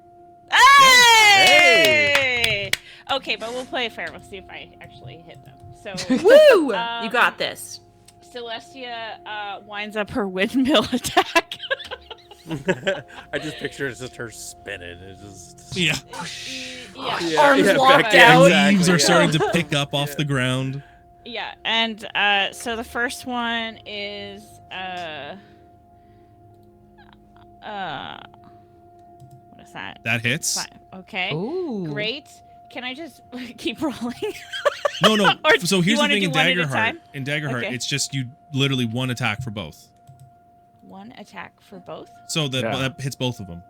Hey! Okay, but we'll play it fair. We'll see if I actually hit them. So, Woo! You got this. Celestia winds up her windmill attack. I just picture it's just her spinning. It's just Yeah. Yeah. Arms locked Becky, out. Leaves are yeah. starting to pick up off the ground. Yeah, and so the first one is what is that? That hits. 5. Okay. Ooh. Great. Can I just keep rolling? No. Or So you here's the wanna thing in do one at a Daggerheart. time? In Daggerheart, Okay. it's just you literally 1 attack for both. 1 attack for both? So that, Yeah. that hits both of them.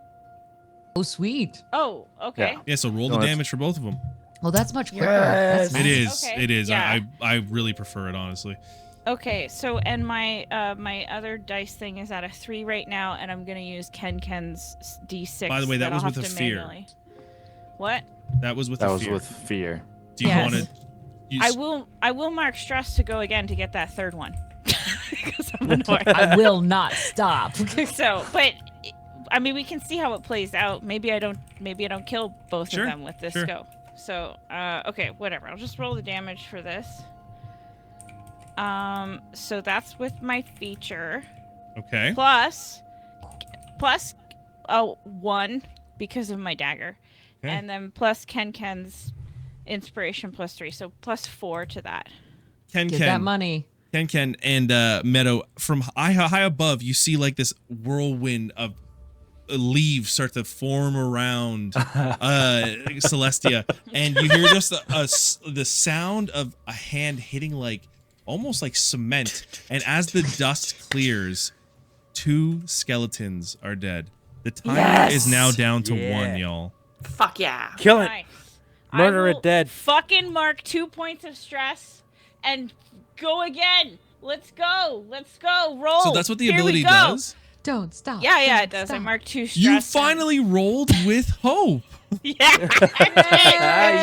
Oh, sweet. Oh, okay. Yeah. Yeah. So roll No, the that's- damage for both of them. Well, that's much quicker. Yes. That's It nice. is. Okay, It is. yeah. I really prefer it, honestly. Okay, so and my my other dice thing is at a 3 right now, and I'm gonna use Ken's D6. By the way, that was I'll with have a to fear. What? That was with That the was fear. with fear. Do you Yes. want to? I will mark stress to go again to get that 3rd one. Because I'm annoyed. I will not stop. So, but I mean, we can see how it plays out. Maybe I don't kill both Sure, of them with this sure. go. So, okay, whatever. I'll just roll the damage for this. So that's with my feature Okay. plus 1 because of my dagger, Okay. and then plus Ken's inspiration plus 3, so plus 4 to that. Ken. Get that money. Ken and Meadow, from high above, you see like this whirlwind of leaves start to form around Celestia, and you hear just the sound of a hand hitting like almost like cement. And as the dust clears, 2 skeletons are dead. The timer Yes! is now down to Yeah. 1, y'all. Fuck yeah. kill it. Nice. Murder I it will dead. Fucking mark 2 points of stress and go again. Let's go. Roll. So that's what the Here we ability go. does. Don't stop. Yeah, Don't it does. I stop. marked 2 stress. You and- finally rolled with hope, Yeah.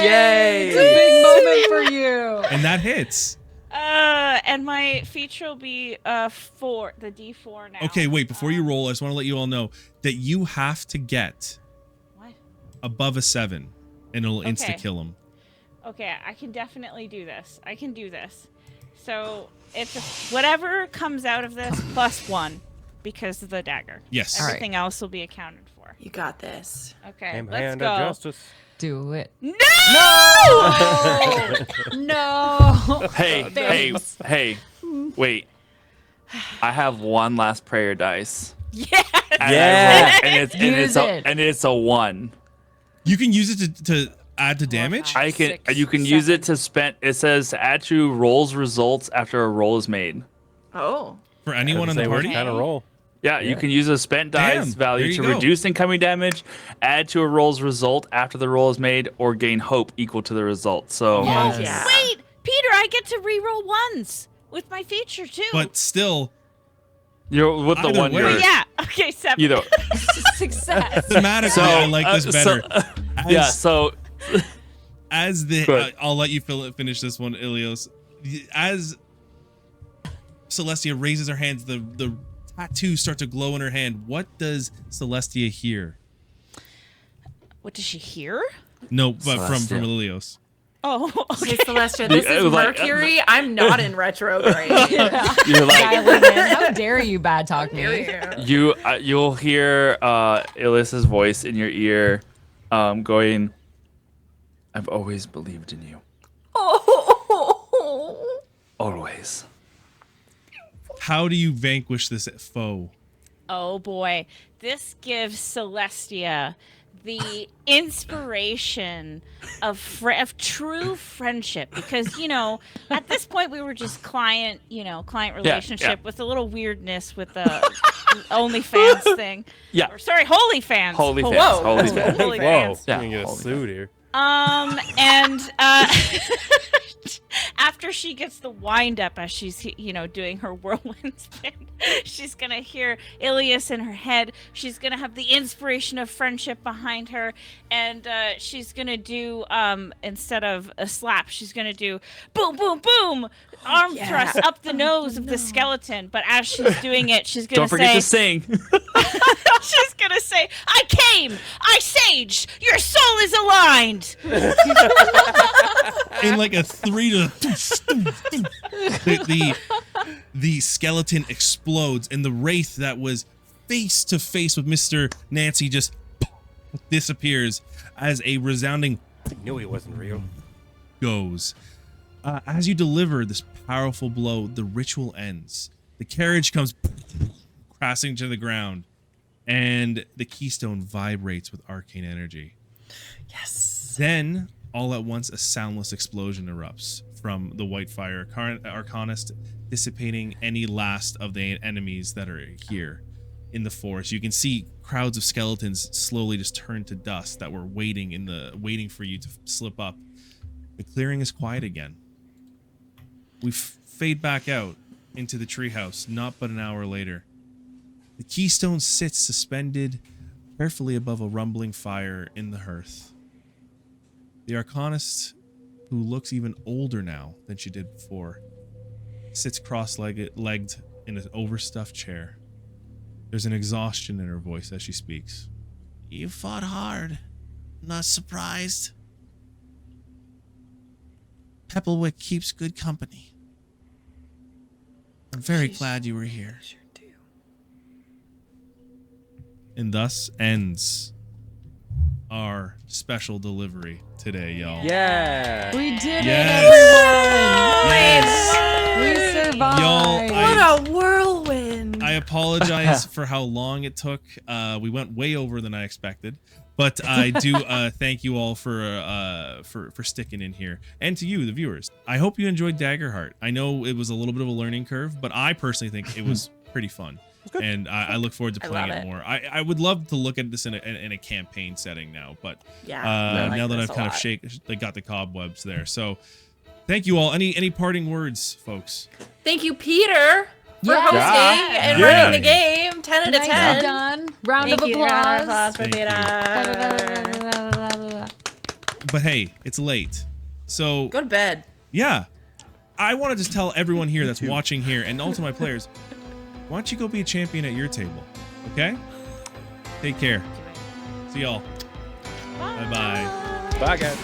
Yay! It's a big moment for you. and that hits. And my feature will be 4, the D4 now. Okay, wait. Before you roll, I just want to let you all know that you have to get What? above a 7, and it'll insta Okay. kill him. Okay, I can definitely do this. So it's whatever comes out of this plus 1 because of the dagger. Yes. All right. Everything else will be accounted for. You got this. Okay, Same let's hand go. of justice. Do it. No! No. Hey. Wait. I have one last prayer dice. Yes. And it's a 1. You can use it to add to damage. You can use it to spend. It says add to rolls results after a roll is made. Oh. For anyone in the Say party. what kind of roll? Yeah, you can use a spent dice Damn, there value you to go. reduce incoming damage, add to a roll's result after the roll is made, or gain hope equal to the result. So Yes. Yeah. Wait, Peter, I get to reroll ones with my feature too. But still, you're with the Either one. way. You're, yeah. Okay, 7. you know. Success. thematically, I like this better. Yeah. So As the, Go ahead. I'll let you finish this one, Ilios. As Celestia raises her hands, the tattoos start to glow in her hand. What does Celestia hear? What does she hear? No, but from Celestia. Ilios. Oh, Okay, okay. Celestia, this is Like, Mercury. I'm not in retrograde. you're like Silent man. How dare you bad talk me? you'll hear Ilyssa's voice in your ear, going, "I've always believed in you. Always." How do you vanquish this foe? Oh boy, this gives Celestia the inspiration of true friendship, because at this point we were just client relationship with a little weirdness with the OnlyFans thing. Yeah. Or, sorry, HolyFans. Holy fans. Whoa. Holy fans. Holy Whoa, fans. Yeah, you're gonna get a holy suit here. And after she gets the wind up as she's doing her whirlwind spin, she's gonna hear Ilias in her head. She's gonna have the inspiration of friendship behind her, and she's gonna do instead of a slap, she's gonna do boom, boom, boom, arm thrust up the nose of the skeleton. But as she's doing it, she's gonna Don't forget to sing. she's gonna say, "I came, I saged, your soul is aligned." In like a 3 to the skeleton explodes, and the wraith that was face to face with Mr. Nancy just disappears as a resounding I knew he wasn't real. goes. As you deliver this powerful blow, the ritual ends. The carriage comes crashing to the ground, and the keystone vibrates with arcane energy. Yes. Then, all at once, a soundless explosion erupts from the white fire arcanist, dissipating any last of the enemies that are here in the forest. You can see crowds of skeletons slowly just turn to dust that were waiting for you to slip up. The clearing is quiet again. We fade back out into the treehouse, not but an hour later. The keystone sits suspended carefully above a rumbling fire in the hearth. The arcanist, who looks even older now than she did before, sits cross-legged in an overstuffed chair. There's an exhaustion in her voice as she speaks. You fought hard. Not surprised. Pebblewick keeps good company. I'm very glad you were here. Sure do. And thus ends our special delivery today, y'all. Yeah. We did Yes. it, everyone. We survived. Y'all, What a whirlwind. I apologize for how long it took. We went way over than I expected, but I do thank you all for sticking in here, and to you, the viewers. I hope you enjoyed Daggerheart. I know it was a little bit of a learning curve, but I personally think it was pretty fun, and I look forward to playing love it it. more. I would love to look at this in a campaign setting now, but Yeah, I like now that this I've a kind lot. of got the cobwebs there, so thank you all. Any parting words, folks? Thank you, Peter, for Yeah. hosting Yeah. and Yeah. running the game. 10 out of Nicely 10. done. Round Thank of you. applause. Round of applause for Thank Peter. But hey, it's late, so Go to bed. yeah, I want to just tell everyone here that's watching here, and also my players, why don't you go be a champion at your table, okay? Take care. See y'all. Bye-bye. Bye, guys.